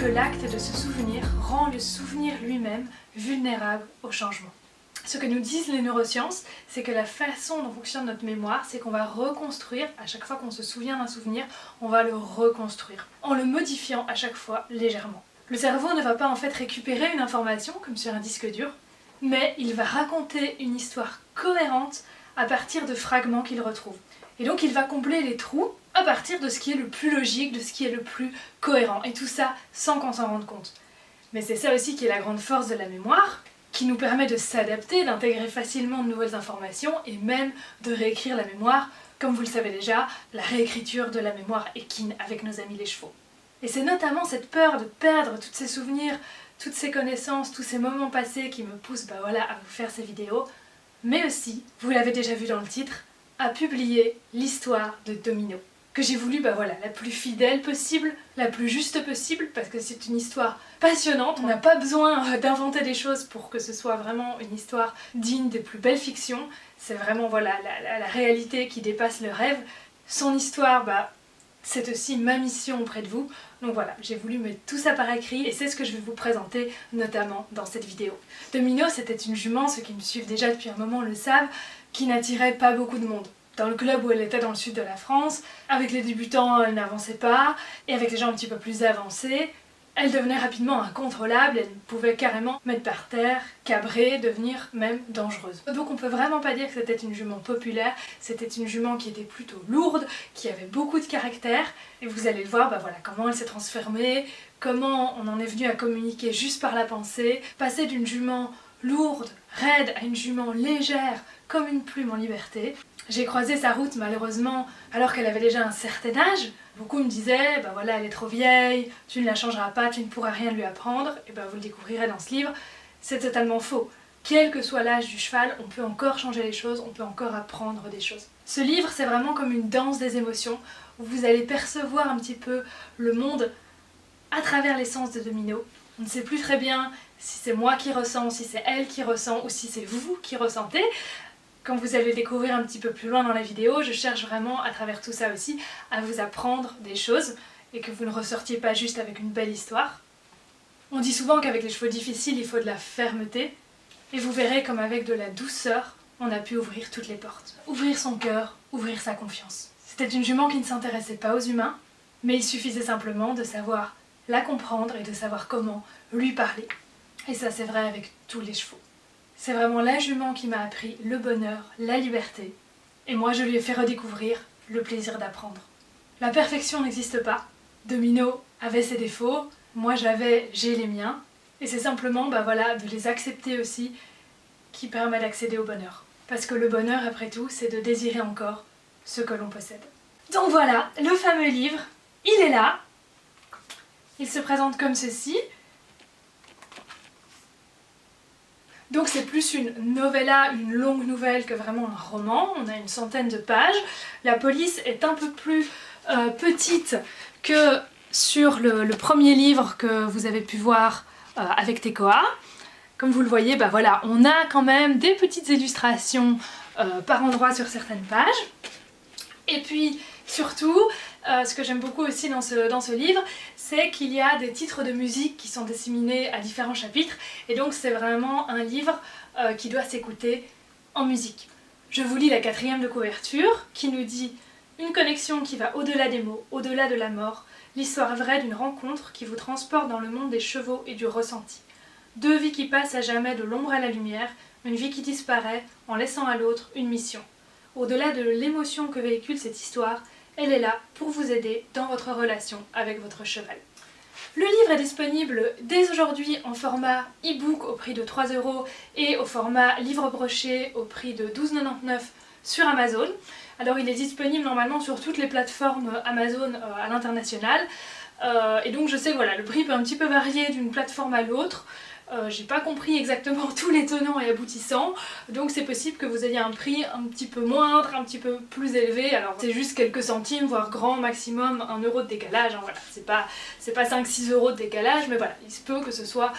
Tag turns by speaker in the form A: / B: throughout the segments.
A: que l'acte de se souvenir rend le souvenir lui-même vulnérable au changement. Ce que nous disent les neurosciences, c'est que la façon dont fonctionne notre mémoire, c'est qu'on va reconstruire, à chaque fois qu'on se souvient d'un souvenir, on va le reconstruire, en le modifiant à chaque fois légèrement. Le cerveau ne va pas en fait récupérer une information, comme sur un disque dur, mais il va raconter une histoire cohérente à partir de fragments qu'il retrouve. Et donc il va combler les trous à partir de ce qui est le plus logique, de ce qui est le plus cohérent, et tout ça sans qu'on s'en rende compte. Mais c'est ça aussi qui est la grande force de la mémoire, qui nous permet de s'adapter, d'intégrer facilement de nouvelles informations et même de réécrire la mémoire. Comme vous le savez déjà, la réécriture de la mémoire équine avec nos amis les chevaux. Et c'est notamment cette peur de perdre tous ces souvenirs, toutes ces connaissances, tous ces moments passés qui me poussent à vous faire ces vidéos, mais aussi, vous l'avez déjà vu dans le titre, à publier l'histoire de Domino, que j'ai voulu la plus fidèle possible, la plus juste possible, parce que c'est une histoire passionnante. On n'a pas besoin d'inventer des choses pour que ce soit vraiment une histoire digne des plus belles fictions. C'est vraiment la réalité qui dépasse le rêve. Son histoire, c'est aussi ma mission auprès de vous. Donc voilà, j'ai voulu mettre tout ça par écrit et c'est ce que je vais vous présenter notamment dans cette vidéo. Domino, c'était une jument, ceux qui me suivent déjà depuis un moment le savent, qui n'attirait pas beaucoup de monde. Dans le club où elle était dans le sud de la France, avec les débutants elle n'avançait pas, et avec les gens un petit peu plus avancés, elle devenait rapidement incontrôlable, elle pouvait carrément mettre par terre, cabrer, devenir même dangereuse. Donc on peut vraiment pas dire que c'était une jument populaire, c'était une jument qui était plutôt lourde, qui avait beaucoup de caractère, et vous allez le voir, comment elle s'est transformée, comment on en est venu à communiquer juste par la pensée, passer d'une jument lourde, raide, à une jument légère, comme une plume en liberté. J'ai croisé sa route malheureusement alors qu'elle avait déjà un certain âge. Beaucoup me disaient, elle est trop vieille, tu ne la changeras pas, tu ne pourras rien lui apprendre. Et vous le découvrirez dans ce livre, c'est totalement faux. Quel que soit l'âge du cheval, on peut encore changer les choses, on peut encore apprendre des choses. Ce livre, c'est vraiment comme une danse des émotions, où vous allez percevoir un petit peu le monde à travers les sens de Domino. On ne sait plus très bien si c'est moi qui ressens, si c'est elle qui ressent, ou si c'est vous qui ressentez. Quand vous allez découvrir un petit peu plus loin dans la vidéo, je cherche vraiment à travers tout ça aussi à vous apprendre des choses et que vous ne ressortiez pas juste avec une belle histoire. On dit souvent qu'avec les chevaux difficiles, il faut de la fermeté et vous verrez comme avec de la douceur, on a pu ouvrir toutes les portes. Ouvrir son cœur, ouvrir sa confiance. C'était une jument qui ne s'intéressait pas aux humains, mais il suffisait simplement de savoir la comprendre et de savoir comment lui parler. Et ça c'est vrai avec tous les chevaux. C'est vraiment la jument qui m'a appris le bonheur, la liberté, et moi je lui ai fait redécouvrir le plaisir d'apprendre. La perfection n'existe pas, Domino avait ses défauts, moi j'ai les miens, et c'est simplement de les accepter aussi qui permet d'accéder au bonheur. Parce que le bonheur après tout, c'est de désirer encore ce que l'on possède. Donc voilà, le fameux livre, il est là, il se présente comme ceci. Donc c'est plus une novella, une longue nouvelle que vraiment un roman, on a une centaine de pages. La police est un peu plus petite que sur le premier livre que vous avez pu voir avec Tekoa. Comme vous le voyez, on a quand même des petites illustrations par endroits sur certaines pages. Et puis surtout, ce que j'aime beaucoup aussi dans ce livre, c'est qu'il y a des titres de musique qui sont disséminés à différents chapitres, et donc c'est vraiment un livre qui doit s'écouter en musique. Je vous lis la 4e de couverture, qui nous dit « Une connexion qui va au-delà des mots, au-delà de la mort, l'histoire vraie d'une rencontre qui vous transporte dans le monde des chevaux et du ressenti. Deux vies qui passent à jamais de l'ombre à la lumière, une vie qui disparaît en laissant à l'autre une mission. Au-delà de l'émotion que véhicule cette histoire, elle est là pour vous aider dans votre relation avec votre cheval. » Le livre est disponible dès aujourd'hui en format e-book au prix de 3 € et au format livre broché au prix de 12,99 € sur Amazon. Alors il est disponible normalement sur toutes les plateformes Amazon à l'international. Et donc je sais que le prix peut un petit peu varier d'une plateforme à l'autre. J'ai pas compris exactement tous les tenants et aboutissants, donc c'est possible que vous ayez un prix un petit peu moindre, un petit peu plus élevé, alors c'est juste quelques centimes, voire grand maximum 1 € de décalage, c'est pas 5-6 € de décalage, mais il se peut que ce soit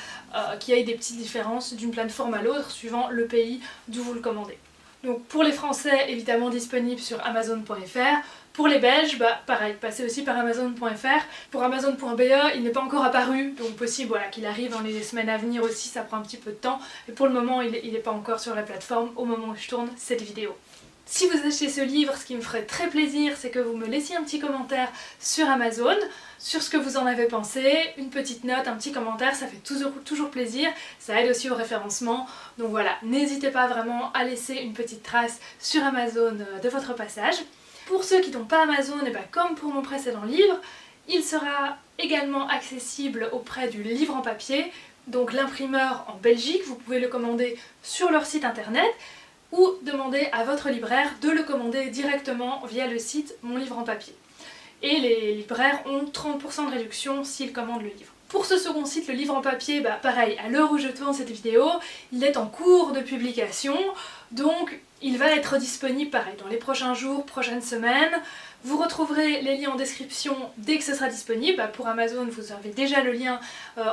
A: qu'il y ait des petites différences d'une plateforme à l'autre suivant le pays d'où vous le commandez. Donc pour les Français, évidemment disponible sur Amazon.fr. Pour les Belges, pareil, passez aussi par Amazon.fr. Pour Amazon.be, il n'est pas encore apparu, donc possible voilà, qu'il arrive dans les semaines à venir aussi, ça prend un petit peu de temps. Et pour le moment, il n'est pas encore sur la plateforme au moment où je tourne cette vidéo. Si vous achetez ce livre, ce qui me ferait très plaisir, c'est que vous me laissiez un petit commentaire sur Amazon, sur ce que vous en avez pensé, une petite note, un petit commentaire, ça fait toujours plaisir, ça aide aussi au référencement. Donc voilà, n'hésitez pas vraiment à laisser une petite trace sur Amazon de votre passage. Pour ceux qui n'ont pas Amazon, et comme pour mon précédent livre, il sera également accessible auprès du livre en papier, donc l'imprimeur en Belgique, vous pouvez le commander sur leur site internet, ou demander à votre libraire de le commander directement via le site Mon Livre en Papier. Et les libraires ont 30% de réduction s'ils commandent le livre. Pour ce second site, le livre en papier, pareil, à l'heure où je tourne cette vidéo, il est en cours de publication, donc il va être disponible pareil dans les prochains jours, prochaines semaines. Vous retrouverez les liens en description dès que ce sera disponible. Pour Amazon, vous avez déjà le lien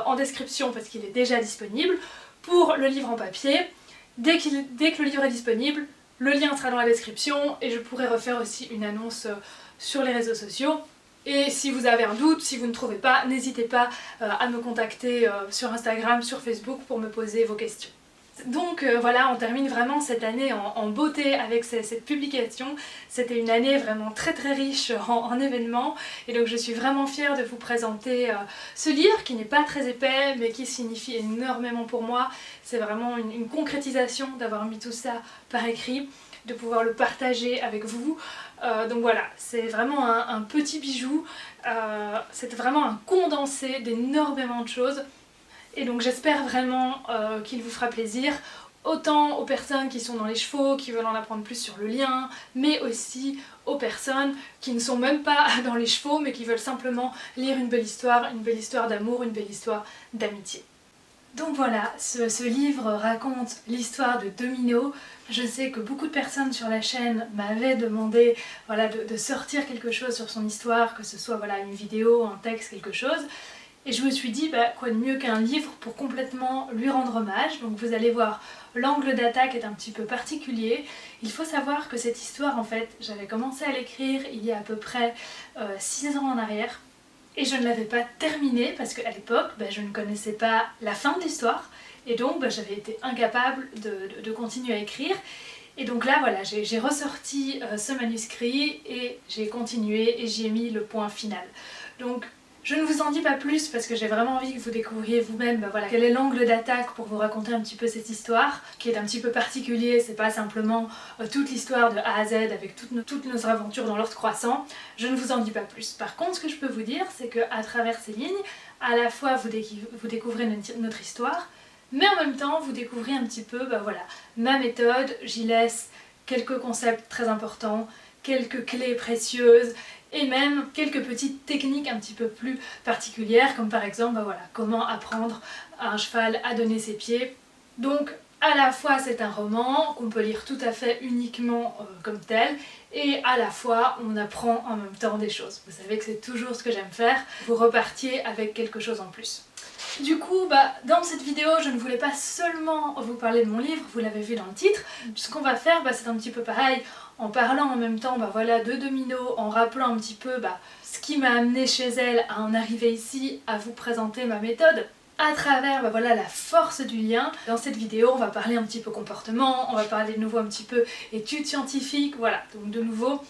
A: en description parce qu'il est déjà disponible. Pour le livre en papier, dès que le livre est disponible, le lien sera dans la description et je pourrai refaire aussi une annonce sur les réseaux sociaux. Et si vous avez un doute, si vous ne trouvez pas, n'hésitez pas à me contacter sur Instagram, sur Facebook pour me poser vos questions. Donc voilà, on termine vraiment cette année en beauté avec cette publication. C'était une année vraiment très riche en événements et donc je suis vraiment fière de vous présenter ce livre qui n'est pas très épais mais qui signifie énormément pour moi. C'est vraiment une concrétisation d'avoir mis tout ça par écrit, de pouvoir le partager avec vous. Donc voilà, c'est vraiment un petit bijou, c'est vraiment un condensé d'énormément de choses. Et donc j'espère vraiment qu'il vous fera plaisir, autant aux personnes qui sont dans les chevaux, qui veulent en apprendre plus sur le lien, mais aussi aux personnes qui ne sont même pas dans les chevaux, mais qui veulent simplement lire une belle histoire d'amour, une belle histoire d'amitié. Donc voilà, ce livre raconte l'histoire de Domino. Je sais que beaucoup de personnes sur la chaîne m'avaient demandé voilà, de sortir quelque chose sur son histoire, que ce soit voilà, une vidéo, un texte, quelque chose. Et je me suis dit, quoi de mieux qu'un livre pour complètement lui rendre hommage. Donc vous allez voir, l'angle d'attaque est un petit peu particulier. Il faut savoir que cette histoire, en fait, j'avais commencé à l'écrire il y a à peu près 6 ans en arrière. Et je ne l'avais pas terminée parce qu'à l'époque, je ne connaissais pas la fin de l'histoire. Et donc j'avais été incapable de continuer à écrire. Et donc là, voilà, j'ai ressorti ce manuscrit et j'ai continué et j'y ai mis le point final. Donc je ne vous en dis pas plus parce que j'ai vraiment envie que vous découvriez vous-même voilà, quel est l'angle d'attaque pour vous raconter un petit peu cette histoire qui est un petit peu particulier, c'est pas simplement toute l'histoire de A à Z avec toutes nos aventures dans l'ordre croissant, je ne vous en dis pas plus. Par contre, ce que je peux vous dire, c'est qu'à travers ces lignes, à la fois vous découvrez notre histoire, mais en même temps vous découvrez un petit peu voilà, ma méthode, j'y laisse quelques concepts très importants, quelques clés précieuses, et même quelques petites techniques un petit peu plus particulières, comme par exemple voilà, comment apprendre à un cheval à donner ses pieds. Donc à la fois c'est un roman qu'on peut lire tout à fait uniquement comme tel, et à la fois on apprend en même temps des choses. Vous savez que c'est toujours ce que j'aime faire, vous repartiez avec quelque chose en plus. Du coup, dans cette vidéo, je ne voulais pas seulement vous parler de mon livre, vous l'avez vu dans le titre. Ce qu'on va faire, c'est un petit peu pareil, en parlant en même temps voilà, de Domino, en rappelant un petit peu ce qui m'a amené chez elle à en arriver ici, à vous présenter ma méthode, à travers voilà, la force du lien. Dans cette vidéo, on va parler un petit peu comportement, on va parler de nouveau un petit peu études scientifiques, voilà, donc de nouveau,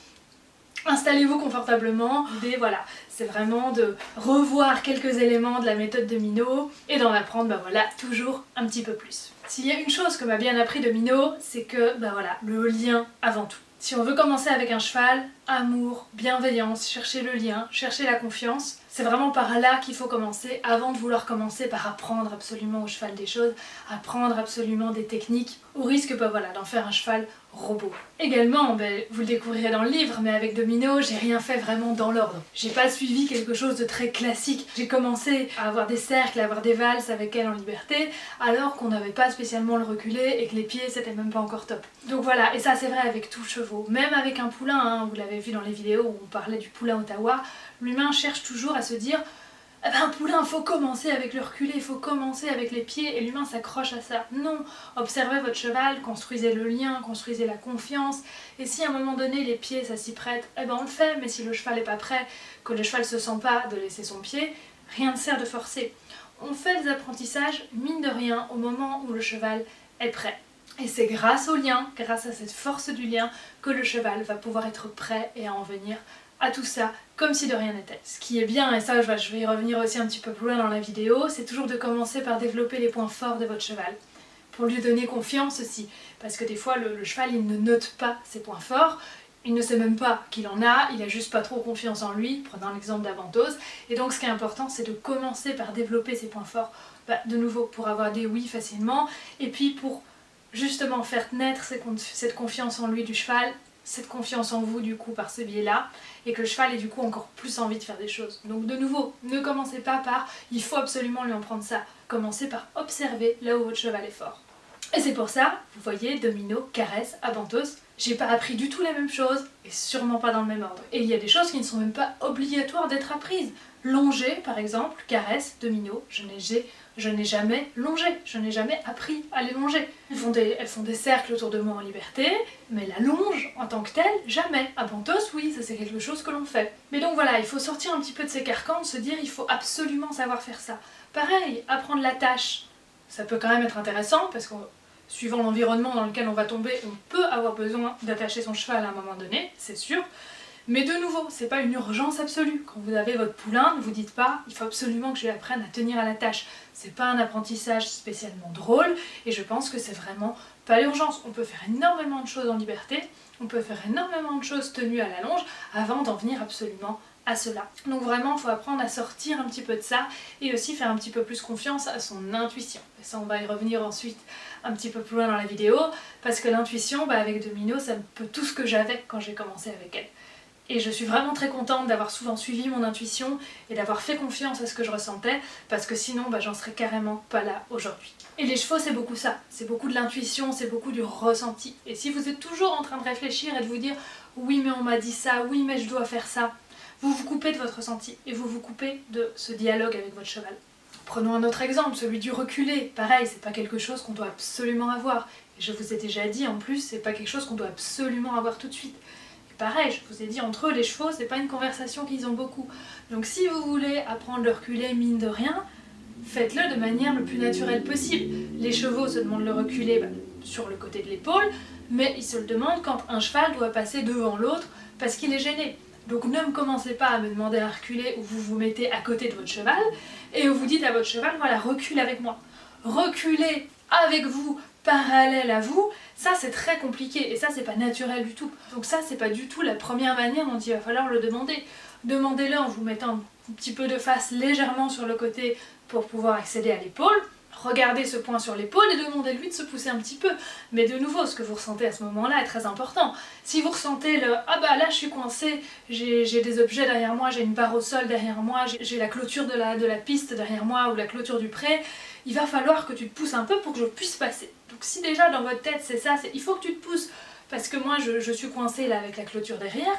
A: installez-vous confortablement. L'idée, voilà, c'est vraiment de revoir quelques éléments de la méthode Domino et d'en apprendre, voilà, toujours un petit peu plus. S'il y a une chose que m'a bien appris Domino, c'est que, voilà, le lien avant tout. Si on veut commencer avec un cheval, amour, bienveillance, chercher le lien, chercher la confiance, c'est vraiment par là qu'il faut commencer avant de vouloir commencer par apprendre absolument au cheval des choses, apprendre absolument des techniques, au risque voilà, d'en faire un cheval robot. Également, vous le découvrirez dans le livre, mais avec Domino, j'ai rien fait vraiment dans l'ordre. J'ai pas suivi quelque chose de très classique. J'ai commencé à avoir des cercles, à avoir des valses avec elle en liberté, alors qu'on n'avait pas spécialement le reculé et que les pieds c'était même pas encore top. Donc voilà, et ça c'est vrai avec tout chevaux, même avec un poulain, vous l'avez vu dans les vidéos où on parlait du poulain Ottawa, l'humain cherche toujours à se dire eh ben, un poulain, il faut commencer avec le reculé, il faut commencer avec les pieds, et l'humain s'accroche à ça. Non, observez votre cheval, construisez le lien, construisez la confiance, et si à un moment donné les pieds ça s'y prête, eh ben on le fait, mais si le cheval n'est pas prêt, que le cheval se sent pas de laisser son pied, rien ne sert de forcer. On fait des apprentissages, mine de rien, au moment où le cheval est prêt. Et c'est grâce au lien, grâce à cette force du lien, que le cheval va pouvoir être prêt et à en venir à tout ça, comme si de rien n'était. Ce qui est bien, et ça je vais y revenir aussi un petit peu plus loin dans la vidéo, c'est toujours de commencer par développer les points forts de votre cheval, pour lui donner confiance aussi, parce que des fois le cheval il ne note pas ses points forts, il ne sait même pas qu'il en a, il a juste pas trop confiance en lui, prenant l'exemple d'Avantos, et donc ce qui est important c'est de commencer par développer ses points forts, de nouveau pour avoir des oui facilement, et puis pour justement faire naître cette confiance en lui du cheval, cette confiance en vous du coup par ce biais-là, et que le cheval ait du coup encore plus envie de faire des choses. Donc de nouveau, ne commencez pas par il faut absolument lui en prendre ça, commencez par observer là où votre cheval est fort. Et c'est pour ça, vous voyez, domino, caresse, Avantos, j'ai pas appris du tout la même chose, et sûrement pas dans le même ordre. Et il y a des choses qui ne sont même pas obligatoires d'être apprises. Longer, par exemple, caresse, domino, je n'ai jamais longé, je n'ai jamais appris à les longer. Elles font des cercles autour de moi en liberté, mais la longe, en tant que telle, jamais. Avantos, oui, ça c'est quelque chose que l'on fait. Mais donc voilà, il faut sortir un petit peu de ces carcans, de se dire il faut absolument savoir faire ça. Pareil, apprendre la tâche, ça peut quand même être intéressant, parce que suivant l'environnement dans lequel on va tomber, on peut avoir besoin d'attacher son cheval à un moment donné, c'est sûr. Mais de nouveau, c'est pas une urgence absolue. Quand vous avez votre poulain, ne vous dites pas il faut absolument que je lui apprenne à tenir à la tâche. C'est pas un apprentissage spécialement drôle, et je pense que c'est vraiment pas l'urgence. On peut faire énormément de choses en liberté, on peut faire énormément de choses tenues à la longe avant d'en venir absolument à cela. Donc vraiment, il faut apprendre à sortir un petit peu de ça et aussi faire un petit peu plus confiance à son intuition. Et ça, on va y revenir ensuite un petit peu plus loin dans la vidéo, parce que l'intuition, avec Domino, c'est un peu tout ce que j'avais quand j'ai commencé avec elle. Et je suis vraiment très contente d'avoir souvent suivi mon intuition et d'avoir fait confiance à ce que je ressentais, parce que sinon j'en serais carrément pas là aujourd'hui. Et les chevaux c'est beaucoup ça, c'est beaucoup de l'intuition, c'est beaucoup du ressenti. Et si vous êtes toujours en train de réfléchir et de vous dire oui mais on m'a dit ça, oui mais je dois faire ça, vous vous coupez de votre ressenti et vous vous coupez de ce dialogue avec votre cheval. Prenons un autre exemple, celui du reculé. Pareil, c'est pas quelque chose qu'on doit absolument avoir. Et je vous ai déjà dit en plus, c'est pas quelque chose qu'on doit absolument avoir tout de suite. Pareil, je vous ai dit, entre eux les chevaux, c'est pas une conversation qu'ils ont beaucoup. Donc si vous voulez apprendre le reculer mine de rien, faites-le de manière le plus naturelle possible. Les chevaux se demandent le reculer sur le côté de l'épaule, mais ils se le demandent quand un cheval doit passer devant l'autre parce qu'il est gêné. Donc ne me commencez pas à me demander à reculer où vous vous mettez à côté de votre cheval et où vous dites à votre cheval, voilà, recule avec moi. Reculez avec vous, parallèle à vous, ça c'est très compliqué et ça c'est pas naturel du tout. Donc ça c'est pas du tout la première manière dont il va falloir le demander. Demandez-le en vous mettant un petit peu de face légèrement sur le côté pour pouvoir accéder à l'épaule. Regardez ce point sur l'épaule et demandez-lui de se pousser un petit peu. Mais de nouveau, ce que vous ressentez à ce moment-là est très important. Si vous ressentez le « ah bah là je suis coincée, j'ai des objets derrière moi, j'ai une barre au sol derrière moi, j'ai la clôture de la piste derrière moi ou la clôture du pré », il va falloir que tu te pousses un peu pour que je puisse passer. Donc si déjà dans votre tête c'est ça, c'est il faut que tu te pousses parce que moi je suis coincée là avec la clôture derrière,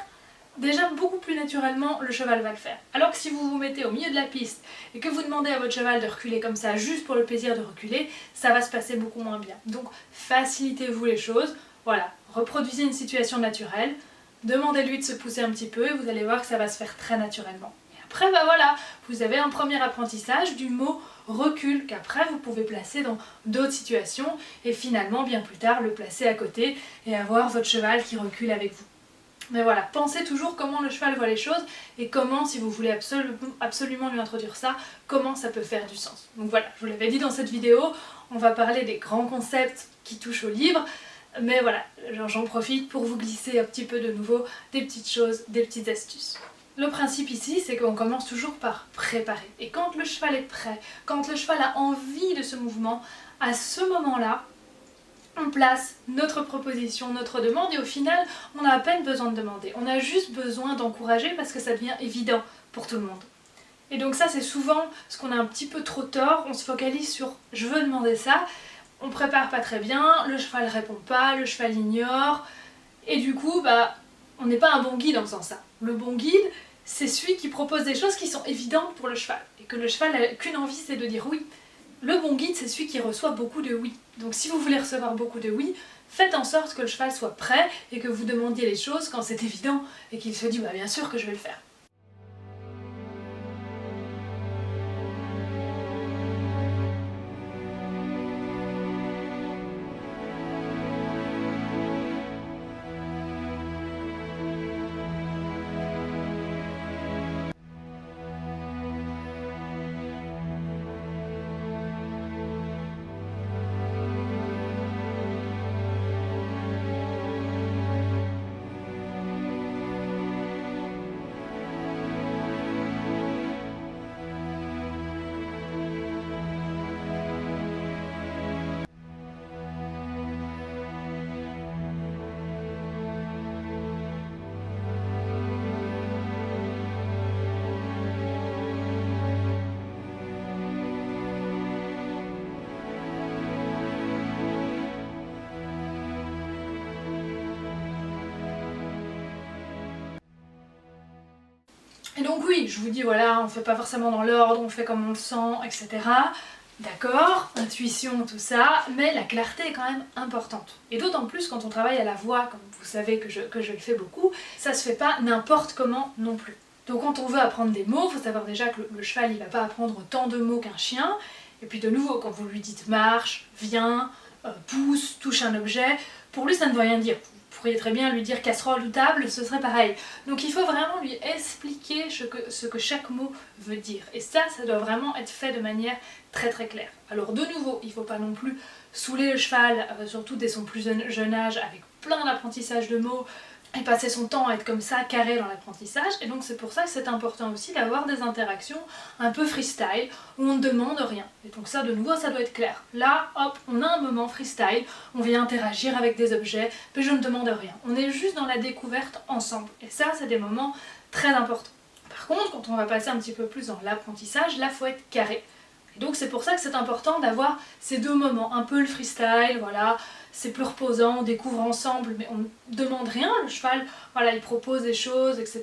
A: déjà beaucoup plus naturellement le cheval va le faire. Alors que si vous vous mettez au milieu de la piste et que vous demandez à votre cheval de reculer comme ça juste pour le plaisir de reculer, ça va se passer beaucoup moins bien. Donc facilitez-vous les choses, voilà, reproduisez une situation naturelle, demandez-lui de se pousser un petit peu et vous allez voir que ça va se faire très naturellement. Et après voilà, vous avez un premier apprentissage du mot recul qu'après vous pouvez placer dans d'autres situations et finalement bien plus tard le placer à côté et avoir votre cheval qui recule avec vous. Mais voilà, pensez toujours comment le cheval voit les choses et comment, si vous voulez absolument lui introduire ça, comment ça peut faire du sens. Donc voilà, je vous l'avais dit dans cette vidéo, on va parler des grands concepts qui touchent au livre, mais voilà, j'en profite pour vous glisser un petit peu de nouveau des petites choses, des petites astuces. Le principe ici, c'est qu'on commence toujours par préparer. Et quand le cheval est prêt, quand le cheval a envie de ce mouvement, à ce moment-là, on place notre proposition, notre demande et au final, on n'a à peine besoin de demander. On a juste besoin d'encourager parce que ça devient évident pour tout le monde. Et donc ça, c'est souvent ce qu'on a un petit peu trop tort, on se focalise sur « je veux demander ça », on prépare pas très bien, le cheval répond pas, le cheval ignore, et du coup, on n'est pas un bon guide en faisant ça. Le bon guide, c'est celui qui propose des choses qui sont évidentes pour le cheval, et que le cheval n'a qu'une envie, c'est de dire oui. Le bon guide, c'est celui qui reçoit beaucoup de oui. Donc si vous voulez recevoir beaucoup de oui, faites en sorte que le cheval soit prêt et que vous demandiez les choses quand c'est évident et qu'il se dit bah bien sûr que je vais le faire. Et donc oui, je vous dis voilà, on fait pas forcément dans l'ordre, on fait comme on le sent, etc. D'accord, intuition, tout ça, mais la clarté est quand même importante. Et d'autant plus quand on travaille à la voix, comme vous savez que je le fais beaucoup, ça se fait pas n'importe comment non plus. Donc quand on veut apprendre des mots, il faut savoir déjà que le cheval il va pas apprendre autant de mots qu'un chien. Et puis de nouveau, quand vous lui dites marche, viens, pousse, touche un objet, pour lui ça ne veut rien dire. Vous pourriez très bien lui dire casserole ou table, ce serait pareil. Donc il faut vraiment lui expliquer ce que chaque mot veut dire. Et ça doit vraiment être fait de manière très très claire. Alors de nouveau, il ne faut pas non plus saouler le cheval, surtout dès son plus jeune âge, avec plein d'apprentissage de mots, et passer son temps à être comme ça, carré dans l'apprentissage. Et donc c'est pour ça que c'est important aussi d'avoir des interactions un peu freestyle, où on ne demande rien. Et donc ça, de nouveau, ça doit être clair. Là, hop, on a un moment freestyle, on vient interagir avec des objets, mais je ne demande rien. On est juste dans la découverte ensemble. Et ça, c'est des moments très importants. Par contre, quand on va passer un petit peu plus dans l'apprentissage, là, il faut être carré. Et donc c'est pour ça que c'est important d'avoir ces deux moments, un peu le freestyle, voilà, c'est plus reposant, on découvre ensemble, mais on ne demande rien, le cheval, voilà, il propose des choses, etc.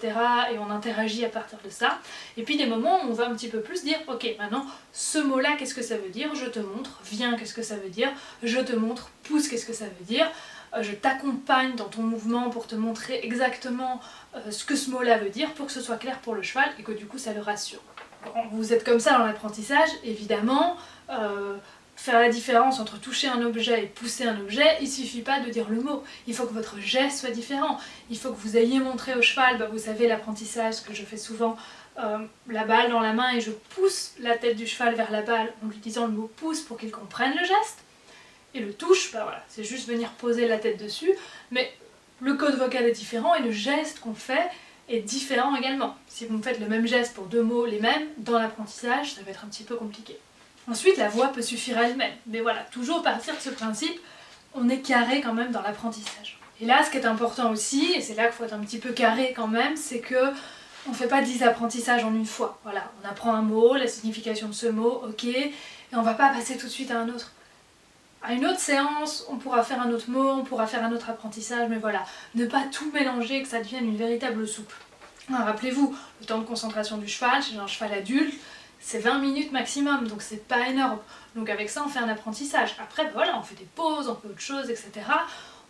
A: et on interagit à partir de ça. Et puis des moments où on va un petit peu plus dire, ok, maintenant, ce mot-là, qu'est-ce que ça veut dire? Je te montre, viens, qu'est-ce que ça veut dire? Je te montre, pousse, qu'est-ce que ça veut dire? Je t'accompagne dans ton mouvement pour te montrer exactement ce que ce mot-là veut dire, pour que ce soit clair pour le cheval et que du coup ça le rassure. Quand vous êtes comme ça dans l'apprentissage, évidemment, faire la différence entre toucher un objet et pousser un objet, il ne suffit pas de dire le mot. Il faut que votre geste soit différent. Il faut que vous ayez montré au cheval, bah, vous savez l'apprentissage que je fais souvent, la balle dans la main et je pousse la tête du cheval vers la balle en lui disant le mot pousse pour qu'il comprenne le geste. Et le touche, bah voilà, c'est juste venir poser la tête dessus, mais le code vocal est différent et le geste qu'on fait est différent également. Si vous me faites le même geste pour deux mots les mêmes, dans l'apprentissage, ça va être un petit peu compliqué. Ensuite, la voix peut suffire à elle-même. Mais voilà, toujours partir de ce principe, on est carré quand même dans l'apprentissage. Et là, ce qui est important aussi, et c'est là qu'il faut être un petit peu carré quand même, c'est que on ne fait pas 10 apprentissages en une fois. Voilà, on apprend un mot, la signification de ce mot, ok, et on va pas passer tout de suite à un autre. À une autre séance, on pourra faire un autre mot, on pourra faire un autre apprentissage, mais voilà, ne pas tout mélanger, que ça devienne une véritable soupe. Alors, rappelez-vous, le temps de concentration du cheval, chez un cheval adulte, c'est 20 minutes maximum, donc c'est pas énorme. Donc avec ça, on fait un apprentissage. Après, voilà, on fait des pauses, on fait autre chose, etc.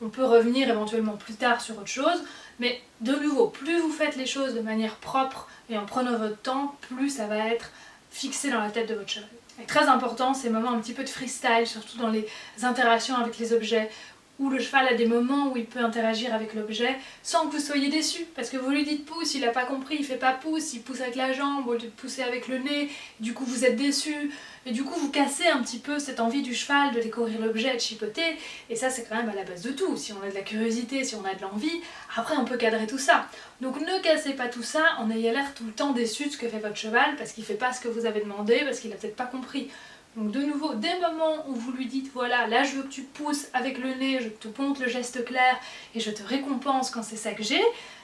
A: On peut revenir éventuellement plus tard sur autre chose, mais de nouveau, plus vous faites les choses de manière propre et en prenant votre temps, plus ça va être fixé dans la tête de votre cheval. Et très important, ces moments un petit peu de freestyle, surtout dans les interactions avec les objets, où le cheval a des moments où il peut interagir avec l'objet sans que vous soyez déçus, parce que vous lui dites pousse, il n'a pas compris, il fait pas pousse, il pousse avec la jambe au lieu de pousser avec le nez, du coup vous êtes déçus, et du coup vous cassez un petit peu cette envie du cheval de découvrir l'objet, de chipoter, et ça c'est quand même à la base de tout. Si on a de la curiosité, si on a de l'envie, après on peut cadrer tout ça. Donc ne cassez pas tout ça en ayant l'air tout le temps déçu de ce que fait votre cheval, parce qu'il fait pas ce que vous avez demandé, parce qu'il a peut-être pas compris. Donc de nouveau, des moments où vous lui dites voilà, là je veux que tu pousses avec le nez, je te montre le geste clair et je te récompense quand c'est ça que j'ai,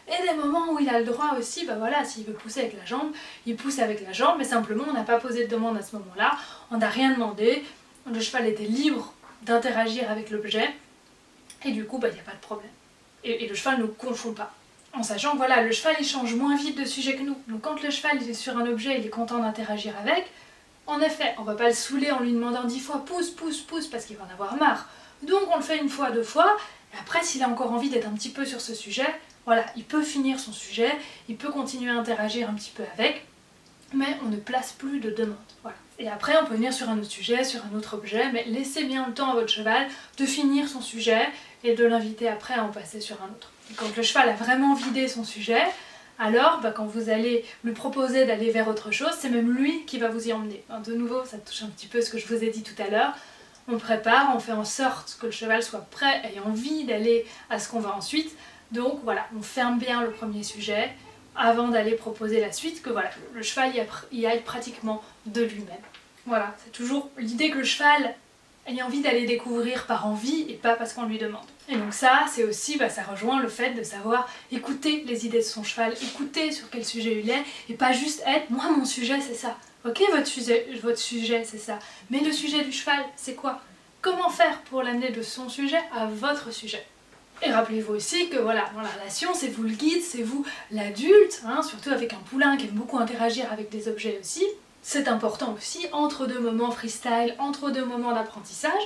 A: et des moments où il a le droit aussi, bah voilà, s'il veut pousser avec la jambe, il pousse avec la jambe, mais simplement on n'a pas posé de demande à ce moment-là, on n'a rien demandé, le cheval était libre d'interagir avec l'objet, et du coup bah il n'y a pas de problème. Et le cheval ne confond pas. En sachant que voilà, le cheval il change moins vite de sujet que nous. Donc quand le cheval il est sur un objet, il est content d'interagir avec, en effet, on va pas le saouler en lui demandant 10 fois pousse, pousse, pousse parce qu'il va en avoir marre. Donc on le fait une fois, deux fois, et après s'il a encore envie d'être un petit peu sur ce sujet, voilà, il peut finir son sujet, il peut continuer à interagir un petit peu avec, mais on ne place plus de demande. Voilà. Et après on peut venir sur un autre sujet, sur un autre objet, mais laissez bien le temps à votre cheval de finir son sujet et de l'inviter après à en passer sur un autre. Et quand le cheval a vraiment vidé son sujet, alors quand vous allez lui proposer d'aller vers autre chose, c'est même lui qui va vous y emmener. De nouveau, ça touche un petit peu ce que je vous ai dit tout à l'heure. On prépare, on fait en sorte que le cheval soit prêt et envie d'aller à ce qu'on va ensuite. Donc voilà, on ferme bien le premier sujet avant d'aller proposer la suite, que voilà, le cheval y aille pratiquement de lui-même. Voilà, c'est toujours l'idée que le cheval ait envie d'aller découvrir par envie et pas parce qu'on lui demande. Et donc ça, c'est aussi, ça rejoint le fait de savoir écouter les idées de son cheval, écouter sur quel sujet il est, et pas juste être « moi mon sujet c'est ça ». Ok, votre sujet c'est ça, mais le sujet du cheval c'est quoi? Comment faire pour l'amener de son sujet à votre sujet? Et rappelez-vous aussi que voilà, dans la relation, c'est vous le guide, c'est vous l'adulte, surtout avec un poulain qui aime beaucoup interagir avec des objets aussi. C'est important aussi, entre deux moments freestyle, entre deux moments d'apprentissage,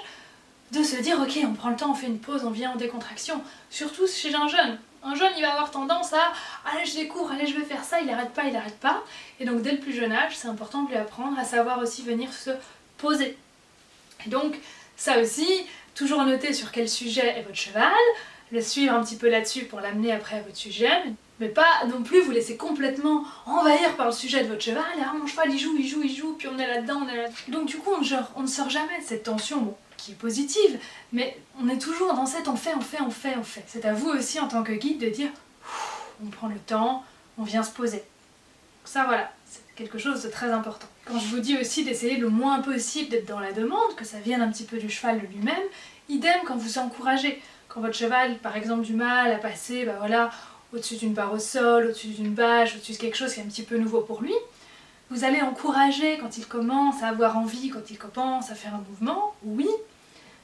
A: de se dire ok, on prend le temps, on fait une pause, on vient en décontraction. Surtout chez un jeune. Un jeune, il va avoir tendance à allez, je découvre, allez, je vais faire ça, il arrête pas. Et donc dès le plus jeune âge, c'est important de lui apprendre à savoir aussi venir se poser. Et donc ça aussi, toujours noter sur quel sujet est votre cheval, le suivre un petit peu là-dessus pour l'amener après à votre sujet, mais pas non plus vous laisser complètement envahir par le sujet de votre cheval, et mon cheval il joue, puis on est là-dedans, Donc du coup on ne sort jamais de cette tension, qui est positive, mais on est toujours dans cette on fait. C'est à vous aussi en tant que guide de dire on prend le temps, on vient se poser. Ça voilà, c'est quelque chose de très important. Quand je vous dis aussi d'essayer le moins possible d'être dans la demande, que ça vienne un petit peu du cheval de lui-même, idem quand vous encouragez. Quand votre cheval, par exemple, du mal à passer au-dessus d'une barre au sol, au-dessus d'une bâche, au-dessus de quelque chose qui est un petit peu nouveau pour lui, vous allez encourager quand il commence à avoir envie, quand il commence à faire un mouvement, oui,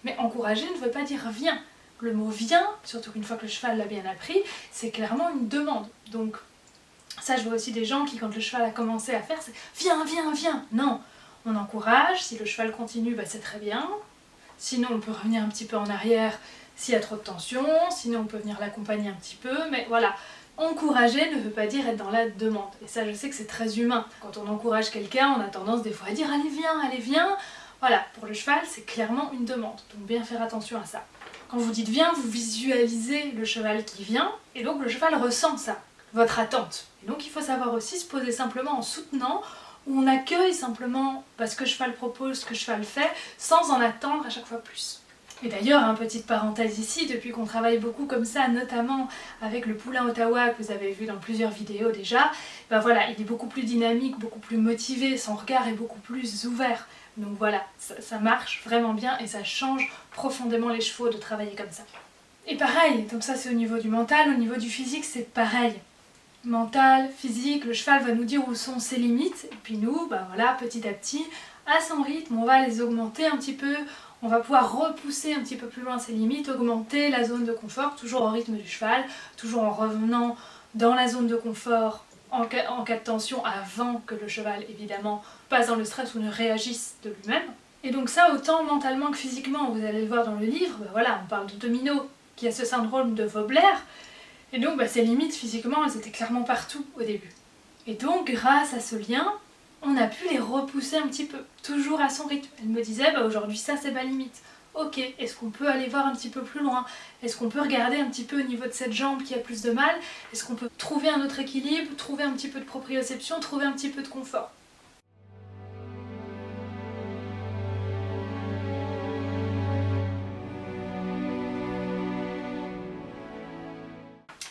A: mais encourager ne veut pas dire viens. Le mot viens, surtout qu'une fois que le cheval l'a bien appris, c'est clairement une demande. Donc ça, je vois aussi des gens qui, quand le cheval a commencé à faire, c'est viens. Non, on encourage, si le cheval continue, c'est très bien. Sinon, on peut revenir un petit peu en arrière s'il y a trop de tension, sinon on peut venir l'accompagner un petit peu, mais voilà, encourager ne veut pas dire être dans la demande. Et ça, je sais que c'est très humain. Quand on encourage quelqu'un, on a tendance des fois à dire allez viens. Voilà, pour le cheval, c'est clairement une demande, donc bien faire attention à ça. Quand vous dites viens, vous visualisez le cheval qui vient, et donc le cheval ressent ça, votre attente. Et donc il faut savoir aussi se poser simplement en soutenant, où on accueille simplement ce que le cheval propose, ce que le cheval fait, sans en attendre à chaque fois plus. Et d'ailleurs, petite parenthèse ici, depuis qu'on travaille beaucoup comme ça, notamment avec le poulain Ottawa que vous avez vu dans plusieurs vidéos déjà, voilà, il est beaucoup plus dynamique, beaucoup plus motivé, son regard est beaucoup plus ouvert. Donc voilà, ça marche vraiment bien et ça change profondément les chevaux de travailler comme ça. Et pareil, donc ça c'est au niveau du mental, au niveau du physique c'est pareil. Mental, physique, le cheval va nous dire où sont ses limites, et puis nous, voilà, petit à petit, à son rythme, on va les augmenter un petit peu. On va pouvoir repousser un petit peu plus loin ses limites, augmenter la zone de confort, toujours au rythme du cheval, toujours en revenant dans la zone de confort en cas de tension avant que le cheval, évidemment, passe dans le stress ou ne réagisse de lui-même. Et donc ça, autant mentalement que physiquement, vous allez le voir dans le livre, voilà, on parle de Domino qui a ce syndrome de Vobler, et donc ses limites physiquement, elles étaient clairement partout au début. Et donc, grâce à ce lien, on a pu les repousser un petit peu, toujours à son rythme. Elle me disait, aujourd'hui ça c'est ma limite. Ok, est-ce qu'on peut aller voir un petit peu plus loin? Est-ce qu'on peut regarder un petit peu au niveau de cette jambe qui a plus de mal? Est-ce qu'on peut trouver un autre équilibre, trouver un petit peu de proprioception, trouver un petit peu de confort?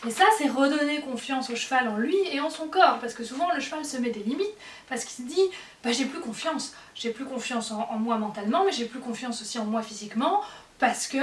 A: Et ça, c'est redonner confiance au cheval en lui et en son corps, parce que souvent le cheval se met des limites, parce qu'il se dit j'ai plus confiance en moi mentalement, mais j'ai plus confiance aussi en moi physiquement, parce que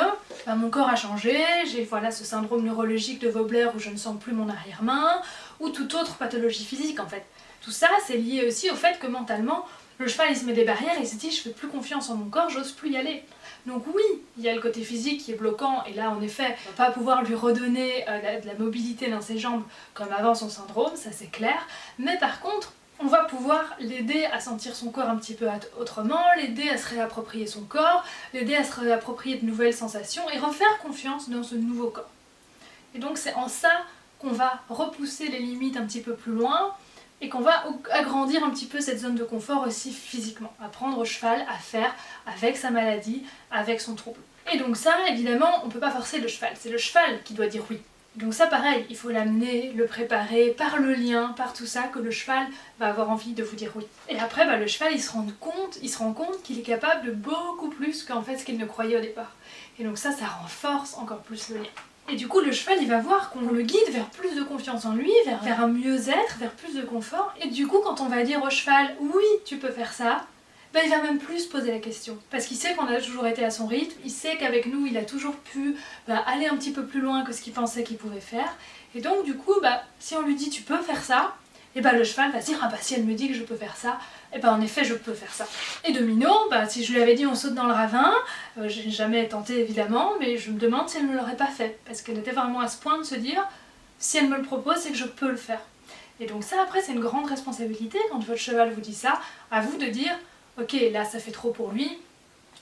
A: mon corps a changé, j'ai ce syndrome neurologique de Vobler où je ne sens plus mon arrière-main, ou toute autre pathologie physique en fait. Tout ça, c'est lié aussi au fait que mentalement, le cheval il se met des barrières et il se dit je fais plus confiance en mon corps, j'ose plus y aller. Donc oui, il y a le côté physique qui est bloquant, et là en effet, on va pas pouvoir lui redonner de la mobilité dans ses jambes comme avant son syndrome, ça c'est clair, mais par contre, on va pouvoir l'aider à sentir son corps un petit peu autrement, l'aider à se réapproprier son corps, l'aider à se réapproprier de nouvelles sensations et refaire confiance dans ce nouveau corps. Et donc c'est en ça qu'on va repousser les limites un petit peu plus loin et qu'on va agrandir un petit peu cette zone de confort aussi physiquement, apprendre au cheval à faire avec sa maladie, avec son trouble. Et donc ça, évidemment, on ne peut pas forcer le cheval, c'est le cheval qui doit dire oui. Donc ça pareil, il faut l'amener, le préparer par le lien, par tout ça, que le cheval va avoir envie de vous dire oui. Et après, le cheval il se rend compte qu'il est capable de beaucoup plus qu'en fait ce qu'il ne croyait au départ. Et donc ça renforce encore plus le lien. Et du coup le cheval il va voir qu'on le guide vers plus de confiance en lui, vers un mieux-être, vers plus de confort. Et du coup quand on va dire au cheval oui tu peux faire ça, il va même plus se poser la question. Parce qu'il sait qu'on a toujours été à son rythme, il sait qu'avec nous il a toujours pu aller un petit peu plus loin que ce qu'il pensait qu'il pouvait faire. Et donc du coup si on lui dit tu peux faire ça, et le cheval va se dire si elle me dit que je peux faire ça, et en effet je peux faire ça. Et Domino, si je lui avais dit on saute dans le ravin, j'ai jamais tenté évidemment, mais je me demande si elle ne l'aurait pas fait, parce qu'elle était vraiment à ce point de se dire si elle me le propose c'est que je peux le faire. Et donc ça après c'est une grande responsabilité quand votre cheval vous dit ça, à vous de dire ok là ça fait trop pour lui,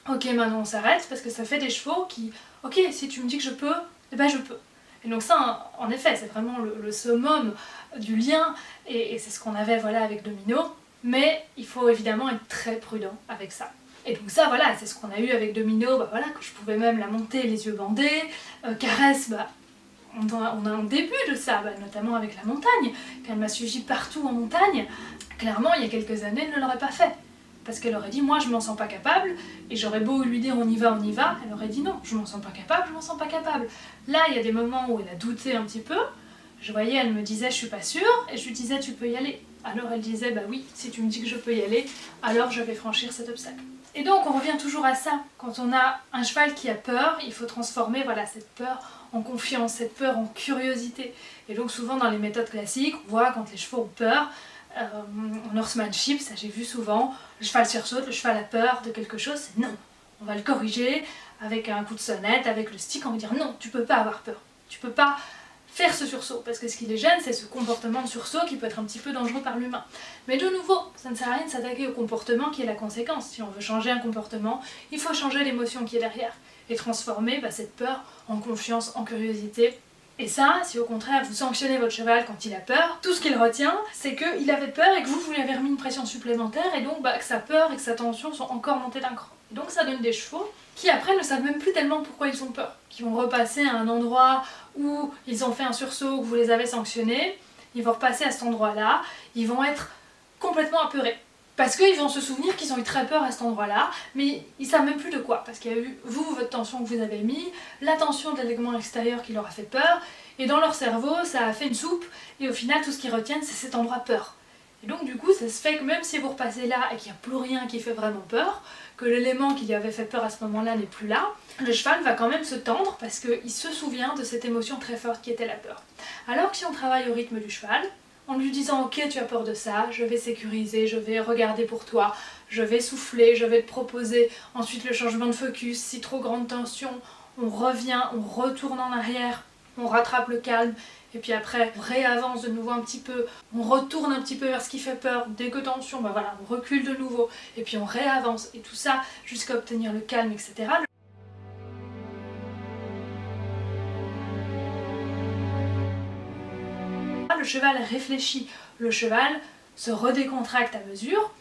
A: ok maintenant on s'arrête, parce que ça fait des chevaux qui ok si tu me dis que je peux, je peux. Et donc ça, en effet, c'est vraiment le summum du lien, et c'est ce qu'on avait avec Domino, mais il faut évidemment être très prudent avec ça. Et donc ça, c'est ce qu'on a eu avec Domino, que je pouvais même la monter les yeux bandés, Caresse, on a un début de ça, notamment avec la montagne, qu'elle m'a suivi partout en montagne. Clairement, il y a quelques années, elle ne l'aurait pas fait. Parce qu'elle aurait dit moi je m'en sens pas capable, et j'aurais beau lui dire on y va, elle aurait dit non, je m'en sens pas capable, je m'en sens pas capable. Là il y a des moments où elle a douté un petit peu, je voyais elle me disait je suis pas sûre, et je lui disais tu peux y aller. Alors elle disait oui, si tu me dis que je peux y aller, alors je vais franchir cet obstacle. Et donc on revient toujours à ça, quand on a un cheval qui a peur, il faut transformer cette peur en confiance, cette peur en curiosité. Et donc souvent dans les méthodes classiques, on voit quand les chevaux ont peur, en horsemanship, ça j'ai vu souvent, le cheval sursaute, le cheval a peur de quelque chose, c'est non. On va le corriger avec un coup de sonnette, avec le stick, on va dire non, tu peux pas avoir peur. Tu peux pas faire ce sursaut, parce que ce qui les gêne, c'est ce comportement de sursaut qui peut être un petit peu dangereux par l'humain. Mais de nouveau, ça ne sert à rien de s'attaquer au comportement qui est la conséquence. Si on veut changer un comportement, il faut changer l'émotion qui est derrière et transformer cette peur en confiance, en curiosité. Et ça, si au contraire vous sanctionnez votre cheval quand il a peur, tout ce qu'il retient, c'est qu'il avait peur et que vous lui avez remis une pression supplémentaire, et donc que sa peur et que sa tension sont encore montées d'un cran. Et donc ça donne des chevaux qui après ne savent même plus tellement pourquoi ils ont peur, qui vont repasser à un endroit où ils ont fait un sursaut, que vous les avez sanctionnés, ils vont repasser à cet endroit-là, ils vont être complètement apeurés. Parce qu'ils vont se souvenir qu'ils ont eu très peur à cet endroit-là, mais ils savent même plus de quoi, parce qu'il y a eu votre tension que vous avez mis, la tension de l'élément extérieur qui leur a fait peur, et dans leur cerveau ça a fait une soupe, et au final tout ce qu'ils retiennent c'est cet endroit peur. Et donc du coup ça se fait que même si vous repassez là et qu'il n'y a plus rien qui fait vraiment peur, que l'élément qui lui avait fait peur à ce moment-là n'est plus là, le cheval va quand même se tendre parce qu'il se souvient de cette émotion très forte qui était la peur. Alors que si on travaille au rythme du cheval, en lui disant ok tu as peur de ça, je vais sécuriser, je vais regarder pour toi, je vais souffler, je vais te proposer ensuite le changement de focus, si trop grande tension, on revient, on retourne en arrière, on rattrape le calme, et puis après on réavance de nouveau un petit peu, on retourne un petit peu vers ce qui fait peur, dès que tension, on recule de nouveau, et puis on réavance, et tout ça jusqu'à obtenir le calme, etc. Le cheval réfléchit, le cheval se redécontracte à mesure,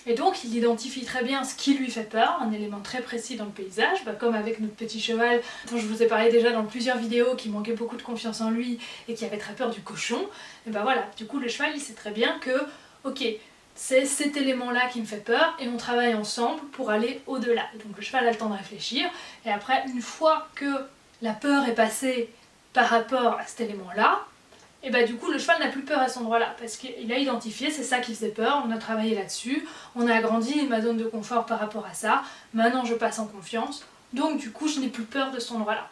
A: et donc il identifie très bien ce qui lui fait peur, un élément très précis dans le paysage, comme avec notre petit cheval dont je vous ai parlé déjà dans plusieurs vidéos, qui manquait beaucoup de confiance en lui et qui avait très peur du cochon. Et du coup le cheval il sait très bien que ok, c'est cet élément-là qui me fait peur, et on travaille ensemble pour aller au-delà. Donc le cheval a le temps de réfléchir, et après une fois que la peur est passée par rapport à cet élément-là, et du coup le cheval n'a plus peur à cet endroit-là, parce qu'il a identifié, c'est ça qui faisait peur, on a travaillé là-dessus, on a agrandi ma zone de confort par rapport à ça, maintenant je passe en confiance, donc du coup je n'ai plus peur de cet endroit-là.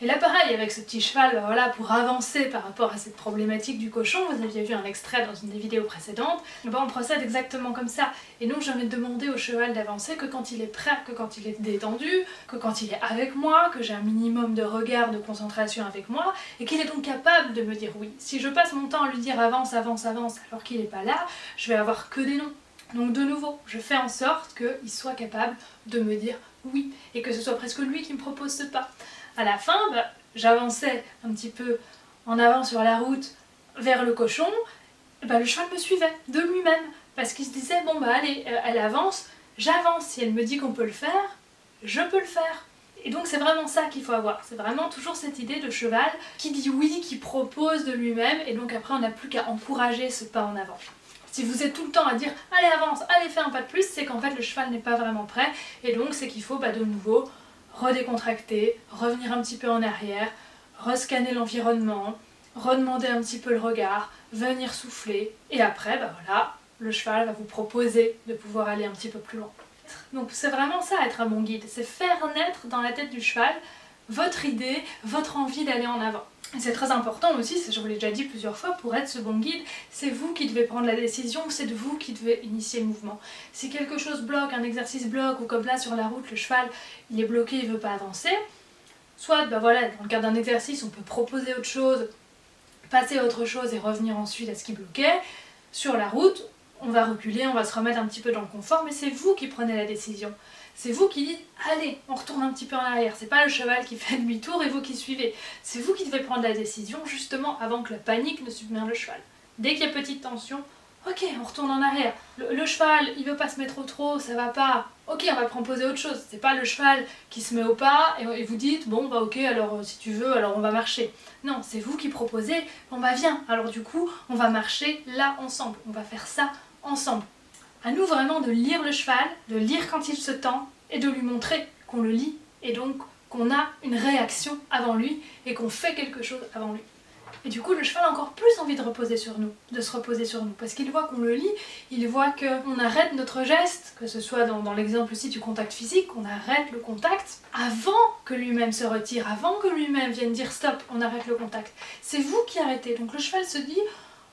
A: Et là pareil, avec ce petit cheval, voilà, pour avancer par rapport à cette problématique du cochon, vous aviez vu un extrait dans une des vidéos précédentes, on procède exactement comme ça. Et donc je vais demander au cheval d'avancer que quand il est prêt, que quand il est détendu, que quand il est avec moi, que j'ai un minimum de regard, de concentration avec moi, et qu'il est donc capable de me dire oui. Si je passe mon temps à lui dire avance, avance, avance, alors qu'il n'est pas là, je vais avoir que des non. Donc de nouveau, je fais en sorte qu'il soit capable de me dire oui, et que ce soit presque lui qui me propose ce pas. À la fin, j'avançais un petit peu en avant sur la route vers le cochon, le cheval me suivait de lui-même, parce qu'il se disait bon allez, elle avance, j'avance, si elle me dit qu'on peut le faire, je peux le faire. Et donc c'est vraiment ça qu'il faut avoir, c'est vraiment toujours cette idée de cheval qui dit oui, qui propose de lui-même, et donc après on n'a plus qu'à encourager ce pas en avant. Si vous êtes tout le temps à dire allez avance, allez fais un pas de plus, c'est qu'en fait le cheval n'est pas vraiment prêt, et donc c'est qu'il faut de nouveau redécontracter, revenir un petit peu en arrière, rescanner l'environnement, redemander un petit peu le regard, venir souffler, et après voilà, le cheval va vous proposer de pouvoir aller un petit peu plus loin. Donc c'est vraiment ça être un bon guide, c'est faire naître dans la tête du cheval votre idée, votre envie d'aller en avant. Et c'est très important aussi, je vous l'ai déjà dit plusieurs fois, pour être ce bon guide, c'est vous qui devez prendre la décision, c'est de vous qui devez initier le mouvement. Si quelque chose bloque, un exercice bloque, ou comme là sur la route, le cheval il est bloqué, il ne veut pas avancer, soit voilà, dans le cadre d'un exercice, on peut proposer autre chose, passer à autre chose et revenir ensuite à ce qui bloquait. Sur la route, on va reculer, on va se remettre un petit peu dans le confort, mais c'est vous qui prenez la décision. C'est vous qui dites allez, on retourne un petit peu en arrière. C'est pas le cheval qui fait demi-tour et vous qui suivez. C'est vous qui devez prendre la décision justement avant que la panique ne submerge le cheval. Dès qu'il y a petite tension, ok, on retourne en arrière. Le cheval, il veut pas se mettre au trot, ça va pas. Ok, on va proposer autre chose. C'est pas le cheval qui se met au pas et vous dites bon ok, alors si tu veux, alors on va marcher. Non, c'est vous qui proposez, viens. Alors du coup, on va marcher là ensemble. On va faire ça ensemble. À nous vraiment de lire le cheval, de lire quand il se tend et de lui montrer qu'on le lit et donc qu'on a une réaction avant lui et qu'on fait quelque chose avant lui. Et du coup le cheval a encore plus envie de se reposer sur nous parce qu'il voit qu'on le lit, il voit qu'on arrête notre geste, que ce soit dans l'exemple aussi du contact physique, qu'on arrête le contact avant que lui-même se retire, avant que lui-même vienne dire stop, on arrête le contact. C'est vous qui arrêtez, donc le cheval se dit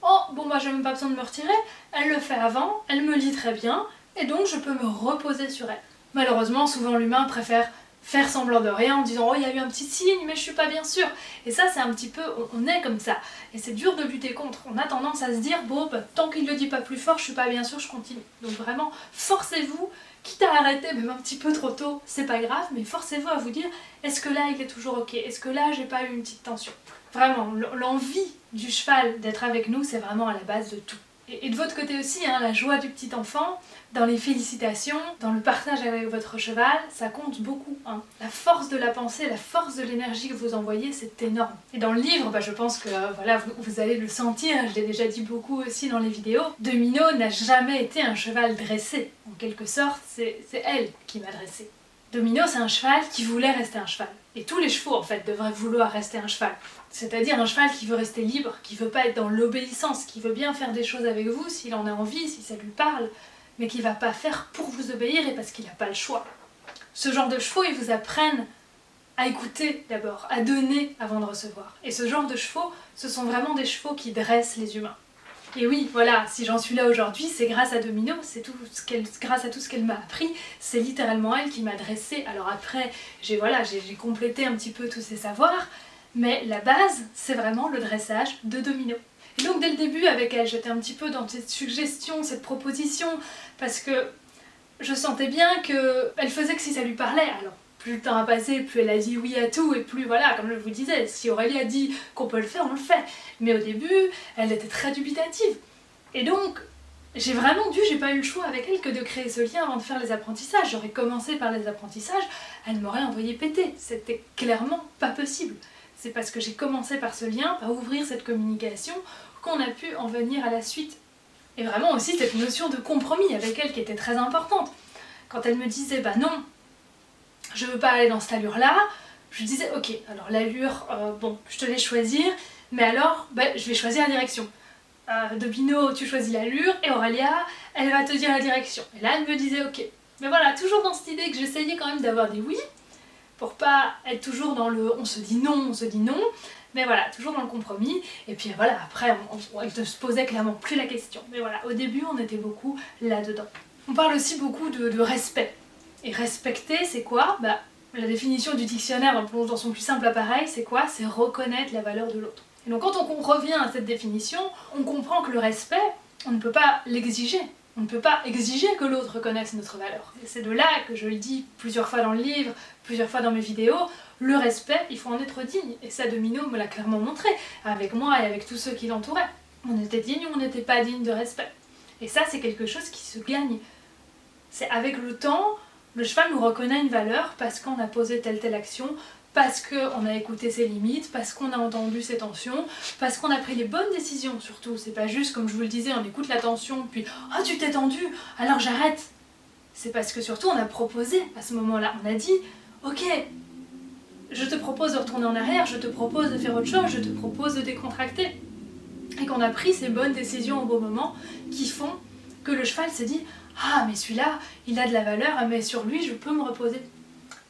A: oh, j'ai même pas besoin de me retirer, elle le fait avant, elle me lit très bien, et donc je peux me reposer sur elle. Malheureusement, souvent l'humain préfère faire semblant de rien en disant oh, il y a eu un petit signe, mais je suis pas bien sûre. Et ça, c'est un petit peu, on est comme ça. Et c'est dur de lutter contre. On a tendance à se dire tant qu'il le dit pas plus fort, je suis pas bien sûre, je continue. Donc vraiment, forcez-vous, quitte à arrêter même un petit peu trop tôt, c'est pas grave, mais forcez-vous à vous dire est-ce que là il est toujours ok? Est-ce que là j'ai pas eu une petite tension? Vraiment, l'envie du cheval d'être avec nous, c'est vraiment à la base de tout. Et de votre côté aussi, la joie du petit enfant, dans les félicitations, dans le partage avec votre cheval, ça compte beaucoup. La force de la pensée, la force de l'énergie que vous envoyez, c'est énorme. Et dans le livre, je pense que vous allez le sentir, je l'ai déjà dit beaucoup aussi dans les vidéos, Domino n'a jamais été un cheval dressé. En quelque sorte, c'est elle qui m'a dressé. Domino, c'est un cheval qui voulait rester un cheval. Et tous les chevaux, en fait, devraient vouloir rester un cheval. C'est-à-dire un cheval qui veut rester libre, qui veut pas être dans l'obéissance, qui veut bien faire des choses avec vous s'il en a envie, si ça lui parle, mais qui va pas faire pour vous obéir et parce qu'il n'a pas le choix. Ce genre de chevaux, ils vous apprennent à écouter d'abord, à donner avant de recevoir. Et ce genre de chevaux, ce sont vraiment des chevaux qui dressent les humains. Et oui, voilà, si j'en suis là aujourd'hui, c'est grâce à Domino, c'est grâce à tout ce qu'elle m'a appris, c'est littéralement elle qui m'a dressée. Alors après, j'ai complété un petit peu tous ces savoirs, mais la base, c'est vraiment le dressage de Domino. Et donc dès le début avec elle, j'étais un petit peu dans cette suggestion, cette proposition, parce que je sentais bien qu'elle faisait que si ça lui parlait. Alors plus le temps a passé, plus elle a dit oui à tout, et plus voilà, comme je vous disais, si Aurélie a dit qu'on peut le faire, on le fait. Mais au début, elle était très dubitative. Et donc, j'ai pas eu le choix avec elle que de créer ce lien avant de faire les apprentissages. J'aurais commencé par les apprentissages, elle m'aurait envoyé péter. C'était clairement pas possible. C'est parce que j'ai commencé par ce lien, par ouvrir cette communication, qu'on a pu en venir à la suite. Et vraiment aussi cette notion de compromis avec elle qui était très importante. Quand elle me disait non, je veux pas aller dans cette allure-là, je disais ok, alors l'allure, je te laisse choisir, mais alors je vais choisir la direction. Domino, tu choisis l'allure, et Aurélia, elle va te dire la direction. Et là elle me disait ok. Mais voilà, toujours dans cette idée que j'essayais quand même d'avoir des oui, pour pas être toujours dans le on se dit non, mais voilà, toujours dans le compromis. Et puis voilà, après on ne se posait clairement plus la question. Mais voilà, au début on était beaucoup là-dedans. On parle aussi beaucoup de respect. Et respecter, c'est quoi? La définition du dictionnaire dans son plus simple appareil, c'est quoi? C'est reconnaître la valeur de l'autre. Et donc quand on revient à cette définition, on comprend que le respect, on ne peut pas l'exiger. On ne peut pas exiger que l'autre reconnaisse notre valeur. Et c'est de là que je le dis plusieurs fois dans le livre, plusieurs fois dans mes vidéos, le respect, il faut en être digne. Et ça, Domino me l'a clairement montré, avec moi et avec tous ceux qui l'entouraient. On était digne ou on n'était pas digne de respect. Et ça, c'est quelque chose qui se gagne. C'est avec le temps, le cheval nous reconnaît une valeur parce qu'on a posé telle action, parce qu'on a écouté ses limites, parce qu'on a entendu ses tensions, parce qu'on a pris les bonnes décisions surtout. C'est pas juste, comme je vous le disais, on écoute la tension, puis « Ah, tu t'es tendu, alors j'arrête !» C'est parce que surtout on a proposé à ce moment-là. On a dit « Ok, je te propose de retourner en arrière, je te propose de faire autre chose, je te propose de décontracter. » Et qu'on a pris ces bonnes décisions au bon moment qui font que le cheval s'est dit « Ah, mais celui-là, il a de la valeur, mais sur lui, je peux me reposer. »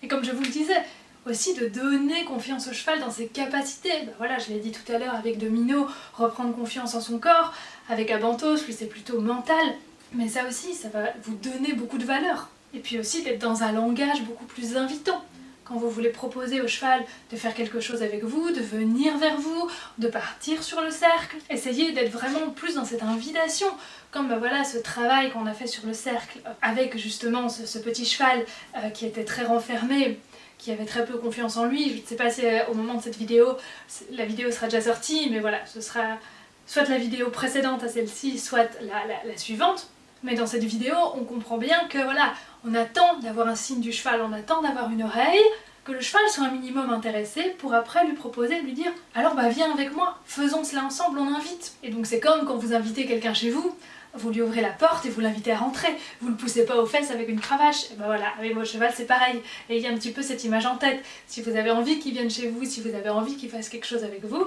A: Et comme je vous le disais, aussi de donner confiance au cheval dans ses capacités. Voilà, je l'ai dit tout à l'heure avec Domino, reprendre confiance en son corps. Avec Abantos, lui c'est plutôt mental. Mais ça aussi, ça va vous donner beaucoup de valeur. Et puis aussi d'être dans un langage beaucoup plus invitant. Quand vous voulez proposer au cheval de faire quelque chose avec vous, de venir vers vous, de partir sur le cercle, essayez d'être vraiment plus dans cette invitation. Comme voilà, ce travail qu'on a fait sur le cercle avec justement ce petit cheval qui était très renfermé, qui avait très peu confiance en lui. Je ne sais pas si au moment de cette vidéo, la vidéo sera déjà sortie, mais voilà, ce sera soit la vidéo précédente à celle-ci, soit la suivante. Mais dans cette vidéo, on comprend bien que voilà, on attend d'avoir un signe du cheval, on attend d'avoir une oreille, que le cheval soit un minimum intéressé pour après lui proposer, lui dire « Alors viens avec moi, faisons cela ensemble, on invite ». Et donc c'est comme quand vous invitez quelqu'un chez vous, vous lui ouvrez la porte et vous l'invitez à rentrer. Vous ne le poussez pas aux fesses avec une cravache. Et voilà, avec votre cheval c'est pareil. Et il y a un petit peu cette image en tête. Si vous avez envie qu'il vienne chez vous, si vous avez envie qu'il fasse quelque chose avec vous,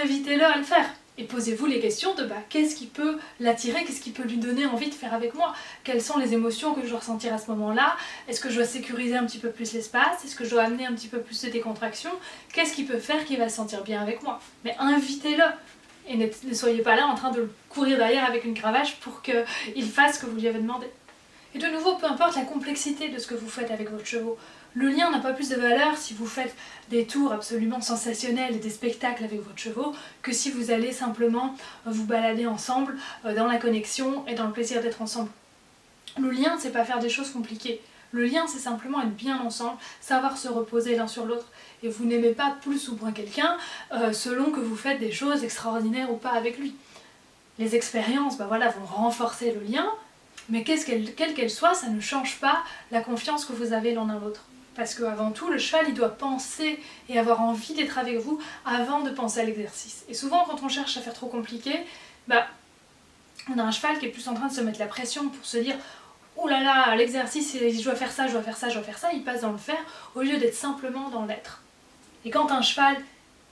A: invitez-le à le faire. Et posez-vous les questions de qu'est-ce qui peut l'attirer, qu'est-ce qui peut lui donner envie de faire avec moi? Quelles sont les émotions que je dois ressentir à ce moment-là? Est-ce que je dois sécuriser un petit peu plus l'espace? Est-ce que je dois amener un petit peu plus de décontraction? Qu'est-ce qui peut faire qu'il va se sentir bien avec moi? Mais invitez-le! Et ne soyez pas là en train de courir derrière avec une cravache pour qu'il fasse ce que vous lui avez demandé. Et de nouveau, peu importe la complexité de ce que vous faites avec votre cheval, le lien n'a pas plus de valeur si vous faites des tours absolument sensationnels et des spectacles avec votre cheval que si vous allez simplement vous balader ensemble dans la connexion et dans le plaisir d'être ensemble. Le lien, c'est pas faire des choses compliquées. Le lien, c'est simplement être bien ensemble, savoir se reposer l'un sur l'autre. Et vous n'aimez pas plus ou moins quelqu'un selon que vous faites des choses extraordinaires ou pas avec lui. Les expériences vont renforcer le lien, mais quelle qu'elle soit, ça ne change pas la confiance que vous avez l'un à l'autre. Parce qu'avant tout, le cheval, il doit penser et avoir envie d'être avec vous avant de penser à l'exercice. Et souvent, quand on cherche à faire trop compliqué, on a un cheval qui est plus en train de se mettre la pression pour se dire « Ouh là là, l'exercice, je dois faire ça, je dois faire ça, je dois faire ça », il passe dans le faire au lieu d'être simplement dans l'être. Et quand un cheval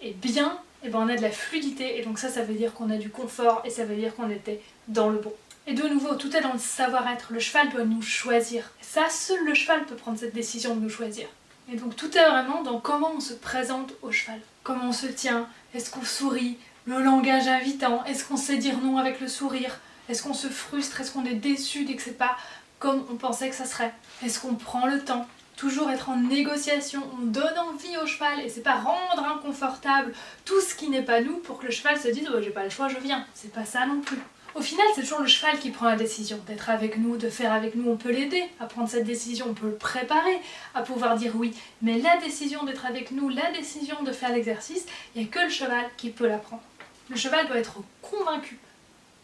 A: est bien, on a de la fluidité, et donc ça veut dire qu'on a du confort, et ça veut dire qu'on était dans le bon. Et de nouveau, tout est dans le savoir-être. Le cheval doit nous choisir. Et ça, seul le cheval peut prendre cette décision de nous choisir. Et donc tout est vraiment dans comment on se présente au cheval. Comment on se tient, est-ce qu'on sourit, le langage invitant, est-ce qu'on sait dire non avec le sourire, est-ce qu'on se frustre, est-ce qu'on est déçu dès que c'est pas comme on pensait que ça serait, est-ce qu'on prend le temps. Toujours être en négociation, on donne envie au cheval et c'est pas rendre inconfortable tout ce qui n'est pas nous pour que le cheval se dise « j'ai pas le choix, je viens ». C'est pas ça non plus. Au final, c'est toujours le cheval qui prend la décision d'être avec nous, de faire avec nous. On peut l'aider à prendre cette décision, on peut le préparer à pouvoir dire oui. Mais la décision d'être avec nous, la décision de faire l'exercice, il n'y a que le cheval qui peut la prendre. Le cheval doit être convaincu.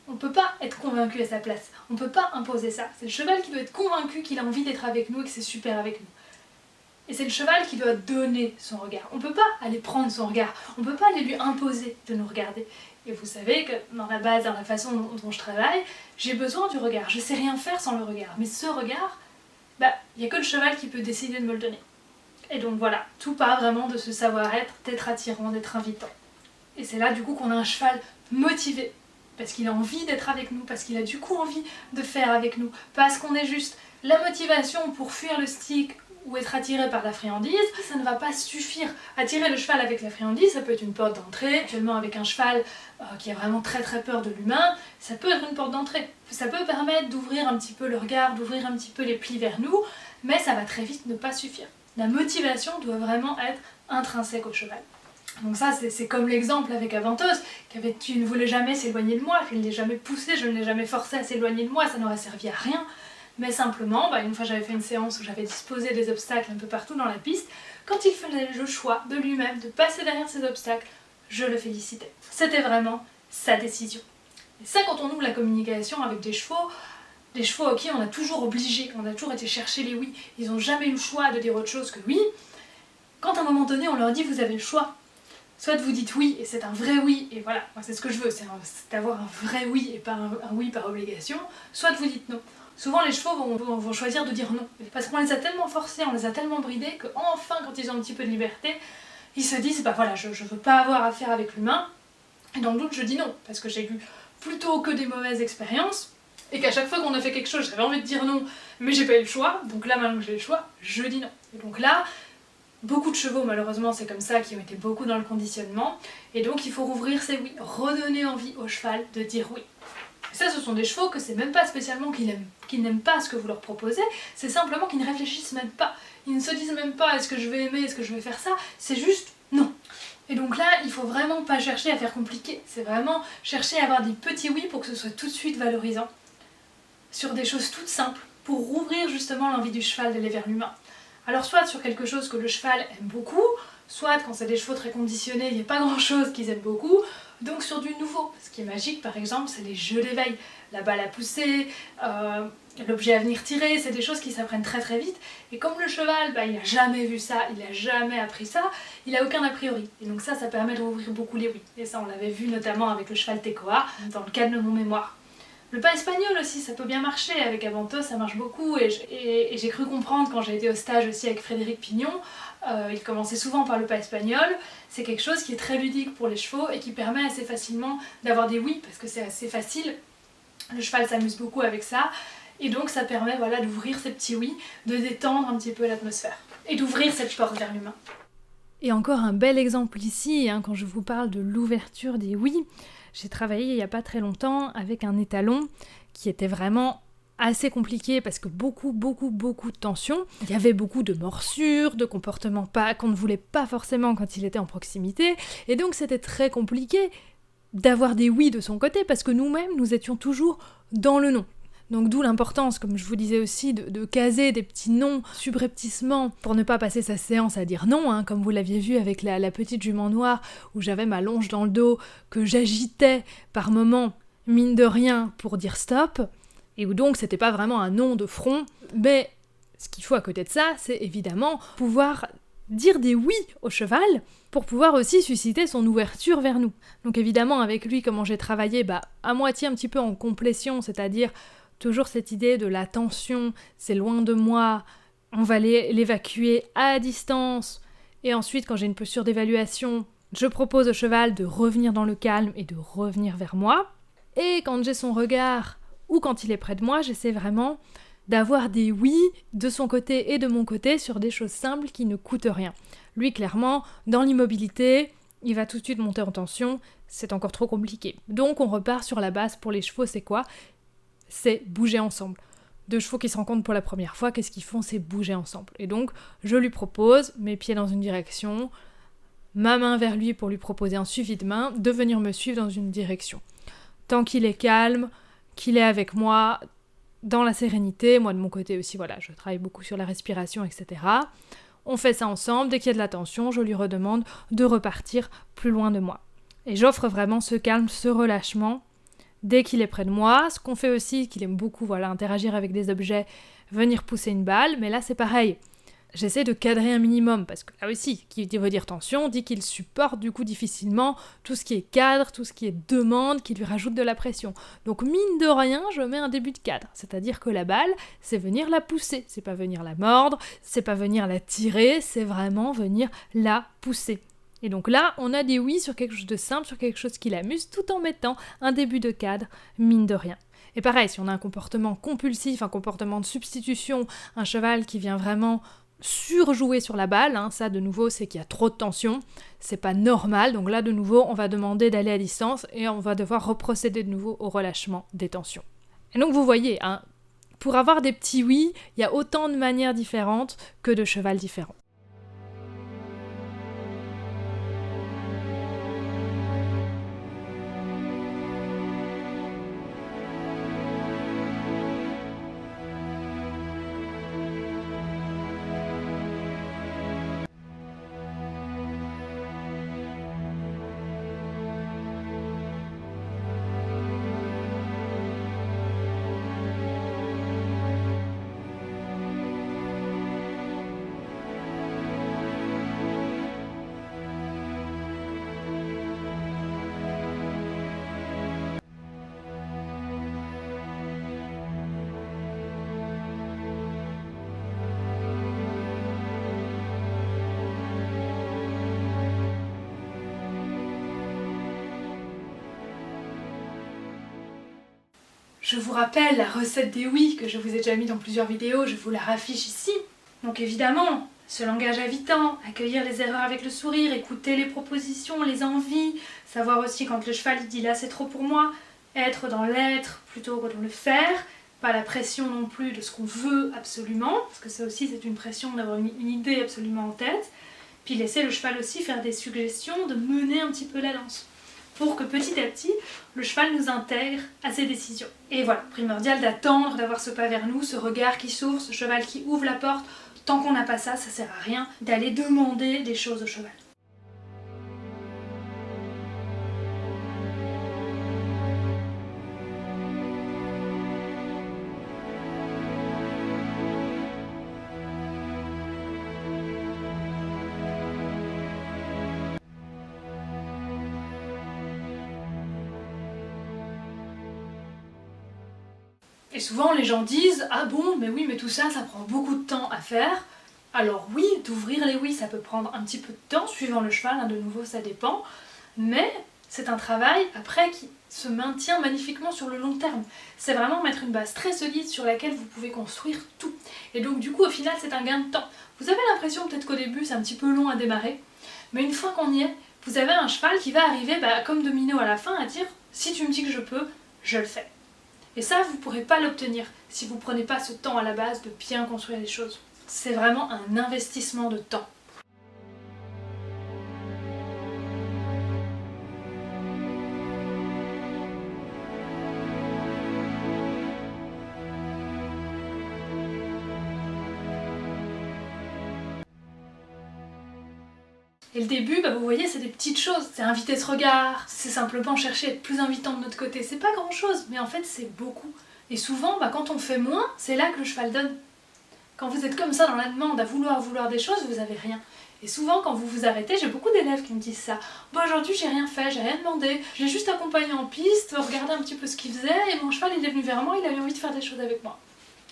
A: On ne peut pas être convaincu à sa place. On ne peut pas imposer ça. C'est le cheval qui doit être convaincu qu'il a envie d'être avec nous et que c'est super avec nous. Et c'est le cheval qui doit donner son regard. On ne peut pas aller prendre son regard. On ne peut pas aller lui imposer de nous regarder. Et vous savez que dans la base, dans la façon dont je travaille, j'ai besoin du regard. Je ne sais rien faire sans le regard. Mais ce regard, il n'y a que le cheval qui peut décider de me le donner. Et donc voilà, tout part vraiment de ce savoir-être, d'être attirant, d'être invitant. Et c'est là du coup qu'on a un cheval motivé. Parce qu'il a envie d'être avec nous, parce qu'il a du coup envie de faire avec nous. Parce qu'on est juste la motivation pour fuir le stick ou être attiré par la friandise, ça ne va pas suffire. Attirer le cheval avec la friandise, ça peut être une porte d'entrée. Actuellement, avec un cheval qui a vraiment très très peur de l'humain, ça peut être une porte d'entrée. Ça peut permettre d'ouvrir un petit peu le regard, d'ouvrir un petit peu les plis vers nous, mais ça va très vite ne pas suffire. La motivation doit vraiment être intrinsèque au cheval. Donc ça, c'est comme l'exemple avec Aventos, qui ne voulait jamais s'éloigner de moi, je ne l'ai jamais poussé, je ne l'ai jamais forcé à s'éloigner de moi, ça n'aurait servi à rien. Mais simplement, une fois j'avais fait une séance où j'avais disposé des obstacles un peu partout dans la piste, quand il faisait le choix de lui-même de passer derrière ces obstacles, je le félicitais. C'était vraiment sa décision. Et ça, quand on ouvre la communication avec des chevaux à qui on a toujours obligé, on a toujours été chercher les oui, ils n'ont jamais eu le choix de dire autre chose que oui, quand à un moment donné on leur dit vous avez le choix, soit vous dites oui et c'est un vrai oui, et voilà, moi c'est ce que je veux, c'est d'avoir un vrai oui et pas un oui par obligation, soit vous dites non. Souvent les chevaux vont choisir de dire non, parce qu'on les a tellement forcés, on les a tellement bridés, qu'enfin quand ils ont un petit peu de liberté, ils se disent voilà, je veux pas avoir affaire avec l'humain, et dans le doute je dis non, parce que j'ai eu plutôt que des mauvaises expériences, et qu'à chaque fois qu'on a fait quelque chose, j'avais envie de dire non, mais j'ai pas eu le choix, donc là maintenant que j'ai le choix, je dis non. Et donc là, beaucoup de chevaux, malheureusement, c'est comme ça, qui ont été beaucoup dans le conditionnement. Et donc, il faut rouvrir ces oui, redonner envie au cheval de dire oui. Et ça, ce sont des chevaux que c'est même pas spécialement qu'ils n'aiment pas ce que vous leur proposez, c'est simplement qu'ils ne réfléchissent même pas. Ils ne se disent même pas est-ce que je vais aimer, est-ce que je vais faire ça, c'est juste non. Et donc là, il faut vraiment pas chercher à faire compliqué, c'est vraiment chercher à avoir des petits oui pour que ce soit tout de suite valorisant. Sur des choses toutes simples, pour rouvrir justement l'envie du cheval d'aller vers l'humain. Alors soit sur quelque chose que le cheval aime beaucoup, soit quand c'est des chevaux très conditionnés, il n'y a pas grand chose qu'ils aiment beaucoup, donc sur du nouveau. Ce qui est magique par exemple, c'est les jeux d'éveil, la balle à pousser, l'objet à venir tirer, c'est des choses qui s'apprennent très très vite, et comme le cheval, il n'a jamais vu ça, il n'a jamais appris ça, il n'a aucun a priori, et donc ça permet de rouvrir beaucoup les oui, et ça on l'avait vu notamment avec le cheval Tekoa, dans le cadre de mon mémoire. Le pas espagnol aussi, ça peut bien marcher, avec Aventos ça marche beaucoup, et j'ai cru comprendre quand j'ai été au stage aussi avec Frédéric Pignon, il commençait souvent par le pas espagnol, c'est quelque chose qui est très ludique pour les chevaux et qui permet assez facilement d'avoir des oui, parce que c'est assez facile, le cheval s'amuse beaucoup avec ça, et donc ça permet d'ouvrir ces petits oui, de détendre un petit peu l'atmosphère, et d'ouvrir cette porte vers l'humain.
B: Et encore un bel exemple ici, quand je vous parle de l'ouverture des oui. J'ai travaillé il n'y a pas très longtemps avec un étalon qui était vraiment assez compliqué parce que beaucoup de tension. Il y avait beaucoup de morsures, de comportements qu'on ne voulait pas forcément quand il était en proximité. Et donc c'était très compliqué d'avoir des oui de son côté parce que nous-mêmes, nous étions toujours dans le non. Donc d'où l'importance, comme je vous disais aussi, de caser des petits noms subrepticement pour ne pas passer sa séance à dire non, comme vous l'aviez vu avec la petite jument noire où j'avais ma longe dans le dos, que j'agitais par moments, mine de rien, pour dire stop, et où donc c'était pas vraiment un non de front, mais ce qu'il faut à côté de ça, c'est évidemment pouvoir dire des oui au cheval pour pouvoir aussi susciter son ouverture vers nous. Donc évidemment avec lui, comment j'ai travaillé, à moitié un petit peu en complétion, c'est-à-dire toujours cette idée de la tension, c'est loin de moi, on va l'évacuer à distance, et ensuite quand j'ai une posture d'évaluation, je propose au cheval de revenir dans le calme et de revenir vers moi, et quand j'ai son regard, ou quand il est près de moi, j'essaie vraiment d'avoir des oui de son côté et de mon côté sur des choses simples qui ne coûtent rien. Lui clairement, dans l'immobilité, il va tout de suite monter en tension, c'est encore trop compliqué. Donc on repart sur la base pour les chevaux, c'est quoi ? C'est bouger ensemble. Deux chevaux qui se rencontrent pour la première fois, qu'est-ce qu'ils font ? C'est bouger ensemble. Et donc, je lui propose, mes pieds dans une direction, ma main vers lui pour lui proposer un suivi de main, de venir me suivre dans une direction. Tant qu'il est calme, qu'il est avec moi, dans la sérénité, moi de mon côté aussi, je travaille beaucoup sur la respiration, etc. On fait ça ensemble, dès qu'il y a de la tension, je lui redemande de repartir plus loin de moi. Et j'offre vraiment ce calme, ce relâchement, dès qu'il est près de moi, ce qu'on fait aussi, qu'il aime beaucoup, interagir avec des objets, venir pousser une balle, mais là c'est pareil. J'essaie de cadrer un minimum, parce que là aussi, qui veut dire tension, dit qu'il supporte du coup difficilement tout ce qui est cadre, tout ce qui est demande, qui lui rajoute de la pression. Donc mine de rien, je mets un début de cadre, c'est-à-dire que la balle, c'est venir la pousser, c'est pas venir la mordre, c'est pas venir la tirer, c'est vraiment venir la pousser. Et donc là, on a des oui sur quelque chose de simple, sur quelque chose qui l'amuse, tout en mettant un début de cadre, mine de rien. Et pareil, si on a un comportement compulsif, un comportement de substitution, un cheval qui vient vraiment surjouer sur la balle, hein. Ça de nouveau c'est qu'il y a trop de tension, c'est pas normal, donc là de nouveau on va demander d'aller à distance et on va devoir reprocéder de nouveau au relâchement des tensions. Et donc vous voyez, hein, pour avoir des petits oui, il y a autant de manières différentes que de cheval différents.
A: Je vous rappelle la recette des oui que je vous ai déjà mis dans plusieurs vidéos, je vous la raffiche ici. Donc évidemment, ce langage invitant, accueillir les erreurs avec le sourire, écouter les propositions, les envies, savoir aussi quand le cheval dit là c'est trop pour moi, être dans l'être plutôt que dans le faire, pas la pression non plus de ce qu'on veut absolument, parce que ça aussi c'est une pression d'avoir une idée absolument en tête, puis laisser le cheval aussi faire des suggestions de mener un petit peu la danse, pour que petit à petit, le cheval nous intègre à ses décisions. Et voilà, primordial d'attendre, d'avoir ce pas vers nous, ce regard qui s'ouvre, ce cheval qui ouvre la porte. Tant qu'on n'a pas ça, ça sert à rien d'aller demander des choses au cheval. Et souvent les gens disent « Ah bon, mais oui, mais tout ça, ça prend beaucoup de temps à faire ». Alors oui, d'ouvrir les oui, ça peut prendre un petit peu de temps, suivant le cheval, hein, de nouveau ça dépend. Mais c'est un travail, après, qui se maintient magnifiquement sur le long terme. C'est vraiment mettre une base très solide sur laquelle vous pouvez construire tout. Et donc du coup, au final, c'est un gain de temps. Vous avez l'impression peut-être qu'au début, c'est un petit peu long à démarrer, mais une fois qu'on y est, vous avez un cheval qui va arriver, comme domino à la fin, à dire « Si tu me dis que je peux, je le fais ». Et ça, vous ne pourrez pas l'obtenir si vous ne prenez pas ce temps à la base de bien construire les choses. C'est vraiment un investissement de temps. Et le début, vous voyez, c'est des petites choses. C'est inviter ce regard, c'est simplement chercher à être plus invitant de notre côté. C'est pas grand chose, mais en fait c'est beaucoup. Et souvent, quand on fait moins, c'est là que le cheval donne. Quand vous êtes comme ça dans la demande, à vouloir des choses, vous avez rien. Et souvent, quand vous vous arrêtez, j'ai beaucoup d'élèves qui me disent ça. Aujourd'hui, j'ai rien fait, j'ai rien demandé. J'ai juste accompagné en piste, regardé un petit peu ce qu'il faisait, et mon cheval, il est venu vers moi, il avait envie de faire des choses avec moi.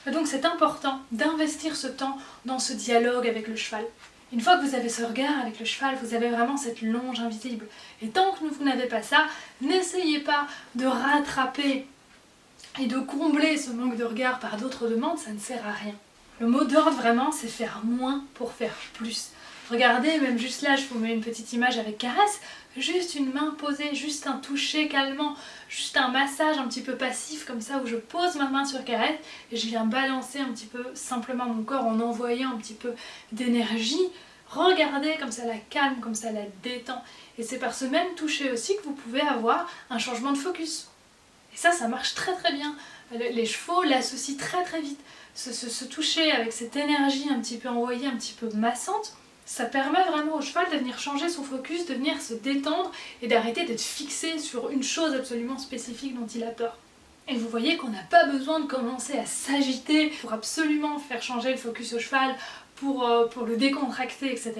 A: Et donc c'est important d'investir ce temps dans ce dialogue avec le cheval. Une fois que vous avez ce regard avec le cheval, vous avez vraiment cette longe invisible. Et tant que vous n'avez pas ça, n'essayez pas de rattraper et de combler ce manque de regard par d'autres demandes, ça ne sert à rien. Le mot d'ordre vraiment, c'est faire moins pour faire plus. Regardez, même juste là, je vous mets une petite image avec caresse, juste une main posée, juste un toucher calmant, juste un massage un petit peu passif comme ça où je pose ma main sur caresse et je viens balancer un petit peu simplement mon corps en envoyant un petit peu d'énergie. Regardez comme ça la calme, comme ça la détend. Et c'est par ce même toucher aussi que vous pouvez avoir un changement de focus. Et ça marche très très bien. Les chevaux l'associent très très vite. Ce toucher avec cette énergie un petit peu envoyée, un petit peu massante, ça permet vraiment au cheval de venir changer son focus, de venir se détendre et d'arrêter d'être fixé sur une chose absolument spécifique dont il a peur. Et vous voyez qu'on n'a pas besoin de commencer à s'agiter pour absolument faire changer le focus au cheval, pour le décontracter, etc.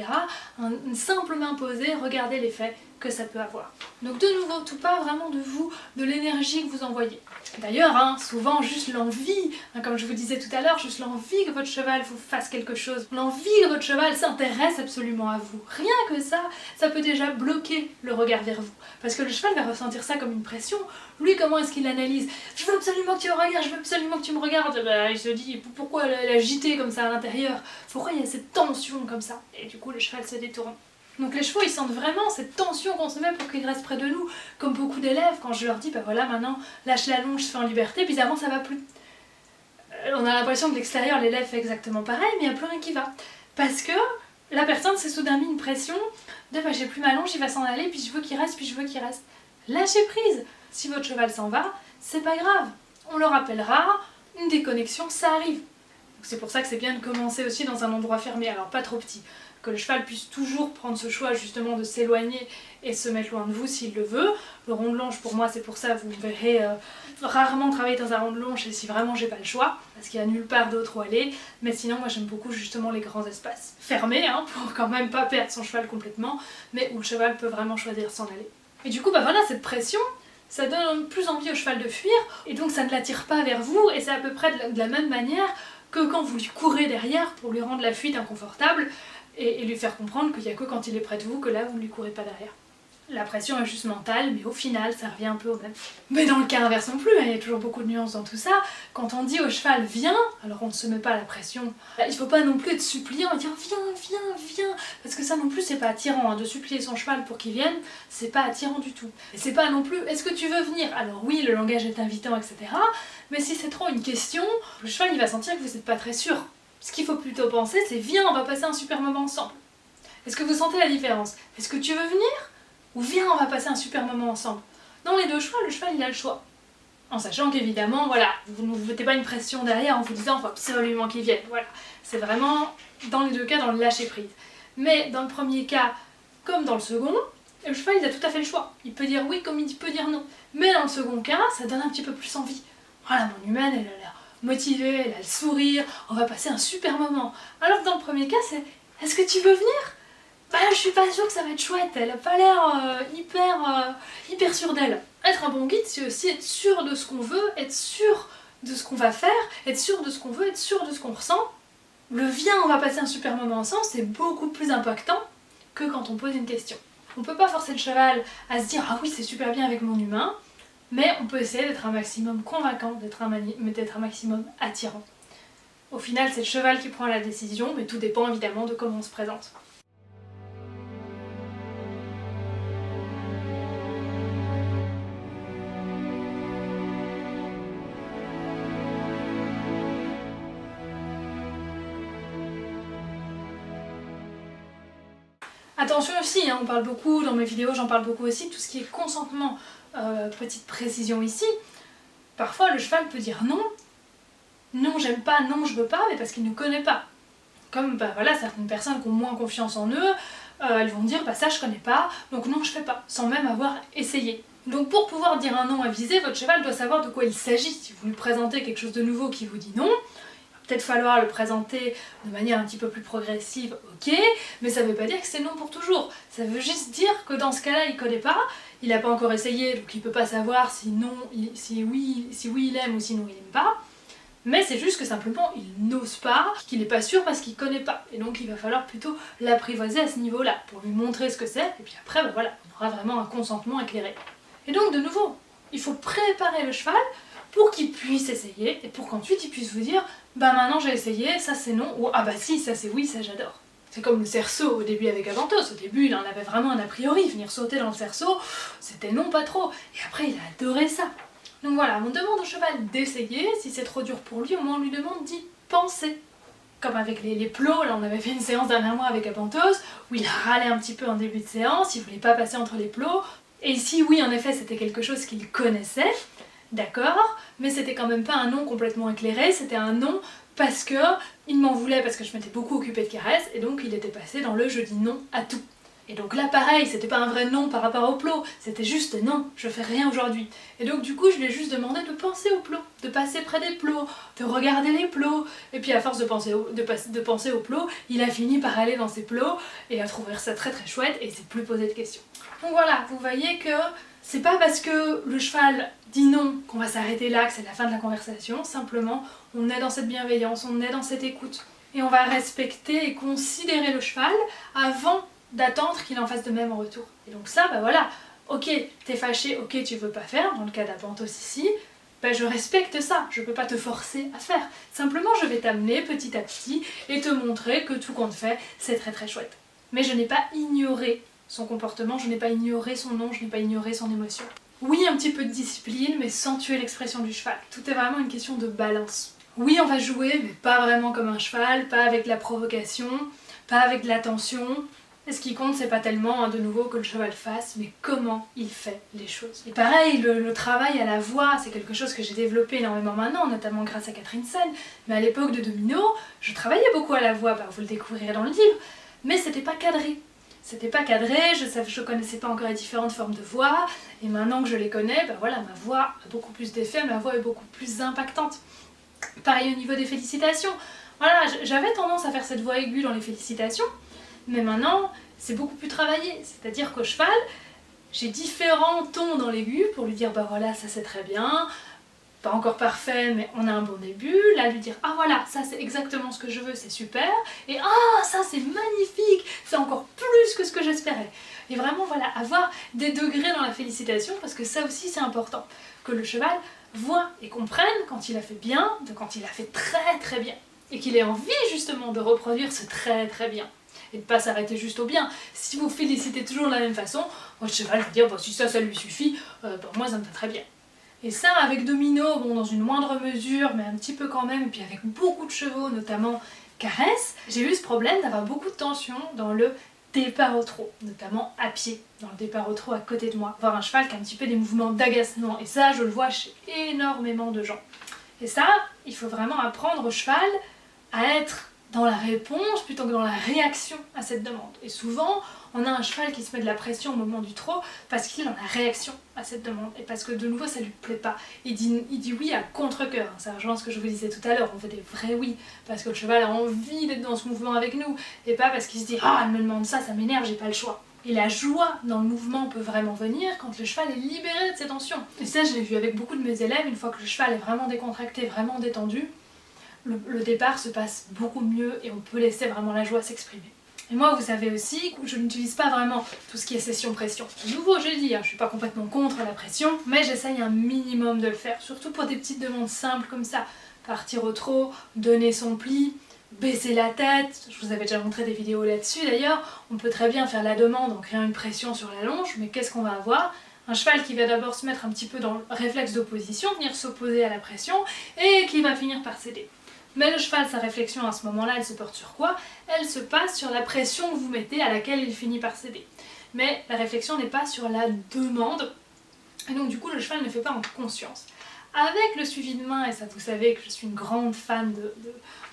A: Une simple main posée, regardez l'effet, que ça peut avoir. Donc de nouveau, tout part vraiment de vous, de l'énergie que vous envoyez. D'ailleurs, souvent juste l'envie, comme je vous disais tout à l'heure, juste l'envie que votre cheval vous fasse quelque chose, l'envie que votre cheval s'intéresse absolument à vous. Rien que ça peut déjà bloquer le regard vers vous. Parce que le cheval va ressentir ça comme une pression. Lui, comment est-ce qu'il l'analyse? Je veux absolument que tu me regardes, je veux absolument que tu me regardes. Il se dit, pourquoi l'agiter comme ça à l'intérieur? Pourquoi il y a cette tension comme ça? Et du coup, le cheval se détourne. Donc les chevaux, ils sentent vraiment cette tension qu'on se met pour qu'ils restent près de nous. Comme beaucoup d'élèves, quand je leur dis, voilà, maintenant, lâche la longe, fais en liberté, bizarrement, ça va plus. On a l'impression que de l'extérieur, l'élève fait exactement pareil, mais il n'y a plus rien qui va. Parce que la personne s'est soudain mis une pression de, j'ai plus ma longe, il va s'en aller, puis je veux qu'il reste, puis je veux qu'il reste. Lâchez prise. Si votre cheval s'en va, c'est pas grave. On le rappellera, une déconnexion, ça arrive. C'est pour ça que c'est bien de commencer aussi dans un endroit fermé, alors pas trop petit. Que le cheval puisse toujours prendre ce choix justement de s'éloigner et se mettre loin de vous s'il le veut. Le rond de longe, pour moi, c'est pour ça, vous me verrez rarement travailler dans un rond de longe et si vraiment j'ai pas le choix, parce qu'il n'y a nulle part d'autre où aller. Mais sinon, moi j'aime beaucoup justement les grands espaces fermés, pour quand même pas perdre son cheval complètement, mais où le cheval peut vraiment choisir de s'en aller. Et du coup, voilà, cette pression, ça donne plus envie au cheval de fuir, et donc ça ne l'attire pas vers vous, et c'est à peu près de la même manière que quand vous lui courez derrière pour lui rendre la fuite inconfortable, et lui faire comprendre qu'il n'y a que quand il est près de vous que là vous ne lui courez pas derrière. La pression est juste mentale, mais au final ça revient un peu au même. Mais dans le cas inverse non plus, il y a toujours beaucoup de nuances dans tout ça. Quand on dit au cheval viens, alors on ne se met pas la pression. Il ne faut pas non plus être suppliant et dire viens, parce que ça non plus c'est pas attirant, de supplier son cheval pour qu'il vienne, c'est pas attirant du tout. Et c'est pas non plus est-ce que tu veux venir? Alors oui, le langage est invitant, etc. Mais si c'est trop une question, le cheval il va sentir que vous n'êtes pas très sûr. Ce qu'il faut plutôt penser, c'est viens, on va passer un super moment ensemble. Est-ce que vous sentez la différence? Est-ce que tu veux venir? Ou viens, on va passer un super moment ensemble? Dans les deux choix, le cheval il a le choix. En sachant qu'évidemment, voilà, vous ne vous mettez pas une pression derrière en vous disant il faut absolument qu'il vienne. Voilà. C'est vraiment, dans les deux cas, dans le lâcher prise. Mais dans le premier cas, comme dans le second, le cheval il a tout à fait le choix. Il peut dire oui comme il peut dire non. Mais dans le second cas, ça donne un petit peu plus envie. Voilà, mon humaine, elle a l'air motivée, elle a le sourire, on va passer un super moment. Alors que dans le premier cas, c'est est-ce que tu veux venir? Je suis pas sûre que ça va être chouette, elle a pas l'air hyper sûre d'elle. Être un bon guide, c'est aussi être sûr de ce qu'on veut, être sûr de ce qu'on va faire, être sûr de ce qu'on veut, être sûr de ce qu'on ressent. Le viens, on va passer un super moment ensemble, c'est beaucoup plus impactant que quand on pose une question. On peut pas forcer le cheval à se dire ah oui c'est super bien avec mon humain, mais on peut essayer d'être un maximum convaincant, d'être un maximum attirant. Au final, c'est le cheval qui prend la décision, mais tout dépend évidemment de comment on se présente. Attention aussi, on parle beaucoup, dans mes vidéos j'en parle beaucoup aussi, tout ce qui est consentement, petite précision ici. Parfois le cheval peut dire non, non j'aime pas, non je veux pas, mais parce qu'il ne connaît pas. Comme voilà, certaines personnes qui ont moins confiance en eux, elles vont dire ça je connais pas, donc non je fais pas, sans même avoir essayé. Donc pour pouvoir dire un non avisé, votre cheval doit savoir de quoi il s'agit. Si vous lui présentez quelque chose de nouveau qui vous dit non, peut-être falloir le présenter de manière un petit peu plus progressive, ok, mais ça veut pas dire que c'est non pour toujours. Ça veut juste dire que dans ce cas-là, il connaît pas, il n'a pas encore essayé, donc il peut pas savoir si oui il aime ou sinon il aime pas. Mais c'est juste que simplement il n'ose pas, qu'il n'est pas sûr parce qu'il connaît pas. Et donc il va falloir plutôt l'apprivoiser à ce niveau-là, pour lui montrer ce que c'est, et puis après voilà, on aura vraiment un consentement éclairé. Et donc de nouveau, il faut préparer le cheval pour qu'il puisse essayer, et pour qu'ensuite il puisse vous dire maintenant j'ai essayé, ça c'est non, ou ah si, ça c'est oui, ça j'adore. C'est comme le cerceau au début avec Aventos, au début il en avait vraiment un a priori, venir sauter dans le cerceau, c'était non pas trop, et après il a adoré ça. Donc voilà, on demande au cheval d'essayer, si c'est trop dur pour lui, au moins on lui demande d'y penser. Comme avec les plots, là on avait fait une séance dernièrement avec Aventos, où il râlait un petit peu en début de séance, il voulait pas passer entre les plots, et ici oui en effet c'était quelque chose qu'il connaissait, d'accord, mais c'était quand même pas un non complètement éclairé, c'était un non parce que il m'en voulait, parce que je m'étais beaucoup occupée de caresses, et donc il était passé dans le je dis non à tout. Et donc là pareil, c'était pas un vrai non par rapport au plot, c'était juste non, je fais rien aujourd'hui. Et donc du coup je lui ai juste demandé de penser au plot, de passer près des plots, de regarder les plots. Et puis à force de penser au plot, il a fini par aller dans ses plots et à trouver ça très très chouette et il s'est plus posé de questions. Donc voilà, vous voyez que c'est pas parce que le cheval dit non qu'on va s'arrêter là, que c'est la fin de la conversation, simplement on est dans cette bienveillance, on est dans cette écoute. Et on va respecter et considérer le cheval avant d'attendre qu'il en fasse de même en retour. Et donc ça, bah voilà, ok, t'es fâché, ok, tu veux pas faire, dans le cas d'Apanthos ici, bah je respecte ça, je peux pas te forcer à faire. Simplement, je vais t'amener petit à petit et te montrer que tout compte fait, c'est très très chouette. Mais je n'ai pas ignoré son comportement, je n'ai pas ignoré son nom, je n'ai pas ignoré son émotion. Oui, un petit peu de discipline, mais sans tuer l'expression du cheval. Tout est vraiment une question de balance. Oui, on va jouer, mais pas vraiment comme un cheval, pas avec de la provocation, pas avec de l'attention. Et ce qui compte, c'est pas tellement de nouveau que le cheval fasse, mais comment il fait les choses. Et pareil, le travail à la voix, c'est quelque chose que j'ai développé énormément maintenant, notamment grâce à Catherine Sen. Mais à l'époque de Domino, je travaillais beaucoup à la voix, bah, vous le découvrirez dans le livre, mais c'était pas cadré. C'était pas cadré, je connaissais pas encore les différentes formes de voix, et maintenant que je les connais, bah voilà, ma voix a beaucoup plus d'effet, ma voix est beaucoup plus impactante. Pareil au niveau des félicitations. Voilà, j'avais tendance à faire cette voix aiguë dans les félicitations, mais maintenant, c'est beaucoup plus travaillé. C'est-à-dire qu'au cheval, j'ai différents tons dans l'aigu pour lui dire, bah voilà, ça c'est très bien, pas encore parfait, mais on a un bon début. Là, lui dire, ah voilà, ça c'est exactement ce que je veux, c'est super. Et ah, ça c'est magnifique, c'est encore plus que ce que j'espérais. Et vraiment, voilà, avoir des degrés dans la félicitation, parce que ça aussi c'est important. Que le cheval voit et comprenne quand il a fait bien, de quand il a fait très très bien. Et qu'il ait envie justement de reproduire ce très très bien. Et de ne pas s'arrêter juste au bien. Si vous félicitez toujours de la même façon, votre cheval va dire bah, si ça lui suffit, moi ça me va très bien. Et ça avec Domino, bon dans une moindre mesure, mais un petit peu quand même, et puis avec beaucoup de chevaux, notamment Caresse, j'ai eu ce problème d'avoir beaucoup de tension dans le départ au trot, notamment à pied, dans le départ au trot à côté de moi. Voir un cheval qui a un petit peu des mouvements d'agacement, et ça je le vois chez énormément de gens. Et ça, il faut vraiment apprendre au cheval à être dans la réponse plutôt que dans la réaction à cette demande. Et souvent, on a un cheval qui se met de la pression au moment du trot parce qu'il est dans la réaction à cette demande et parce que de nouveau ça lui plaît pas. Il dit oui à contre-cœur, ça rejoint ce que je vous disais tout à l'heure, on fait des vrais oui parce que le cheval a envie d'être dans ce mouvement avec nous et pas parce qu'il se dit ah elle me demande ça, ça m'énerve, j'ai pas le choix. Et la joie dans le mouvement peut vraiment venir quand le cheval est libéré de ses tensions. Et ça je l'ai vu avec beaucoup de mes élèves, une fois que le cheval est vraiment décontracté, vraiment détendu, le départ se passe beaucoup mieux et on peut laisser vraiment la joie s'exprimer. Et moi, vous savez aussi que je n'utilise pas vraiment tout ce qui est session-pression. De nouveau, je le dis, je suis pas complètement contre la pression, mais j'essaye un minimum de le faire, surtout pour des petites demandes simples comme ça. Partir au trot, donner son pli, baisser la tête, je vous avais déjà montré des vidéos là-dessus d'ailleurs, on peut très bien faire la demande en créant une pression sur la longe, mais qu'est-ce qu'on va avoir ? Un cheval qui va d'abord se mettre un petit peu dans le réflexe d'opposition, venir s'opposer à la pression, et qui va finir par céder. Mais le cheval, sa réflexion à ce moment-là, elle se porte sur quoi? Elle se passe sur la pression que vous mettez à laquelle il finit par céder. Mais la réflexion n'est pas sur la demande, et donc du coup le cheval ne fait pas en conscience. Avec le suivi de main, et ça vous savez que je suis une grande fan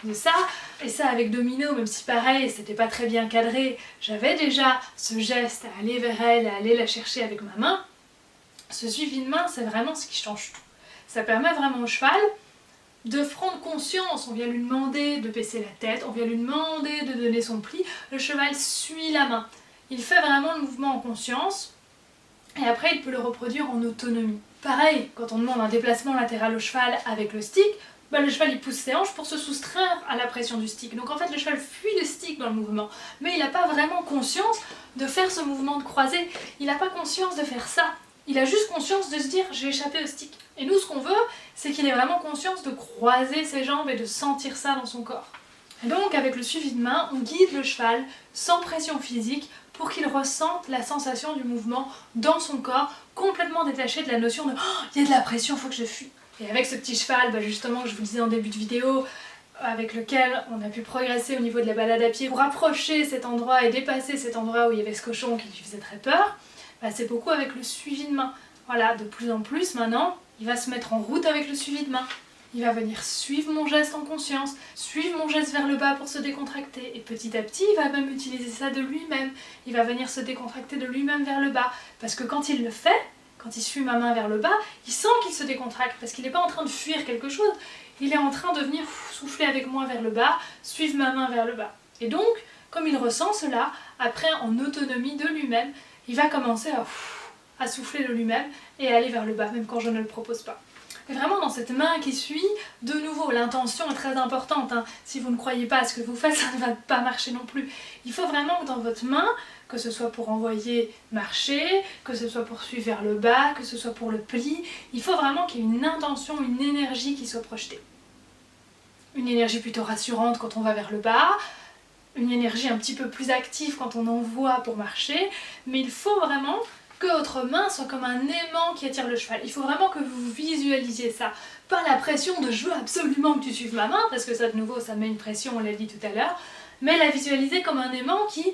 A: de ça, et ça avec Domino, même si pareil, c'était pas très bien cadré, j'avais déjà ce geste à aller vers elle, à aller la chercher avec ma main, ce suivi de main, c'est vraiment ce qui change tout. Ça permet vraiment au cheval de prendre conscience, on vient lui demander de baisser la tête, on vient lui demander de donner son pli, le cheval suit la main. Il fait vraiment le mouvement en conscience, et après il peut le reproduire en autonomie. Pareil, quand on demande un déplacement latéral au cheval avec le stick, le cheval il pousse ses hanches pour se soustraire à la pression du stick. Donc en fait le cheval fuit le stick dans le mouvement, mais il n'a pas vraiment conscience de faire ce mouvement de croisée, il n'a pas conscience de faire ça. Il a juste conscience de se dire j'ai échappé au stick. Et nous ce qu'on veut, c'est qu'il ait vraiment conscience de croiser ses jambes et de sentir ça dans son corps. Et donc avec le suivi de main, on guide le cheval sans pression physique pour qu'il ressente la sensation du mouvement dans son corps, complètement détaché de la notion de oh, il y a de la pression, il faut que je fuis. Et avec ce petit cheval, justement que je vous disais en début de vidéo, avec lequel on a pu progresser au niveau de la balade à pied pour approcher cet endroit et dépasser cet endroit où il y avait ce cochon qui lui faisait très peur, c'est beaucoup avec le suivi de main. Voilà, de plus en plus maintenant, il va se mettre en route avec le suivi de main. il va venir suivre mon geste en conscience, suivre mon geste vers le bas pour se décontracter. Et petit à petit, il va même utiliser ça de lui-même. Il va venir se décontracter de lui-même vers le bas. Parce que quand il le fait, quand il suit ma main vers le bas, il sent qu'il se décontracte. Parce qu'il n'est pas en train de fuir quelque chose. Il est en train de venir souffler avec moi vers le bas, suivre ma main vers le bas. Et donc, comme il ressent cela, après en autonomie de lui-même, il va commencer à souffler de lui-même et aller vers le bas, même quand je ne le propose pas. Et vraiment dans cette main qui suit, de nouveau, l'intention est très importante. Si vous ne croyez pas à ce que vous faites, ça ne va pas marcher non plus. Il faut vraiment que dans votre main, que ce soit pour envoyer marcher, que ce soit pour suivre vers le bas, que ce soit pour le pli, il faut vraiment qu'il y ait une intention, une énergie qui soit projetée. Une énergie plutôt rassurante quand on va vers le bas, une énergie un petit peu plus active quand on envoie pour marcher, mais il faut vraiment que votre main soit comme un aimant qui attire le cheval. Il faut vraiment que vous visualisiez ça. Pas la pression de « je veux absolument que tu suives ma main », parce que ça de nouveau ça met une pression, on l'a dit tout à l'heure, mais la visualiser comme un aimant qui,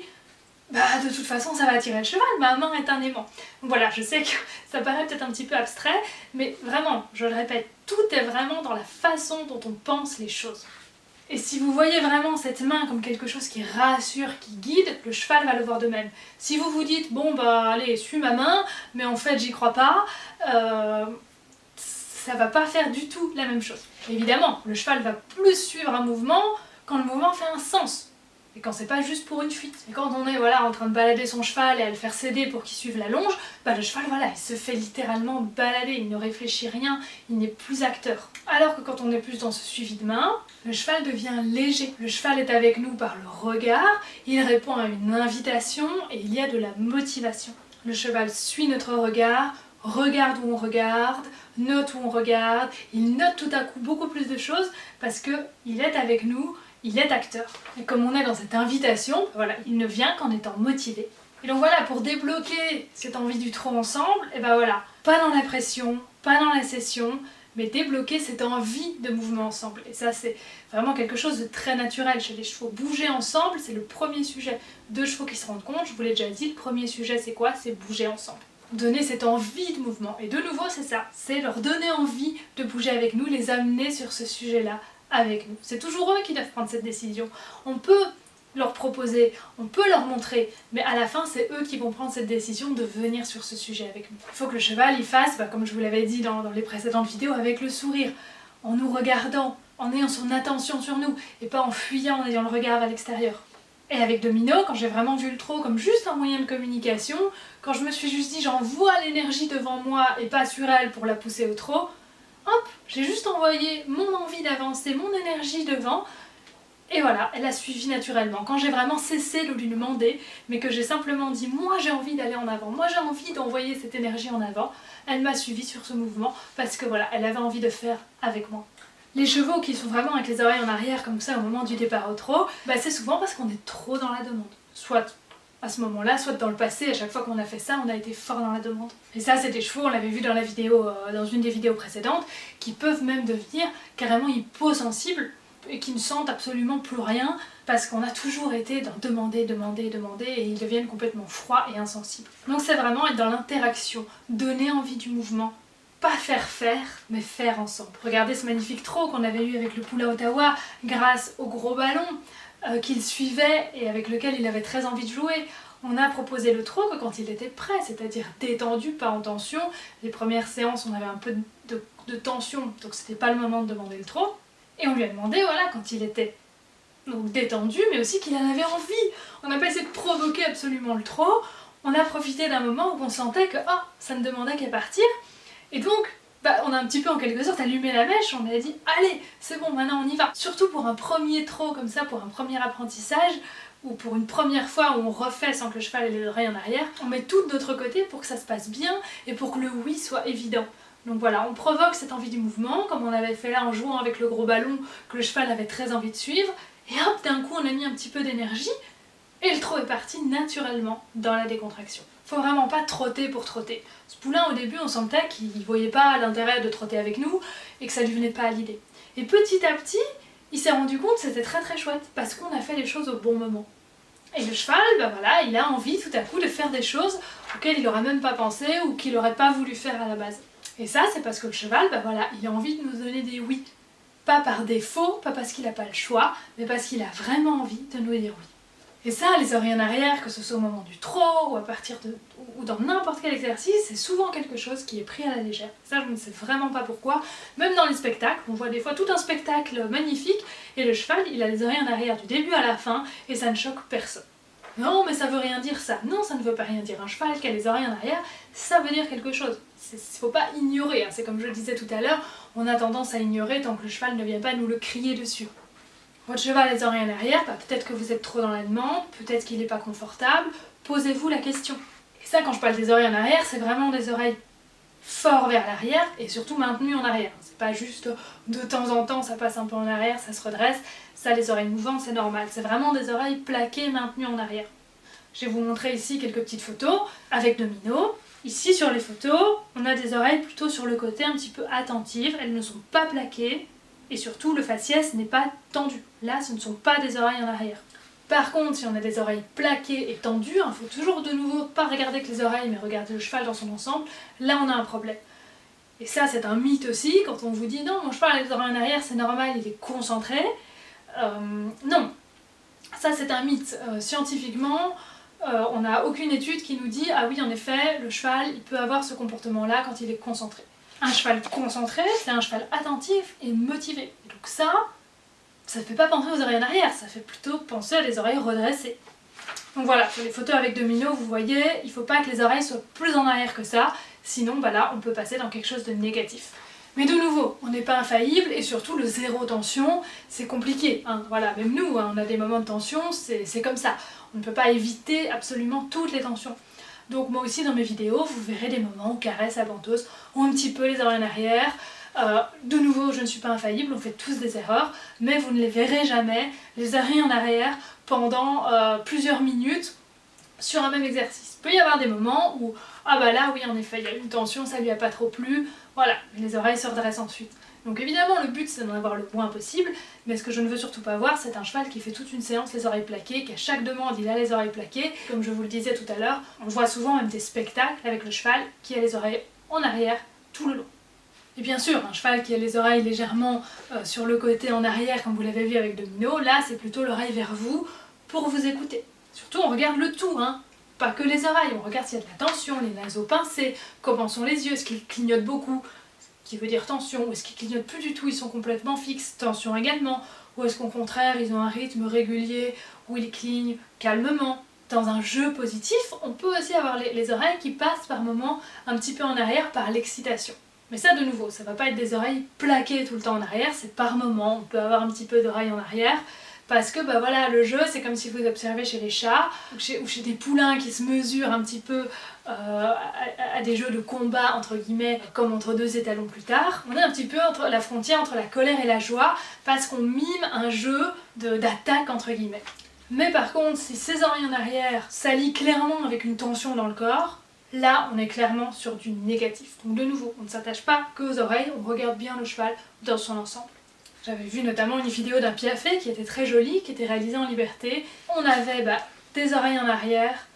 A: de toute façon ça va attirer le cheval, ma main est un aimant. Donc voilà, je sais que ça paraît peut-être un petit peu abstrait, mais vraiment, je le répète, tout est vraiment dans la façon dont on pense les choses. Et si vous voyez vraiment cette main comme quelque chose qui rassure, qui guide, le cheval va le voir de même. Si vous vous dites, bon allez, suis ma main, mais en fait j'y crois pas, ça va pas faire du tout la même chose. Évidemment, le cheval va plus suivre un mouvement quand le mouvement fait un sens. Et quand c'est pas juste pour une fuite. Et quand on est en train de balader son cheval et à le faire céder pour qu'il suive la longe, le cheval il se fait littéralement balader, il ne réfléchit rien, il n'est plus acteur. Alors que quand on est plus dans ce suivi de main, le cheval devient léger. Le cheval est avec nous par le regard, il répond à une invitation et il y a de la motivation. Le cheval suit notre regard, regarde où on regarde, note où on regarde, il note tout à coup beaucoup plus de choses parce qu'il est avec nous, il est acteur. Et comme on est dans cette invitation, il ne vient qu'en étant motivé. Et donc pour débloquer cette envie du trot ensemble, pas dans la pression, pas dans la session, mais débloquer cette envie de mouvement ensemble. Et ça c'est vraiment quelque chose de très naturel chez les chevaux. Bouger ensemble, c'est le premier sujet. 2 chevaux qui se rendent compte, je vous l'ai déjà dit, le premier sujet c'est quoi? C'est bouger ensemble. Donner cette envie de mouvement. Et de nouveau c'est ça, c'est leur donner envie de bouger avec nous, les amener sur ce sujet-là avec nous. C'est toujours eux qui doivent prendre cette décision. On peut leur proposer, on peut leur montrer, mais à la fin c'est eux qui vont prendre cette décision de venir sur ce sujet avec nous. Il faut que le cheval il fasse, comme je vous l'avais dit dans les précédentes vidéos, avec le sourire, en nous regardant, en ayant son attention sur nous, et pas en fuyant, en ayant le regard vers l'extérieur. Et avec Domino, quand j'ai vraiment vu le trot comme juste un moyen de communication, quand je me suis juste dit j'envoie l'énergie devant moi et pas sur elle pour la pousser au trot, hop, j'ai juste envoyé mon envie d'avancer, mon énergie devant, et elle a suivi naturellement. Quand j'ai vraiment cessé de lui demander, mais que j'ai simplement dit moi j'ai envie d'aller en avant, moi j'ai envie d'envoyer cette énergie en avant, elle m'a suivi sur ce mouvement parce que elle avait envie de faire avec moi. Les chevaux qui sont vraiment avec les oreilles en arrière comme ça au moment du départ au trot, c'est souvent parce qu'on est trop dans la demande. Soit à ce moment-là, soit dans le passé, à chaque fois qu'on a fait ça, on a été fort dans la demande. Et ça, c'est des chevaux, on l'avait vu dans la vidéo, dans une des vidéos précédentes, qui peuvent même devenir carrément hyposensibles et qui ne sentent absolument plus rien parce qu'on a toujours été dans demander et ils deviennent complètement froids et insensibles. Donc c'est vraiment être dans l'interaction, donner envie du mouvement, pas faire, mais faire ensemble. Regardez ce magnifique trot qu'on avait eu avec le Poula Ottawa grâce au gros ballon qu'il suivait et avec lequel il avait très envie de jouer. On a proposé le trot que quand il était prêt, c'est-à-dire détendu, pas en tension. Les premières séances, on avait un peu de tension, donc c'était pas le moment de demander le trot. Et on lui a demandé, quand il était donc détendu, mais aussi qu'il en avait envie. On n'a pas essayé de provoquer absolument le trot, on a profité d'un moment où on sentait que ça ne demandait qu'à partir. Et donc, on a un petit peu en quelque sorte allumé la mèche, on a dit allez, c'est bon, maintenant on y va. Surtout pour un premier trot comme ça, pour un premier apprentissage, ou pour une première fois où on refait sans que le cheval ait les oreilles en arrière, on met tout de notre côté pour que ça se passe bien et pour que le oui soit évident. Donc on provoque cette envie du mouvement, comme on avait fait là en jouant avec le gros ballon que le cheval avait très envie de suivre, et hop, d'un coup on a mis un petit peu d'énergie, et le trot est parti naturellement dans la décontraction. Faut vraiment pas trotter pour trotter. Ce poulain au début on sentait qu'il voyait pas l'intérêt de trotter avec nous, et que ça lui venait pas à l'idée. Et petit à petit, il s'est rendu compte que c'était très très chouette, parce qu'on a fait les choses au bon moment. Et le cheval, il a envie tout à coup de faire des choses auxquelles il n'aurait même pas pensé, ou qu'il n'aurait pas voulu faire à la base. Et ça, c'est parce que le cheval, il a envie de nous donner des oui. Pas par défaut, pas parce qu'il n'a pas le choix, mais parce qu'il a vraiment envie de nous dire oui. Et ça, les oreilles en arrière, que ce soit au moment du trot ou à partir de ou dans n'importe quel exercice, c'est souvent quelque chose qui est pris à la légère. Ça, je ne sais vraiment pas pourquoi. Même dans les spectacles, on voit des fois tout un spectacle magnifique et le cheval, il a les oreilles en arrière du début à la fin et ça ne choque personne. Non, mais ça veut rien dire ça. Non, ça ne veut pas rien dire. Un cheval qui a les oreilles en arrière, ça veut dire quelque chose. Il ne faut pas ignorer. Hein. C'est comme je le disais tout à l'heure, on a tendance à ignorer tant que le cheval ne vient pas nous le crier dessus. Votre cheval a les oreilles en arrière, peut-être que vous êtes trop dans la demande, peut-être qu'il n'est pas confortable, posez-vous la question. Et ça, quand je parle des oreilles en arrière, c'est vraiment des oreilles fort vers l'arrière et surtout maintenues en arrière. C'est pas juste de temps en temps ça passe un peu en arrière, ça se redresse, ça les oreilles mouvantes c'est normal. C'est vraiment des oreilles plaquées, maintenues en arrière. Je vais vous montrer ici quelques petites photos avec Domino. Ici sur les photos, on a des oreilles plutôt sur le côté un petit peu attentives, elles ne sont pas plaquées. Et surtout, le faciès n'est pas tendu. Là, ce ne sont pas des oreilles en arrière. Par contre, si on a des oreilles plaquées et tendues, il faut toujours de nouveau pas regarder que les oreilles, mais regarder le cheval dans son ensemble, là on a un problème. Et ça, c'est un mythe aussi, quand on vous dit « Non, mon cheval a les oreilles en arrière, c'est normal, il est concentré ». Non, ça c'est un mythe. Scientifiquement, on n'a aucune étude qui nous dit « Ah oui, en effet, le cheval, il peut avoir ce comportement-là quand il est concentré ». Un cheval concentré, c'est un cheval attentif et motivé. Et donc ça ne fait pas penser aux oreilles en arrière, ça fait plutôt penser à des oreilles redressées. Donc voilà, sur les photos avec Domino, vous voyez, il ne faut pas que les oreilles soient plus en arrière que ça, sinon là, on peut passer dans quelque chose de négatif. Mais de nouveau, on n'est pas infaillible et surtout le zéro tension, c'est compliqué. Hein. Voilà, même nous, hein, on a des moments de tension, c'est comme ça. On ne peut pas éviter absolument toutes les tensions. Donc moi aussi dans mes vidéos, vous verrez des moments où caresse à ventouse ont un petit peu les oreilles en arrière. De nouveau, je ne suis pas infaillible, on fait tous des erreurs, mais vous ne les verrez jamais, les oreilles en arrière, pendant plusieurs minutes sur un même exercice. Il peut y avoir des moments où, ah bah là oui en effet, il y a une tension, ça lui a pas trop plu, voilà, les oreilles se redressent ensuite. Donc évidemment le but c'est d'en avoir le moins possible, mais ce que je ne veux surtout pas voir c'est un cheval qui fait toute une séance les oreilles plaquées, qu'à chaque demande il a les oreilles plaquées. Comme je vous le disais tout à l'heure, on voit souvent même des spectacles avec le cheval qui a les oreilles en arrière tout le long. Et bien sûr, un cheval qui a les oreilles légèrement sur le côté en arrière comme vous l'avez vu avec Domino, là c'est plutôt l'oreille vers vous pour vous écouter. Surtout on regarde le tout, hein. Pas que les oreilles, on regarde s'il y a de la tension, les naseaux pincés, comment sont les yeux, est-ce qu'ils clignotent beaucoup, qui veut dire tension, ou est-ce qu'ils clignotent plus du tout, ils sont complètement fixes, tension également, ou est-ce qu'au contraire ils ont un rythme régulier, où ils clignent calmement. Dans un jeu positif, on peut aussi avoir les oreilles qui passent par moments un petit peu en arrière par l'excitation. Mais ça de nouveau, ça va pas être des oreilles plaquées tout le temps en arrière, c'est par moments, on peut avoir un petit peu d'oreilles en arrière, parce que bah voilà, le jeu c'est comme si vous observez chez les chats ou chez des poulains qui se mesurent un petit peu à des jeux de combat entre guillemets comme entre deux étalons plus tard. On est un petit peu entre la frontière entre la colère et la joie parce qu'on mime un jeu d'attaque entre guillemets. Mais par contre si ces oreilles en arrière s'allient clairement avec une tension dans le corps, là on est clairement sur du négatif. Donc de nouveau, on ne s'attache pas qu'aux oreilles, on regarde bien le cheval dans son ensemble. J'avais vu notamment une vidéo d'un piaffe qui était très jolie, qui était réalisée en liberté. On avait des oreilles en arrière,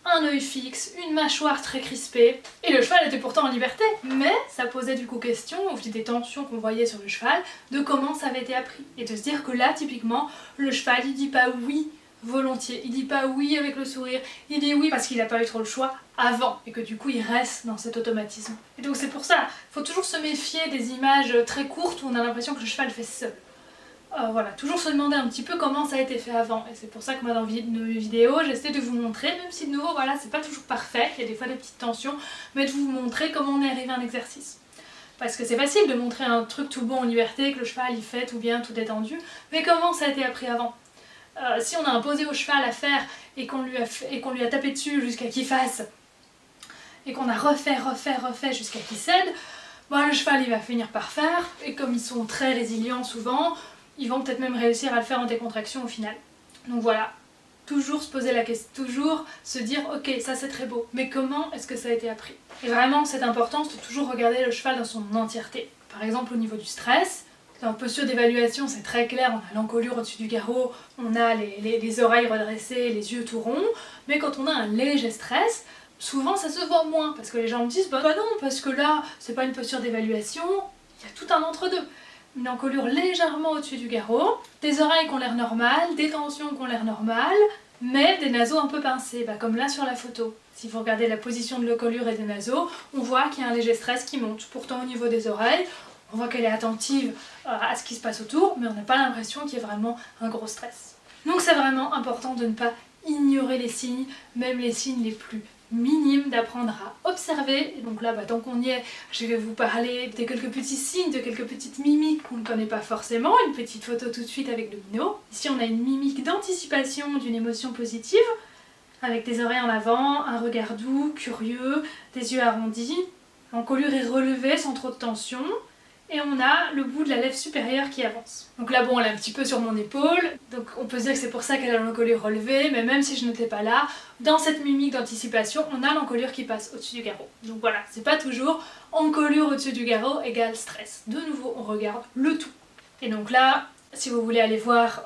A: un œil fixe, une mâchoire très crispée, et le cheval était pourtant en liberté. Mais ça posait du coup question, au vu des tensions qu'on voyait sur le cheval, de comment ça avait été appris. Et de se dire que là, typiquement, le cheval il dit pas oui volontiers, il dit pas oui avec le sourire, il dit oui parce qu'il n'a pas eu trop le choix avant et que du coup il reste dans cet automatisme. Et donc c'est pour ça, il faut toujours se méfier des images très courtes où on a l'impression que le cheval fait seul. Voilà, toujours se demander un petit peu comment ça a été fait avant. Et c'est pour ça que moi dans nos vidéos j'essaie de vous montrer, même si de nouveau voilà c'est pas toujours parfait, il y a des fois des petites tensions, mais de vous montrer comment on est arrivé à un exercice. Parce que c'est facile de montrer un truc tout bon en liberté, que le cheval il fait tout bien, tout détendu, mais comment ça a été appris avant? Si on a imposé au cheval à faire et qu'on lui a tapé dessus jusqu'à qu'il fasse, et qu'on a refait jusqu'à qu'il cède, le cheval il va finir par faire, et comme ils sont très résilients souvent, ils vont peut-être même réussir à le faire en décontraction au final. Donc voilà, toujours se poser la question, toujours se dire ok ça c'est très beau, mais comment est-ce que ça a été appris? Et vraiment cette importance de toujours regarder le cheval dans son entièreté. Par exemple au niveau du stress, en posture d'évaluation, c'est très clair, on a l'encolure au-dessus du garrot, on a les oreilles redressées, les yeux tout ronds, mais quand on a un léger stress, souvent ça se voit moins, parce que les gens me disent bah non, parce que là, c'est pas une posture d'évaluation, il y a tout un entre-deux. une encolure légèrement au-dessus du garrot, des oreilles qui ont l'air normales, des tensions qui ont l'air normales, mais des naseaux un peu pincés, comme là sur la photo. Si vous regardez la position de l'encolure et des naseaux, on voit qu'il y a un léger stress qui monte. Pourtant au niveau des oreilles, on voit qu'elle est attentive à ce qui se passe autour, mais on n'a pas l'impression qu'il y ait vraiment un gros stress. Donc c'est vraiment important de ne pas ignorer les signes, même les signes les plus minimes, d'apprendre à observer. Et donc là, tant qu'on y est, je vais vous parler de quelques petits signes, de quelques petites mimiques qu'on ne connaît pas forcément. Une petite photo tout de suite avec Domino. Ici on a une mimique d'anticipation d'une émotion positive, avec des oreilles en avant, un regard doux, curieux, des yeux arrondis. L'encolure est relevée sans trop de tension. Et on a le bout de la lèvre supérieure qui avance. Donc là, elle est un petit peu sur mon épaule, donc on peut se dire que c'est pour ça qu'elle a l'encolure relevée, mais même si je n'étais pas là, dans cette mimique d'anticipation, on a l'encolure qui passe au-dessus du garrot. Donc voilà, c'est pas toujours encolure au-dessus du garrot égale stress. De nouveau, on regarde le tout. Et donc là, si vous voulez aller voir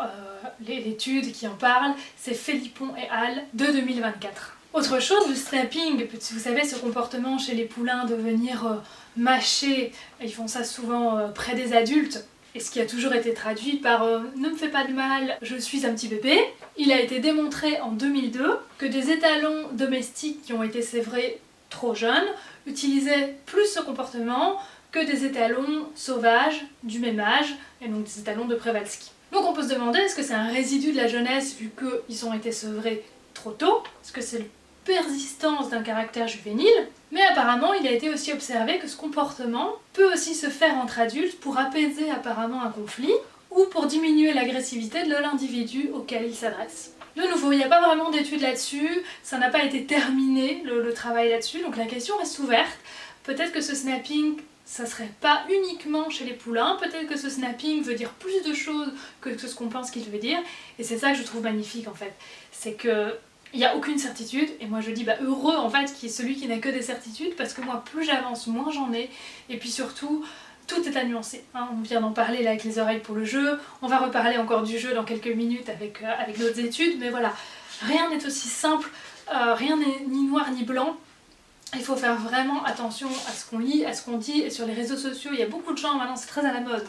A: l'étude qui en parle, c'est Philippon et al. De 2024. Autre chose, le snapping, vous savez ce comportement chez les poulains de venir mâcher, ils font ça souvent près des adultes, et ce qui a toujours été traduit par ne me fais pas de mal, je suis un petit bébé. Il a été démontré en 2002 que des étalons domestiques qui ont été sévrés trop jeunes utilisaient plus ce comportement que des étalons sauvages du même âge, et donc des étalons de Przewalski. Donc on peut se demander, est-ce que c'est un résidu de la jeunesse vu qu'ils ont été sevrés trop tôt? Est-ce que c'est persistance d'un caractère juvénile? Mais apparemment il a été aussi observé que ce comportement peut aussi se faire entre adultes pour apaiser apparemment un conflit ou pour diminuer l'agressivité de l'individu auquel il s'adresse. De nouveau, il n'y a pas vraiment d'études là-dessus, ça n'a pas été terminé le travail là-dessus, donc la question reste ouverte. Peut-être que ce snapping, ça serait pas uniquement chez les poulains, peut-être que ce snapping veut dire plus de choses que ce qu'on pense qu'il veut dire, et c'est ça que je trouve magnifique en fait, c'est que il n'y a aucune certitude, et moi je dis heureux en fait qui est celui qui n'a que des certitudes, parce que moi plus j'avance, moins j'en ai, et puis surtout, tout est à nuancer. On vient d'en parler là avec les oreilles pour le jeu, on va reparler encore du jeu dans quelques minutes avec d'autres études, mais voilà, rien n'est aussi simple, rien n'est ni noir ni blanc. Il faut faire vraiment attention à ce qu'on lit, à ce qu'on dit, et sur les réseaux sociaux, il y a beaucoup de gens, maintenant c'est très à la mode,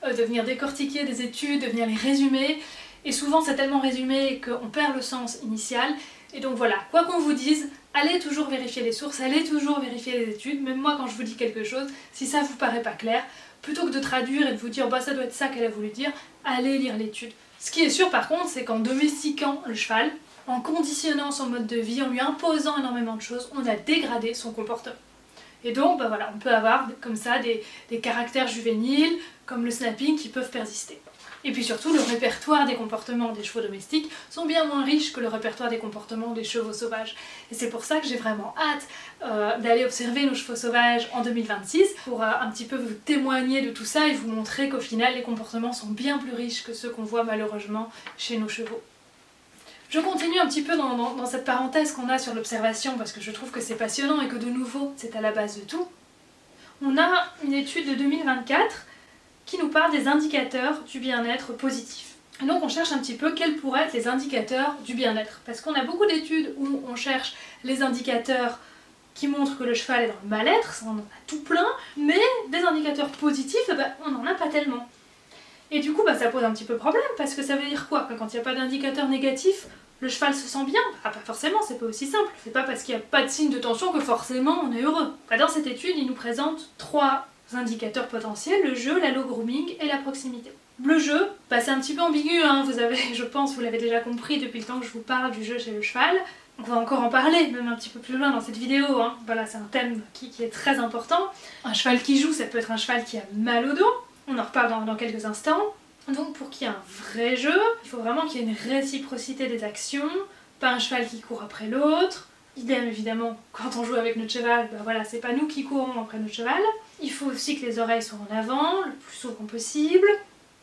A: de venir décortiquer des études, de venir les résumer, et souvent c'est tellement résumé qu'on perd le sens initial, et donc voilà, quoi qu'on vous dise, allez toujours vérifier les sources, allez toujours vérifier les études, même moi quand je vous dis quelque chose, si ça vous paraît pas clair, plutôt que de traduire et de vous dire ça doit être ça qu'elle a voulu dire, allez lire l'étude. Ce qui est sûr par contre, c'est qu'en domestiquant le cheval, en conditionnant son mode de vie, en lui imposant énormément de choses, on a dégradé son comportement. Et donc voilà, on peut avoir comme ça des caractères juvéniles, comme le snapping, qui peuvent persister. Et puis surtout, le répertoire des comportements des chevaux domestiques sont bien moins riches que le répertoire des comportements des chevaux sauvages. Et c'est pour ça que j'ai vraiment hâte d'aller observer nos chevaux sauvages en 2026 pour un petit peu vous témoigner de tout ça et vous montrer qu'au final, les comportements sont bien plus riches que ceux qu'on voit malheureusement chez nos chevaux. Je continue un petit peu dans cette parenthèse qu'on a sur l'observation parce que je trouve que c'est passionnant et que de nouveau, c'est à la base de tout. On a une étude de 2024 qui nous parle des indicateurs du bien-être positif. Et donc on cherche un petit peu quels pourraient être les indicateurs du bien-être. Parce qu'on a beaucoup d'études où on cherche les indicateurs qui montrent que le cheval est dans le mal-être, ça on en a tout plein, mais des indicateurs positifs, on n'en a pas tellement. Et du coup ça pose un petit peu problème, parce que ça veut dire quoi? Quand il n'y a pas d'indicateur négatif, le cheval se sent bien? Pas forcément, c'est pas aussi simple. C'est pas parce qu'il n'y a pas de signe de tension que forcément on est heureux. Dans cette étude, il nous présente 3 indicateurs potentiels, le jeu, l'allo grooming et la proximité. Le jeu, c'est un petit peu ambigu, vous avez, je pense, vous l'avez déjà compris depuis le temps que je vous parle du jeu chez le cheval. On va encore en parler, même un petit peu plus loin dans cette vidéo, Voilà, c'est un thème qui est très important. Un cheval qui joue, ça peut être un cheval qui a mal au dos, on en reparle dans quelques instants. Donc pour qu'il y ait un vrai jeu, il faut vraiment qu'il y ait une réciprocité des actions, pas un cheval qui court après l'autre. Idem évidemment, quand on joue avec notre cheval, voilà, c'est pas nous qui courons après notre cheval. Il faut aussi que les oreilles soient en avant, le plus souvent possible.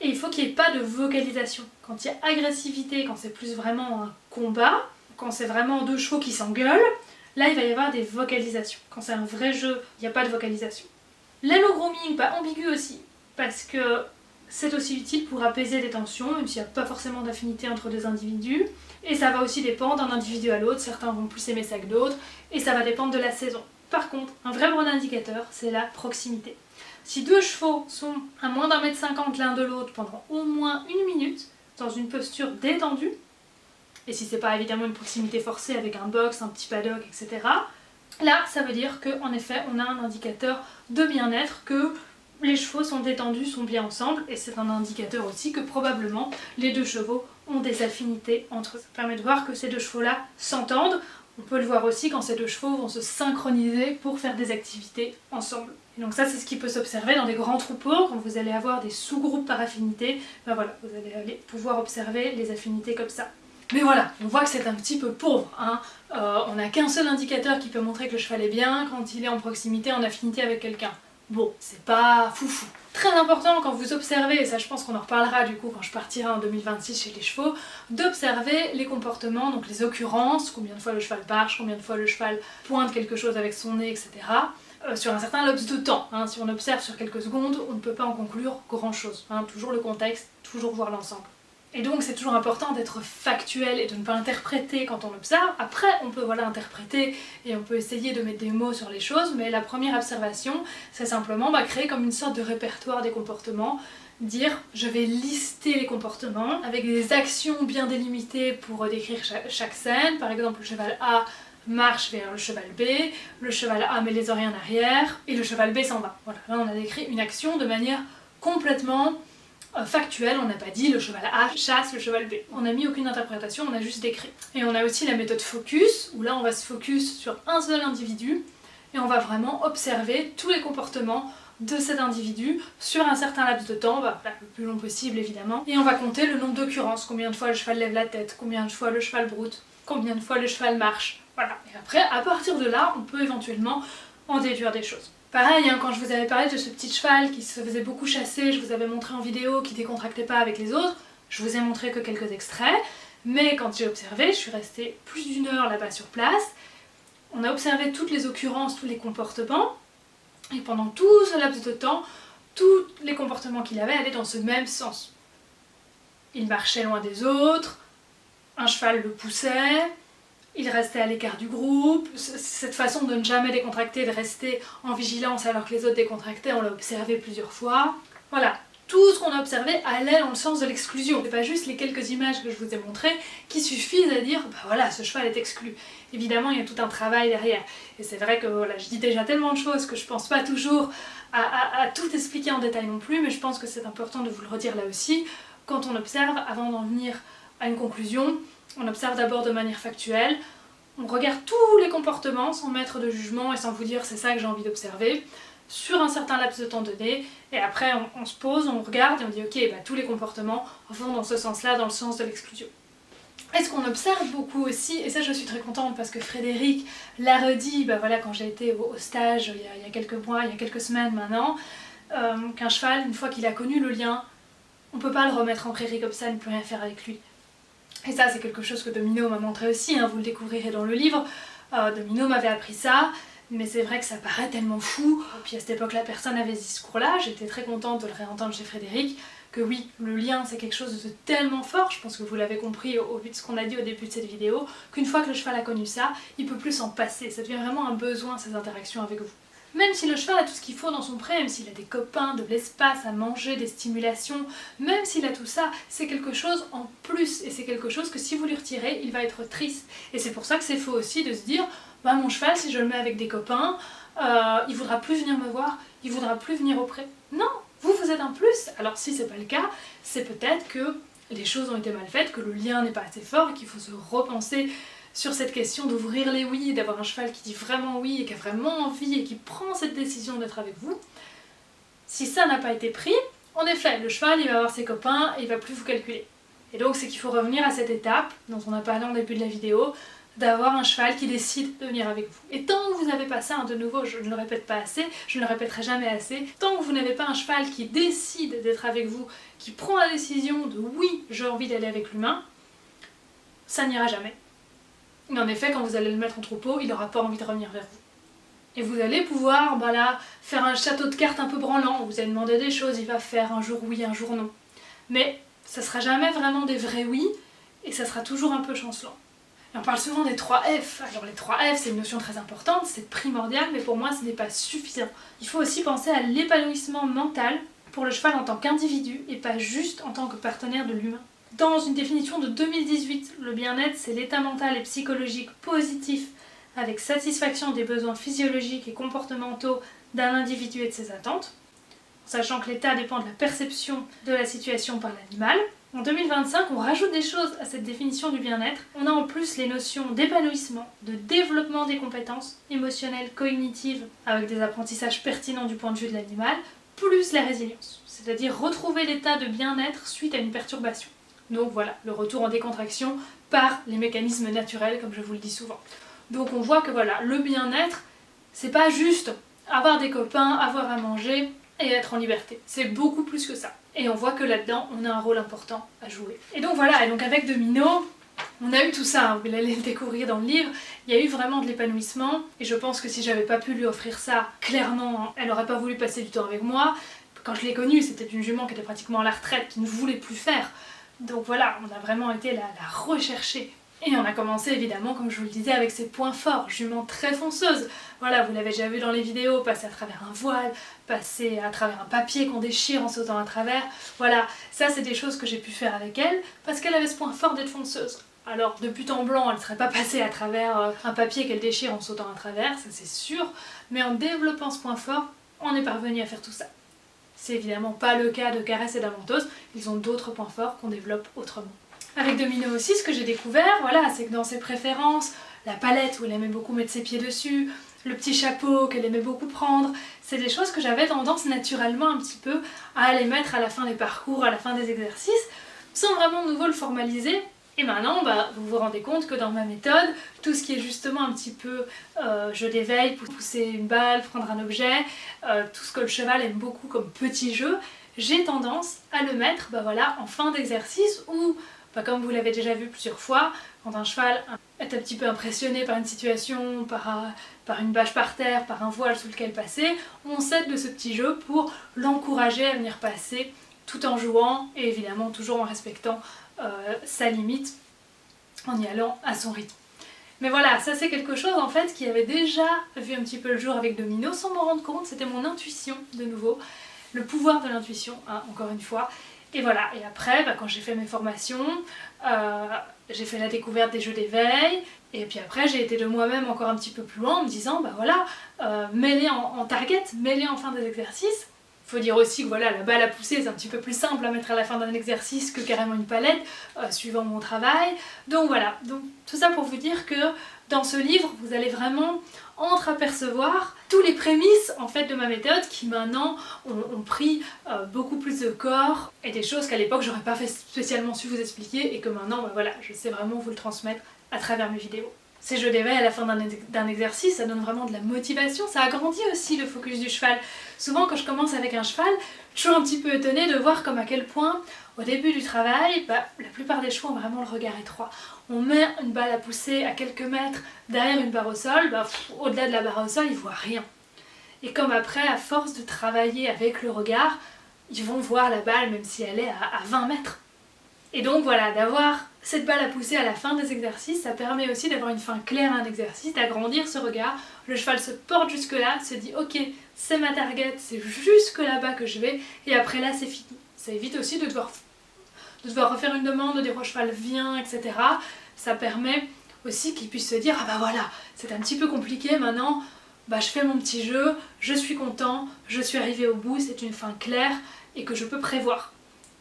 A: Et il faut qu'il n'y ait pas de vocalisation. Quand il y a agressivité, quand c'est plus vraiment un combat, quand c'est vraiment 2 chevaux qui s'engueulent, là il va y avoir des vocalisations. Quand c'est un vrai jeu, il n'y a pas de vocalisation. L'allo grooming, ambigu aussi, parce que c'est aussi utile pour apaiser des tensions, même s'il n'y a pas forcément d'affinité entre 2 individus. Et ça va aussi dépendre d'un individu à l'autre, certains vont plus aimer ça que d'autres, et ça va dépendre de la saison. Par contre, un vrai bon indicateur, c'est la proximité. Si deux chevaux sont à moins d'1,50 m l'un de l'autre pendant au moins 1 minute, dans une posture détendue, et si c'est pas évidemment une proximité forcée avec un box, un petit paddock, etc., là, ça veut dire qu'en effet, on a un indicateur de bien-être, que les chevaux sont détendus, sont bien ensemble, et c'est un indicateur aussi que probablement les deux chevaux ont des affinités entre eux. Ça permet de voir que ces deux chevaux-là s'entendent. On peut le voir aussi quand ces deux chevaux vont se synchroniser pour faire des activités ensemble. Et donc ça, c'est ce qui peut s'observer dans des grands troupeaux, quand vous allez avoir des sous-groupes par affinité, ben voilà, vous allez pouvoir observer les affinités comme ça. Mais voilà, on voit que c'est un petit peu pauvre, hein. On n'a qu'un seul indicateur qui peut montrer que le cheval est bien quand il est en proximité, en affinité avec quelqu'un. Bon, c'est pas foufou. Très important quand vous observez, et ça je pense qu'on en reparlera du coup quand je partirai en 2026 chez les chevaux, d'observer les comportements, donc les occurrences, combien de fois le cheval marche, combien de fois le cheval pointe quelque chose avec son nez, etc. Sur un certain laps de temps, hein. Si on observe sur quelques secondes, on ne peut pas en conclure grand chose, hein. Toujours le contexte, toujours voir l'ensemble. Et donc c'est toujours important d'être factuel et de ne pas interpréter quand on observe. Après on peut interpréter et on peut essayer de mettre des mots sur les choses, mais la première observation c'est simplement créer comme une sorte de répertoire des comportements, dire je vais lister les comportements avec des actions bien délimitées pour décrire chaque scène. Par exemple le cheval A marche vers le cheval B, le cheval A met les oreilles en arrière et le cheval B s'en va. Voilà, là on a décrit une action de manière complètement factuel, on n'a pas dit le cheval A chasse le cheval B. On n'a mis aucune interprétation, on a juste décrit. Et on a aussi la méthode focus, où là on va se focus sur un seul individu, et on va vraiment observer tous les comportements de cet individu sur un certain laps de temps, le plus long possible évidemment, et on va compter le nombre d'occurrences, combien de fois le cheval lève la tête, combien de fois le cheval broute, combien de fois le cheval marche, voilà. Et après, à partir de là, on peut éventuellement en déduire des choses. Pareil, quand je vous avais parlé de ce petit cheval qui se faisait beaucoup chasser, je vous avais montré en vidéo qui décontractait pas avec les autres, je vous ai montré que quelques extraits, mais quand j'ai observé, je suis restée plus d'1 heure là-bas sur place, on a observé toutes les occurrences, tous les comportements, et pendant tout ce laps de temps, tous les comportements qu'il avait allaient dans ce même sens. Il marchait loin des autres, un cheval le poussait, il restait à l'écart du groupe, cette façon de ne jamais décontracter, de rester en vigilance alors que les autres décontractaient, on l'a observé plusieurs fois. Voilà, tout ce qu'on a observé allait dans le sens de l'exclusion. C'est pas juste les quelques images que je vous ai montrées qui suffisent à dire voilà, ce cheval est exclu. Évidemment, il y a tout un travail derrière. Et c'est vrai que je dis déjà tellement de choses que je pense pas toujours à tout expliquer en détail non plus, mais je pense que c'est important de vous le redire là aussi. Quand on observe, avant d'en venir à une conclusion, on observe d'abord de manière factuelle, on regarde tous les comportements sans mettre de jugement et sans vous dire c'est ça que j'ai envie d'observer, sur un certain laps de temps donné, et après on se pose, on regarde et on dit ok, tous les comportements vont dans ce sens-là, dans le sens de l'exclusion. Et ce qu'on observe beaucoup aussi, et ça je suis très contente parce que Frédéric l'a redit quand j'ai été au stage il y a quelques mois, il y a quelques semaines maintenant, qu'un cheval, une fois qu'il a connu le lien, on ne peut pas le remettre en prairie comme ça et ne plus rien faire avec lui. Et ça c'est quelque chose que Domino m'a montré aussi, vous le découvrirez dans le livre. Domino m'avait appris ça, mais c'est vrai que ça paraît tellement fou. Et puis à cette époque-là, personne n'avait ce discours-là, j'étais très contente de le réentendre chez Frédéric, que oui, le lien c'est quelque chose de tellement fort, je pense que vous l'avez compris au vu de ce qu'on a dit au début de cette vidéo, qu'une fois que le cheval a connu ça, il peut plus s'en passer, ça devient vraiment un besoin ces interactions avec vous. Même si le cheval a tout ce qu'il faut dans son pré, même s'il a des copains, de l'espace à manger, des stimulations, même s'il a tout ça, c'est quelque chose en plus. Et c'est quelque chose que si vous lui retirez, il va être triste. Et c'est pour ça que c'est faux aussi de se dire mon cheval, si je le mets avec des copains, il voudra plus venir me voir, il voudra plus venir au pré. Non, vous êtes un plus. Alors si c'est pas le cas, c'est peut-être que les choses ont été mal faites, que le lien n'est pas assez fort et qu'il faut se repenser sur cette question d'ouvrir les oui, d'avoir un cheval qui dit vraiment oui et qui a vraiment envie et qui prend cette décision d'être avec vous. Si ça n'a pas été pris, en effet, le cheval il va avoir ses copains et il va plus vous calculer. Et donc c'est qu'il faut revenir à cette étape dont on a parlé en début de la vidéo, d'avoir un cheval qui décide de venir avec vous. Et tant que vous n'avez pas ça, de nouveau je ne le répète pas assez, je ne le répéterai jamais assez, tant que vous n'avez pas un cheval qui décide d'être avec vous, qui prend la décision de oui, j'ai envie d'aller avec l'humain, ça n'ira jamais. Mais en effet, quand vous allez le mettre en troupeau, il n'aura pas envie de revenir vers vous. Et vous allez pouvoir faire un château de cartes un peu branlant, vous allez demander des choses, il va faire un jour oui, un jour non. Mais ça sera jamais vraiment des vrais oui, et ça sera toujours un peu chancelant. Et on parle souvent des 3 F. Alors les 3 F, c'est une notion très importante, c'est primordial, mais pour moi ce n'est pas suffisant. Il faut aussi penser à l'épanouissement mental pour le cheval en tant qu'individu et pas juste en tant que partenaire de l'humain. Dans une définition de 2018, le bien-être, c'est l'état mental et psychologique positif avec satisfaction des besoins physiologiques et comportementaux d'un individu et de ses attentes, sachant que l'état dépend de la perception de la situation par l'animal. En 2025, on rajoute des choses à cette définition du bien-être. On a en plus les notions d'épanouissement, de développement des compétences émotionnelles, cognitives, avec des apprentissages pertinents du point de vue de l'animal, plus la résilience, c'est-à-dire retrouver l'état de bien-être suite à une perturbation. Donc voilà, le retour en décontraction par les mécanismes naturels, comme je vous le dis souvent. Donc on voit que voilà, le bien-être, c'est pas juste avoir des copains, avoir à manger et être en liberté. C'est beaucoup plus que ça. Et on voit que là-dedans, on a un rôle important à jouer. Et donc voilà, et donc avec Domino, on a eu tout ça, vous allez le découvrir dans le livre, il y a eu vraiment de l'épanouissement, et je pense que si j'avais pas pu lui offrir ça, clairement, elle aurait pas voulu passer du temps avec moi. Quand je l'ai connue, c'était une jument qui était pratiquement à la retraite, qui ne voulait plus faire. Donc voilà, on a vraiment été la rechercher. Et on a commencé évidemment, comme je vous le disais, avec ses points forts, jument très fonceuse. Voilà, vous l'avez déjà vu dans les vidéos, passer à travers un voile, passer à travers un papier qu'on déchire en sautant à travers. Voilà, ça c'est des choses que j'ai pu faire avec elle, parce qu'elle avait ce point fort d'être fonceuse. Alors de but en blanc, elle ne serait pas passée à travers un papier qu'elle déchire en sautant à travers, ça c'est sûr, mais en développant ce point fort, on est parvenu à faire tout ça. C'est évidemment pas le cas de Caresse et d'Amantos, ils ont d'autres points forts qu'on développe autrement. Avec Domino aussi, ce que j'ai découvert, voilà, c'est que dans ses préférences, la palette où elle aimait beaucoup mettre ses pieds dessus, le petit chapeau qu'elle aimait beaucoup prendre, c'est des choses que j'avais tendance naturellement un petit peu à aller mettre à la fin des parcours, à la fin des exercices, sans vraiment de nouveau le formaliser. Et maintenant, vous vous rendez compte que dans ma méthode, tout ce qui est justement un petit peu jeu d'éveil, pousser une balle, prendre un objet, tout ce que le cheval aime beaucoup comme petit jeu, j'ai tendance à le mettre voilà, en fin d'exercice ou, comme vous l'avez déjà vu plusieurs fois, quand un cheval est un petit peu impressionné par une situation, par une bâche par terre, par un voile sous lequel passer, on s'aide de ce petit jeu pour l'encourager à venir passer tout en jouant et évidemment toujours en respectant sa limite, en y allant à son rythme. Mais voilà, ça c'est quelque chose en fait qui avait déjà vu un petit peu le jour avec Domino sans m'en rendre compte, c'était mon intuition de nouveau, le pouvoir de l'intuition, hein, encore une fois. Et voilà, et après, quand j'ai fait mes formations, j'ai fait la découverte des jeux d'éveil, et puis après j'ai été de moi-même encore un petit peu plus loin en me disant, voilà, mets-les en target, mets-les en fin des exercices. Il faut dire aussi que voilà, la balle à pousser c'est un petit peu plus simple à mettre à la fin d'un exercice que carrément une palette, suivant mon travail. Donc voilà, donc tout ça pour vous dire que dans ce livre, vous allez vraiment entreapercevoir tous les prémices en fait de ma méthode qui maintenant ont pris beaucoup plus de corps et des choses qu'à l'époque j'aurais pas spécialement su vous expliquer et que maintenant voilà, je sais vraiment vous le transmettre à travers mes vidéos. Ces jeux d'éveil à la fin d'un exercice, ça donne vraiment de la motivation, ça agrandit aussi le focus du cheval. Souvent quand je commence avec un cheval, je suis un petit peu étonnée de voir comme à quel point au début du travail, la plupart des chevaux ont vraiment le regard étroit. On met une balle à pousser à quelques mètres derrière une barre au sol, au-delà de la barre au sol, ils voient rien. Et comme après, à force de travailler avec le regard, ils vont voir la balle même si elle est à 20 mètres. Et donc voilà, d'avoir cette balle à pousser à la fin des exercices, ça permet aussi d'avoir une fin claire à un exercice, d'agrandir ce regard. Le cheval se porte jusque là, se dit ok, c'est ma target, c'est jusque là-bas que je vais, et après là c'est fini. Ça évite aussi de devoir refaire une demande, de dire au cheval viens, etc. Ça permet aussi qu'il puisse se dire ah voilà, c'est un petit peu compliqué maintenant, je fais mon petit jeu, je suis content, je suis arrivé au bout, c'est une fin claire et que je peux prévoir.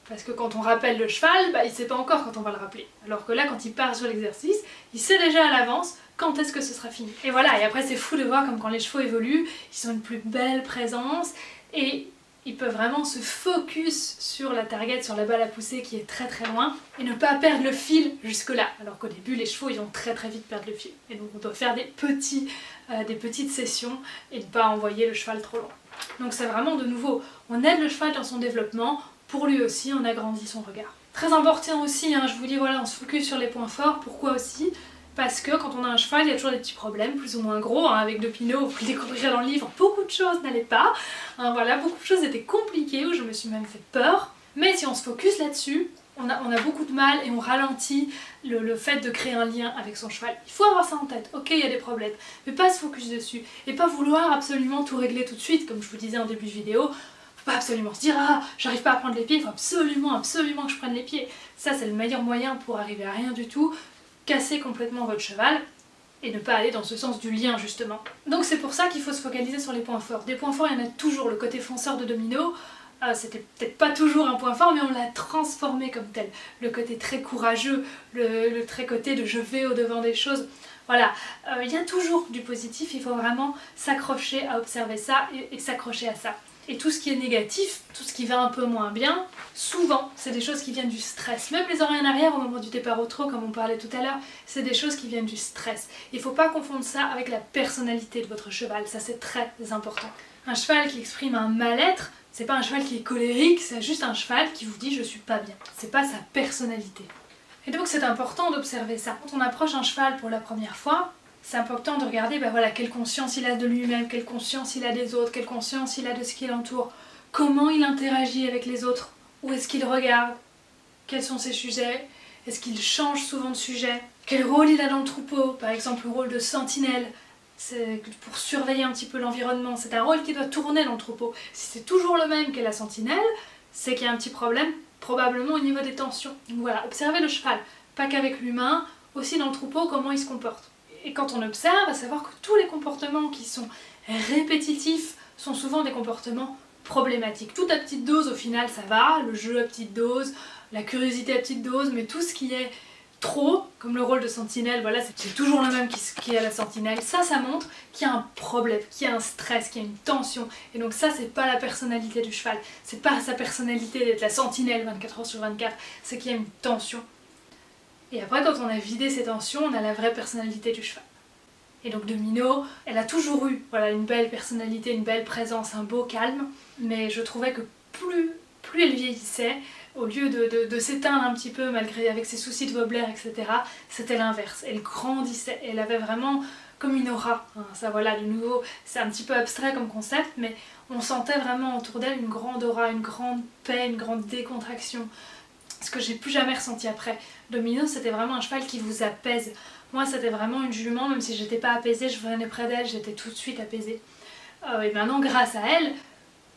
A: Parce que quand on rappelle le cheval, il ne sait pas encore quand on va le rappeler. Alors que là, quand il part sur l'exercice, il sait déjà à l'avance quand est-ce que ce sera fini. Et voilà, et après c'est fou de voir comme quand les chevaux évoluent, ils ont une plus belle présence et ils peuvent vraiment se focus sur la target, sur la balle à pousser qui est très très loin et ne pas perdre le fil jusque là. Alors qu'au début, les chevaux ils vont très très vite perdre le fil. Et donc on doit faire des petites sessions et ne pas envoyer le cheval trop loin. Donc c'est vraiment de nouveau, on aide le cheval dans son développement, pour lui aussi on agrandit son regard. Très important aussi, je vous dis voilà, on se focus sur les points forts, pourquoi aussi ? Parce que quand on a un cheval, il y a toujours des petits problèmes, plus ou moins gros, avec Domino, vous le découvrirez dans le livre, beaucoup de choses n'allaient pas, voilà, beaucoup de choses étaient compliquées, où je me suis même fait peur, mais si on se focus là-dessus, on a beaucoup de mal et on ralentit le fait de créer un lien avec son cheval. Il faut avoir ça en tête, ok, il y a des problèmes, mais pas se focus dessus et pas vouloir absolument tout régler tout de suite, comme je vous disais en début de vidéo. Faut pas absolument se dire ah j'arrive pas à prendre les pieds, il faut absolument que je prenne les pieds. Ça c'est le meilleur moyen pour arriver à rien du tout, casser complètement votre cheval et ne pas aller dans ce sens du lien justement. Donc c'est pour ça qu'il faut se focaliser sur les points forts. Des points forts il y en a toujours, le côté fonceur de Domino, c'était peut-être pas toujours un point fort mais on l'a transformé comme tel. Le côté très courageux, le très côté de je vais au devant des choses. Voilà, il y a toujours du positif, il faut vraiment s'accrocher à observer ça et s'accrocher à ça. Et tout ce qui est négatif, tout ce qui va un peu moins bien, souvent, c'est des choses qui viennent du stress. Même les oreilles en arrière au moment du départ au trot, comme on parlait tout à l'heure, c'est des choses qui viennent du stress. Il ne faut pas confondre ça avec la personnalité de votre cheval, ça c'est très important. Un cheval qui exprime un mal-être, c'est pas un cheval qui est colérique, c'est juste un cheval qui vous dit je suis pas bien. C'est pas sa personnalité. Et donc c'est important d'observer ça. Quand on approche un cheval pour la première fois, c'est important de regarder voilà, quelle conscience il a de lui-même, quelle conscience il a des autres, quelle conscience il a de ce qui l'entoure, comment il interagit avec les autres, où est-ce qu'il regarde, quels sont ses sujets, est-ce qu'il change souvent de sujet, quel rôle il a dans le troupeau, par exemple le rôle de sentinelle, c'est pour surveiller un petit peu l'environnement, c'est un rôle qui doit tourner dans le troupeau. Si c'est toujours le même que la sentinelle, c'est qu'il y a un petit problème, probablement au niveau des tensions. Donc voilà, observez le cheval, pas qu'avec l'humain, aussi dans le troupeau, comment il se comporte. Et quand on observe, à savoir que tous les comportements qui sont répétitifs sont souvent des comportements problématiques. Tout à petite dose, au final, ça va, le jeu à petite dose, la curiosité à petite dose, mais tout ce qui est trop, comme le rôle de sentinelle, voilà, c'est toujours le même qui est à la sentinelle. Ça montre qu'il y a un problème, qu'il y a un stress, qu'il y a une tension. Et donc ça, c'est pas la personnalité du cheval. C'est pas sa personnalité d'être la sentinelle 24 heures sur 24, c'est qu'il y a une tension. Et après, quand on a vidé ces tensions, on a la vraie personnalité du cheval. Et donc Domino, elle a toujours eu une belle personnalité, une belle présence, un beau calme, mais je trouvais que plus elle vieillissait, au lieu de s'éteindre un petit peu malgré avec ses soucis de Vobler, etc., c'était l'inverse. Elle grandissait, elle avait vraiment comme une aura. Ça voilà, de nouveau, c'est un petit peu abstrait comme concept, mais on sentait vraiment autour d'elle une grande aura, une grande paix, une grande décontraction. Ce que j'ai plus jamais ressenti après. Domino, c'était vraiment un cheval qui vous apaise. Moi, c'était vraiment une jument, même si j'étais pas apaisée, je venais près d'elle, j'étais tout de suite apaisée. Et maintenant, grâce à elle,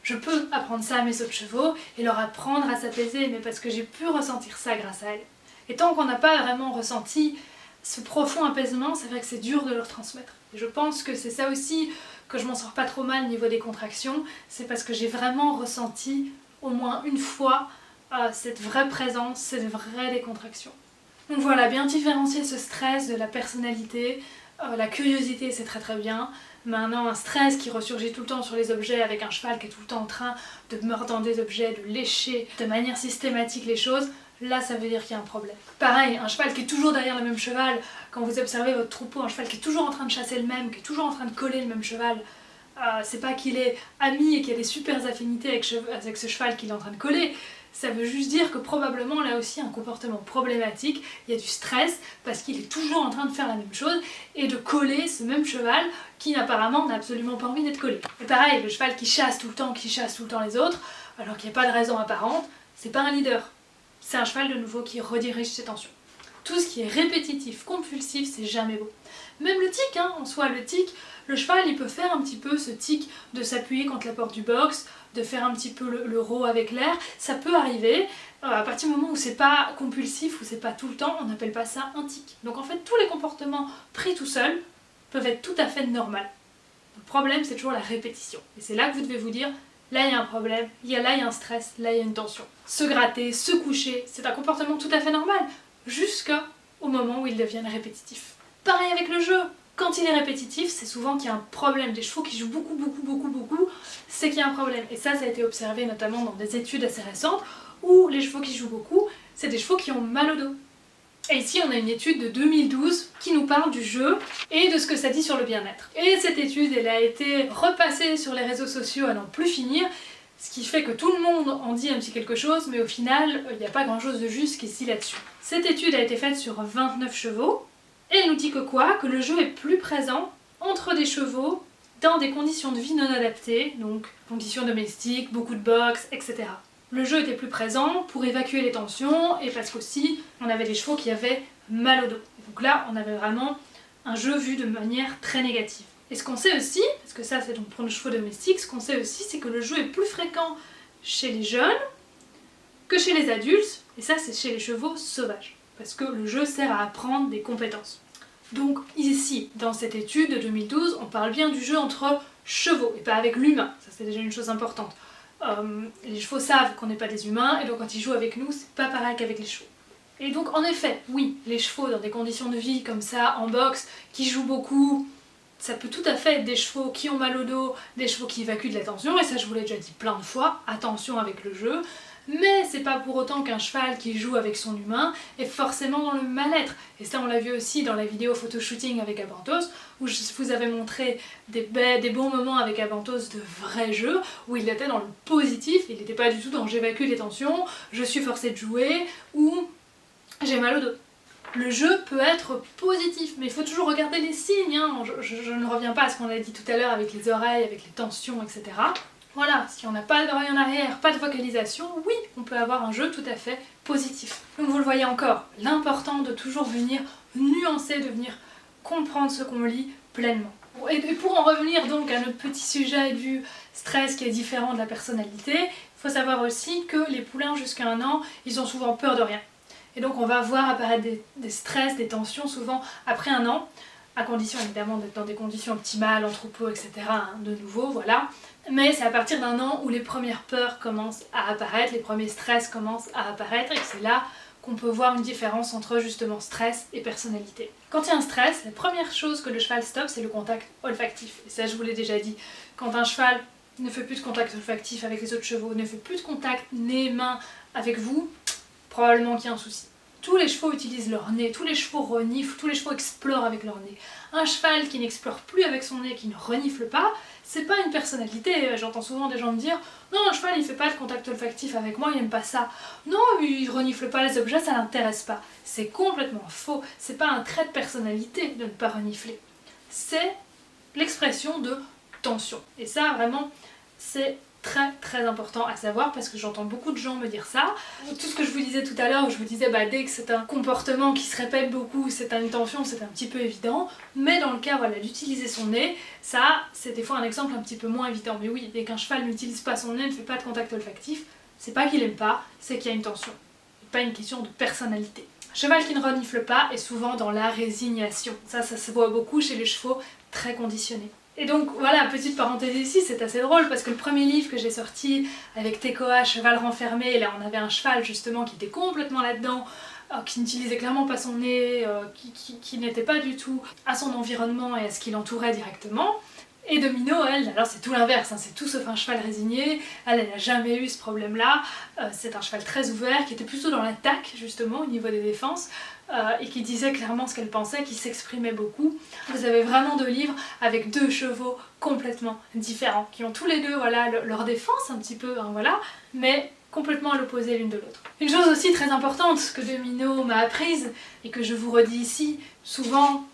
A: je peux apprendre ça à mes autres chevaux et leur apprendre à s'apaiser, mais parce que j'ai pu ressentir ça grâce à elle. Et tant qu'on n'a pas vraiment ressenti ce profond apaisement, c'est vrai que c'est dur de leur transmettre. Et je pense que c'est ça aussi que je m'en sors pas trop mal au niveau des contractions, c'est parce que j'ai vraiment ressenti au moins une fois cette vraie présence, cette vraie décontraction. Donc voilà, bien différencier ce stress de la personnalité, la curiosité c'est très très bien. Maintenant un stress qui ressurgit tout le temps sur les objets avec un cheval qui est tout le temps en train de mordre dans des objets, de lécher de manière systématique les choses, là ça veut dire qu'il y a un problème. Pareil, un cheval qui est toujours derrière le même cheval, quand vous observez votre troupeau, un cheval qui est toujours en train de chasser le même, qui est toujours en train de coller le même cheval, c'est pas qu'il est ami et qu'il y a des super affinités avec ce cheval qu'il est en train de coller, ça veut juste dire que probablement là aussi un comportement problématique, il y a du stress parce qu'il est toujours en train de faire la même chose et de coller ce même cheval qui apparemment n'a absolument pas envie d'être collé. Et pareil, le cheval qui chasse tout le temps les autres, alors qu'il n'y a pas de raison apparente, c'est pas un leader. C'est un cheval de nouveau qui redirige ses tensions. Tout ce qui est répétitif, compulsif, c'est jamais beau. Même le tic, en soi, le cheval il peut faire un petit peu ce tic de s'appuyer contre la porte du box, de faire un petit peu le rot avec l'air, ça peut arriver. À partir du moment où c'est pas compulsif, où c'est pas tout le temps, on n'appelle pas ça un tic. Donc en fait, tous les comportements pris tout seuls peuvent être tout à fait normaux. Le problème, c'est toujours la répétition. Et c'est là que vous devez vous dire, là il y a un problème, là il y a un stress, là il y a une tension. Se gratter, se coucher, c'est un comportement tout à fait normal, jusqu'au moment où il devient répétitif. Pareil avec le jeu. Quand il est répétitif, c'est souvent qu'il y a un problème. Des chevaux qui jouent beaucoup, c'est qu'il y a un problème. Et ça a été observé notamment dans des études assez récentes, où les chevaux qui jouent beaucoup, c'est des chevaux qui ont mal au dos. Et ici, on a une étude de 2012 qui nous parle du jeu et de ce que ça dit sur le bien-être. Et cette étude, elle a été repassée sur les réseaux sociaux à n'en plus finir, ce qui fait que tout le monde en dit un petit quelque chose, mais au final, il n'y a pas grand-chose de juste ici là-dessus. Cette étude a été faite sur 29 chevaux, et elle nous dit que quoi? Que le jeu est plus présent entre des chevaux dans des conditions de vie non adaptées, donc conditions domestiques, beaucoup de box, etc. Le jeu était plus présent pour évacuer les tensions et parce qu'aussi on avait des chevaux qui avaient mal au dos. Donc là on avait vraiment un jeu vu de manière très négative. Et ce qu'on sait aussi, parce que ça c'est donc pour nos chevaux domestiques, ce qu'on sait aussi c'est que le jeu est plus fréquent chez les jeunes que chez les adultes, et ça c'est chez les chevaux sauvages, parce que le jeu sert à apprendre des compétences. Donc ici, dans cette étude de 2012, on parle bien du jeu entre chevaux, et pas avec l'humain, ça c'est déjà une chose importante. Les chevaux savent qu'on n'est pas des humains, et donc quand ils jouent avec nous, c'est pas pareil qu'avec les chevaux. Et donc en effet, oui, les chevaux dans des conditions de vie comme ça, en boxe, qui jouent beaucoup, ça peut tout à fait être des chevaux qui ont mal au dos, des chevaux qui évacuent de la tension, et ça je vous l'ai déjà dit plein de fois, attention avec le jeu, mais c'est pas pour autant qu'un cheval qui joue avec son humain est forcément dans le mal-être. Et ça on l'a vu aussi dans la vidéo photoshooting avec Abantos, où je vous avais montré des bons moments avec Abantos de vrais jeux, où il était dans le positif, il n'était pas du tout dans j'évacue les tensions, je suis forcé de jouer, ou j'ai mal au dos. Le jeu peut être positif, mais il faut toujours regarder les signes, hein. Je ne reviens pas à ce qu'on a dit tout à l'heure avec les oreilles, avec les tensions, etc. Voilà, si on n'a pas d'oreille en arrière, pas de vocalisation, oui, on peut avoir un jeu tout à fait positif. Donc vous le voyez encore, l'important de toujours venir nuancer, de venir comprendre ce qu'on lit pleinement. Et pour en revenir donc à notre petit sujet du stress qui est différent de la personnalité, il faut savoir aussi que les poulains jusqu'à 1 an, ils ont souvent peur de rien. Et donc on va voir apparaître des stress, des tensions souvent après 1 an, à condition évidemment d'être dans des conditions optimales, en troupeau, etc. hein, de nouveau, voilà. Mais c'est à partir d'1 an où les premières peurs commencent à apparaître, les premiers stress commencent à apparaître, et que c'est là qu'on peut voir une différence entre justement stress et personnalité. Quand il y a un stress, la première chose que le cheval stoppe, c'est le contact olfactif. Et ça je vous l'ai déjà dit, quand un cheval ne fait plus de contact olfactif avec les autres chevaux, ne fait plus de contact nez-main avec vous, probablement qu'il y a un souci. Tous les chevaux utilisent leur nez, tous les chevaux reniflent, tous les chevaux explorent avec leur nez. Un cheval qui n'explore plus avec son nez, qui ne renifle pas, c'est pas une personnalité. J'entends souvent des gens me dire « Non, un cheval il fait pas de contact olfactif avec moi, il aime pas ça. Non, il renifle pas les objets, ça l'intéresse pas. » C'est complètement faux, c'est pas un trait de personnalité de ne pas renifler. C'est l'expression de tension. Et ça vraiment, c'est très très important à savoir parce que j'entends beaucoup de gens me dire ça. Tout ce que je vous disais tout à l'heure, où je vous disais dès que c'est un comportement qui se répète beaucoup, c'est une tension, c'est un petit peu évident, mais dans le cas voilà, d'utiliser son nez, ça c'est des fois un exemple un petit peu moins évident. Mais oui, dès qu'un cheval n'utilise pas son nez, ne fait pas de contact olfactif, c'est pas qu'il aime pas, c'est qu'il y a une tension. C'est pas une question de personnalité. Un cheval qui ne renifle pas est souvent dans la résignation. Ça se voit beaucoup chez les chevaux très conditionnés. Et donc voilà, petite parenthèse ici, c'est assez drôle parce que le premier livre que j'ai sorti avec Tekoa, Cheval renfermé, là on avait un cheval justement qui était complètement là-dedans, qui n'utilisait clairement pas son nez, qui n'était pas du tout à son environnement et à ce qui l'entourait directement. Et Domino, elle, alors c'est tout l'inverse, hein, c'est tout sauf un cheval résigné, elle n'a jamais eu ce problème-là, c'est un cheval très ouvert qui était plutôt dans l'attaque justement au niveau des défenses, et qui disait clairement ce qu'elle pensait, qui s'exprimait beaucoup. Vous avez vraiment 2 livres avec 2 chevaux complètement différents, qui ont tous les deux voilà, leur défense un petit peu, hein, voilà, mais complètement à l'opposé l'une de l'autre. Une chose aussi très importante que Domino m'a apprise, et que je vous redis ici, souvent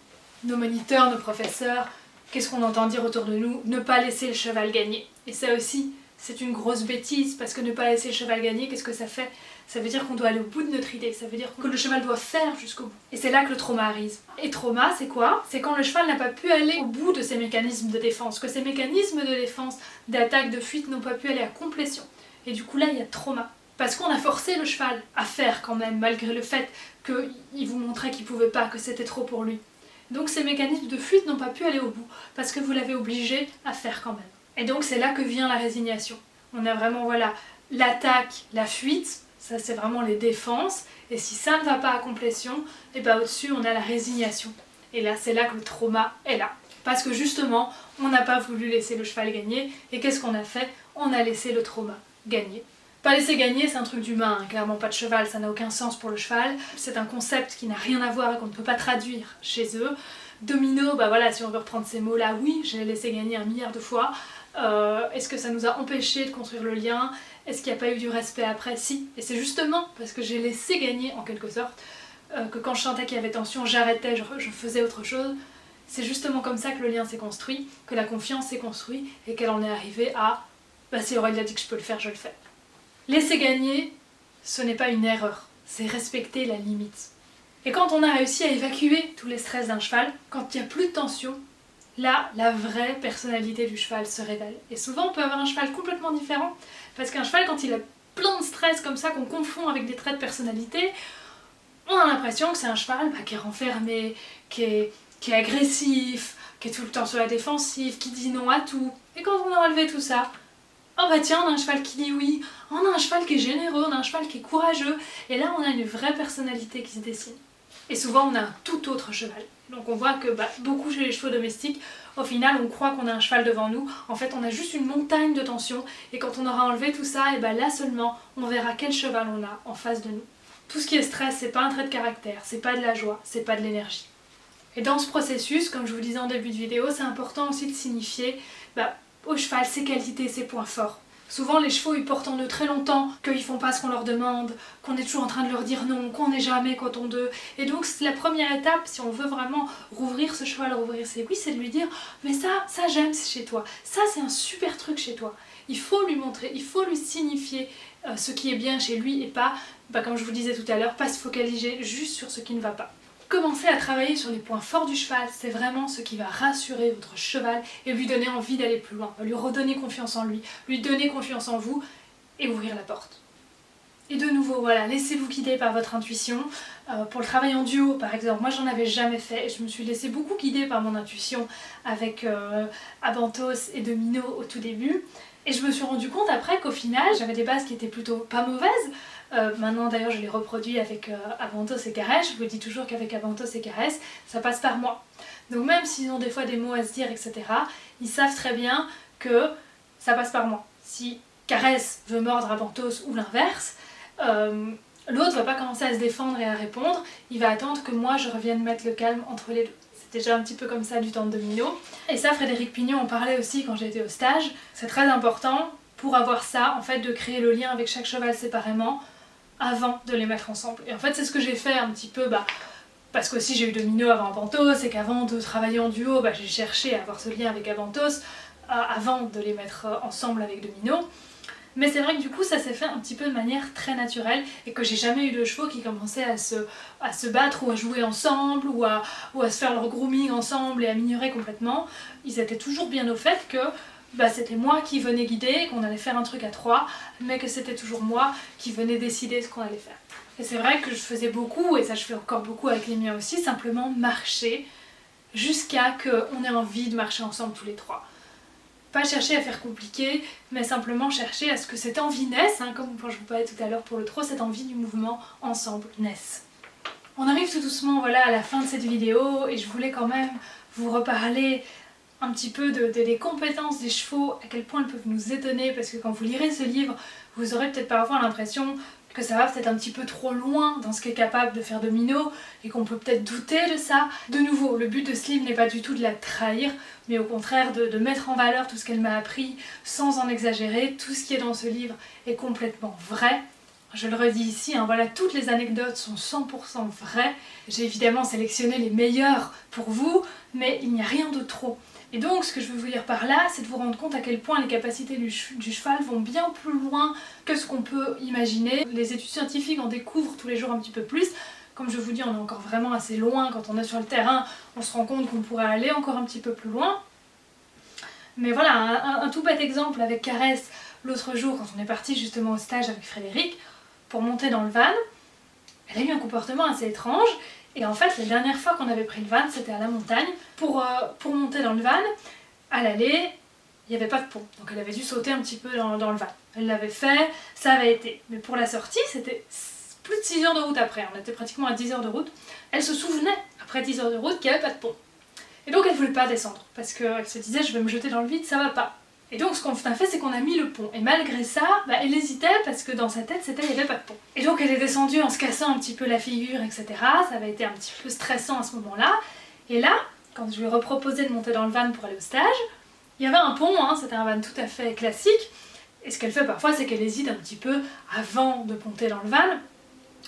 A: nos moniteurs, nos professeurs, qu'est-ce qu'on entend dire autour de nous? Ne pas laisser le cheval gagner. Et ça aussi, c'est une grosse bêtise, parce que ne pas laisser le cheval gagner, qu'est-ce que ça fait? Ça veut dire qu'on doit aller au bout de notre idée, ça veut dire que le cheval doit faire jusqu'au bout. Et c'est là que le trauma arrive. Et trauma, c'est quoi? C'est quand le cheval n'a pas pu aller au bout de ses mécanismes de défense, que ses mécanismes de défense, d'attaque, de fuite n'ont pas pu aller à complétion. Et du coup là, il y a trauma. Parce qu'on a forcé le cheval à faire quand même, malgré le fait qu'il vous montrait qu'il pouvait pas, que c'était trop pour lui. Donc ces mécanismes de fuite n'ont pas pu aller au bout, parce que vous l'avez obligé à faire quand même. Et donc c'est là que vient la résignation. On a vraiment voilà l'attaque, la fuite, ça c'est vraiment les défenses, et si ça ne va pas à complétion, et bien au-dessus on a la résignation. Et là c'est là que le trauma est là. Parce que justement, on n'a pas voulu laisser le cheval gagner, et qu'est-ce qu'on a fait? On a laissé le trauma gagner. Pas laisser gagner, c'est un truc d'humain, hein, clairement pas de cheval, ça n'a aucun sens pour le cheval. C'est un concept qui n'a rien à voir et qu'on ne peut pas traduire chez eux. Domino, bah voilà, si on veut reprendre ces mots-là, oui, je l'ai laissé gagner 1 milliard de fois. Est-ce que ça nous a empêché de construire le lien? Est-ce qu'il n'y a pas eu du respect après? Si. Et c'est justement parce que j'ai laissé gagner, en quelque sorte, que quand je sentais qu'il y avait tension, j'arrêtais, je faisais autre chose. C'est justement comme ça que le lien s'est construit, que la confiance s'est construite et qu'elle en est arrivée à bah si Aurélie a dit que je peux le faire, je le fais. Laisser gagner, ce n'est pas une erreur, c'est respecter la limite. Et quand on a réussi à évacuer tous les stress d'un cheval, quand il n'y a plus de tension, là, la vraie personnalité du cheval se révèle. Et souvent, on peut avoir un cheval complètement différent, parce qu'un cheval, quand il a plein de stress comme ça, qu'on confond avec des traits de personnalité, on a l'impression que c'est un cheval qui est renfermé, qui est agressif, qui est tout le temps sur la défensive, qui dit non à tout. Et quand on a enlevé tout ça, oh bah tiens, on a un cheval qui dit oui, on a un cheval qui est généreux, on a un cheval qui est courageux, et là on a une vraie personnalité qui se dessine. Et souvent on a un tout autre cheval. Donc on voit que beaucoup chez les chevaux domestiques, au final on croit qu'on a un cheval devant nous, en fait on a juste une montagne de tension, et quand on aura enlevé tout ça, et là seulement on verra quel cheval on a en face de nous. Tout ce qui est stress, c'est pas un trait de caractère, c'est pas de la joie, c'est pas de l'énergie. Et dans ce processus, comme je vous disais en début de vidéo, c'est important aussi de signifier au cheval ses qualités, ses points forts. Souvent les chevaux ils portent en eux très longtemps qu'ils font pas ce qu'on leur demande, qu'on est toujours en train de leur dire non, qu'on n'est jamais content d'eux. Et donc la première étape, si on veut vraiment rouvrir ce cheval, rouvrir ses oui, c'est de lui dire mais ça j'aime chez toi, ça c'est un super truc chez toi. Il faut lui montrer, il faut lui signifier ce qui est bien chez lui et pas, comme je vous disais tout à l'heure, pas se focaliser juste sur ce qui ne va pas. Commencer à travailler sur les points forts du cheval, c'est vraiment ce qui va rassurer votre cheval et lui donner envie d'aller plus loin, lui redonner confiance en lui donner confiance en vous et ouvrir la porte. Et de nouveau, voilà, laissez-vous guider par votre intuition. Pour le travail en duo, par exemple, moi j'en avais jamais fait et je me suis laissée beaucoup guider par mon intuition avec Abantos et Domino au tout début. Et je me suis rendu compte après qu'au final, j'avais des bases qui étaient plutôt pas mauvaises. Maintenant d'ailleurs je les reproduis avec Abantos et Caresse. Je vous dis toujours qu'avec Abantos et Caresse, ça passe par moi. Donc même s'ils ont des fois des mots à se dire, etc., ils savent très bien que ça passe par moi. Si Caresse veut mordre Abantos ou l'inverse, l'autre va pas commencer à se défendre et à répondre, il va attendre que moi je revienne mettre le calme entre les deux. C'est déjà un petit peu comme ça du temps de Domino. Et ça, Frédéric Pignon en parlait aussi quand j'étais au stage. C'est très important pour avoir ça, en fait, de créer le lien avec chaque cheval séparément avant de les mettre ensemble. Et en fait, c'est ce que j'ai fait un petit peu, parce qu'aussi j'ai eu Domino avant Abantos, et qu'avant de travailler en duo, j'ai cherché à avoir ce lien avec Abantos avant de les mettre ensemble avec Domino. Mais c'est vrai que du coup ça s'est fait un petit peu de manière très naturelle et que j'ai jamais eu de chevaux qui commençaient à se battre ou à jouer ensemble ou à se faire leur grooming ensemble et à m'ignorer complètement. Ils étaient toujours bien au fait que c'était moi qui venais guider, qu'on allait faire un truc à trois, mais que c'était toujours moi qui venais décider ce qu'on allait faire. Et c'est vrai que je faisais beaucoup, et ça je fais encore beaucoup avec les miens aussi, simplement marcher jusqu'à qu'on ait envie de marcher ensemble tous les trois. Pas chercher à faire compliqué, mais simplement chercher à ce que cette envie naisse, comme je vous parlais tout à l'heure pour le trot, cette envie du mouvement ensemble naisse. On arrive tout doucement à la fin de cette vidéo et je voulais quand même vous reparler un petit peu des compétences des chevaux, à quel point elles peuvent nous étonner, parce que quand vous lirez ce livre, vous aurez peut-être parfois l'impression que ça va peut-être un petit peu trop loin dans ce qu'est capable de faire Domino et qu'on peut peut-être douter de ça. De nouveau, le but de ce livre n'est pas du tout de la trahir, mais au contraire de mettre en valeur tout ce qu'elle m'a appris sans en exagérer. Tout ce qui est dans ce livre est complètement vrai. Je le redis ici, toutes les anecdotes sont 100% vraies. J'ai évidemment sélectionné les meilleures pour vous, mais il n'y a rien de trop. Et donc ce que je veux vous dire par là, c'est de vous rendre compte à quel point les capacités du cheval vont bien plus loin que ce qu'on peut imaginer. Les études scientifiques en découvrent tous les jours un petit peu plus. Comme je vous dis, on est encore vraiment assez loin. Quand on est sur le terrain, on se rend compte qu'on pourrait aller encore un petit peu plus loin. Mais voilà, un tout bête exemple avec Caresse, l'autre jour, quand on est parti justement au stage avec Frédéric, pour monter dans le van, elle a eu un comportement assez étrange. Et en fait, la dernière fois qu'on avait pris le van, c'était à la montagne. Pour monter dans le van, à l'aller, il n'y avait pas de pont. Donc elle avait dû sauter un petit peu dans le van. Elle l'avait fait, ça avait été. Mais pour la sortie, c'était plus de 6 heures de route après. On était pratiquement à 10 heures de route. Elle se souvenait, après 10 heures de route, qu'il n'y avait pas de pont. Et donc elle ne voulait pas descendre. Parce qu'elle se disait, je vais me jeter dans le vide, ça va pas. Et donc ce qu'on a fait, c'est qu'on a mis le pont. Et malgré ça, elle hésitait parce que dans sa tête, il n'y avait pas de pont. Et donc elle est descendue en se cassant un petit peu la figure, etc. Ça avait été un petit peu stressant à ce moment-là. Et là, quand je lui ai reproposé de monter dans le van pour aller au stage, il y avait un pont, c'était un van tout à fait classique. Et ce qu'elle fait parfois, c'est qu'elle hésite un petit peu avant de monter dans le van.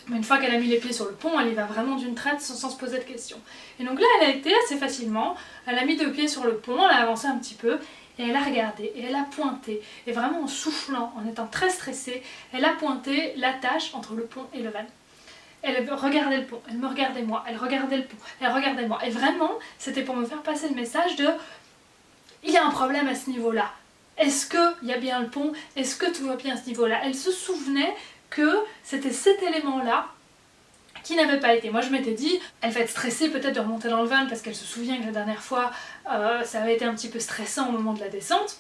A: Mais une fois qu'elle a mis les pieds sur le pont, elle y va vraiment d'une traite sans se poser de questions. Et donc là, elle a été assez facilement. Elle a mis 2 pieds sur le pont, elle a avancé un petit peu. et elle a regardé, et elle a pointé, et vraiment en soufflant, en étant très stressée, elle a pointé l'attache entre le pont et le van. Elle regardait le pont, elle me regardait moi, elle regardait le pont, elle regardait moi. Et vraiment, c'était pour me faire passer le message de « il y a un problème à ce niveau-là ». Est-ce qu'il y a bien le pont? Est-ce que tout va bien à ce niveau-là? Elle se souvenait que c'était cet élément-là qui n'avait pas été. Moi je m'étais dit, elle va être stressée peut-être de remonter dans le van parce qu'elle se souvient que la dernière fois ça avait été un petit peu stressant au moment de la descente.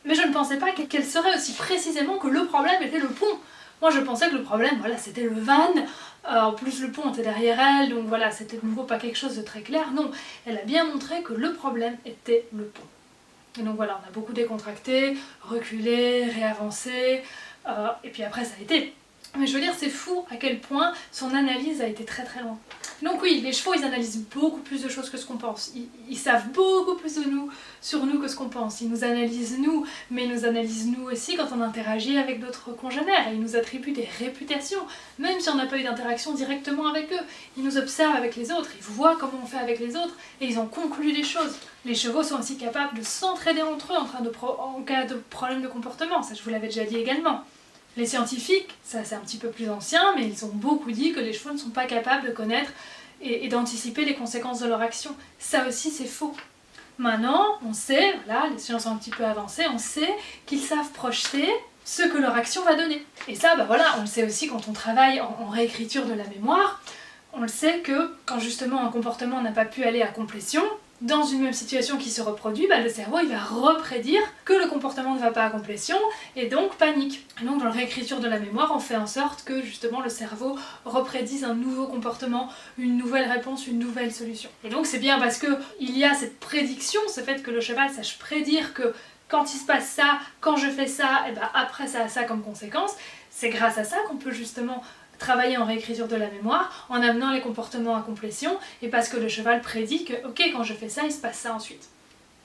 A: Mais je ne pensais pas qu'elle saurait aussi précisément que le problème était le pont. Moi je pensais que le problème, voilà, c'était le van. En plus le pont était derrière elle, donc voilà, c'était de nouveau pas quelque chose de très clair. Non, elle a bien montré que le problème était le pont. Et donc voilà, on a beaucoup décontracté, reculé, réavancé, et puis après ça a été. Mais je veux dire, c'est fou à quel point son analyse a été très très loin. Donc oui, les chevaux, ils analysent beaucoup plus de choses que ce qu'on pense. Ils savent beaucoup plus de nous, sur nous que ce qu'on pense. Ils nous analysent nous, mais ils nous analysent nous aussi quand on interagit avec d'autres congénères. Et ils nous attribuent des réputations, même si on n'a pas eu d'interaction directement avec eux. Ils nous observent avec les autres, ils voient comment on fait avec les autres, et ils en concluent des choses. Les chevaux sont aussi capables de s'entraider entre eux en cas de problème de comportement, ça je vous l'avais déjà dit également. Les scientifiques, ça c'est un petit peu plus ancien, mais ils ont beaucoup dit que les chevaux ne sont pas capables de connaître et d'anticiper les conséquences de leur action. Ça aussi c'est faux. Maintenant, on sait, voilà, les sciences ont un petit peu avancé, on sait qu'ils savent projeter ce que leur action va donner. Et ça, bah voilà, on le sait aussi quand on travaille en réécriture de la mémoire, on le sait que quand justement un comportement n'a pas pu aller à complétion, dans une même situation qui se reproduit, bah, le cerveau il va reprédire que le comportement ne va pas à complétion et donc panique. Et donc dans la réécriture de la mémoire, on fait en sorte que justement le cerveau reprédise un nouveau comportement, une nouvelle réponse, une nouvelle solution. Et donc c'est bien parce que il y a cette prédiction, ce fait que le cheval sache prédire que quand il se passe ça, quand je fais ça, et ben après ça a ça comme conséquence. C'est grâce à ça qu'on peut justement travailler en réécriture de la mémoire en amenant les comportements à complétion et parce que le cheval prédit que ok, quand je fais ça, il se passe ça ensuite.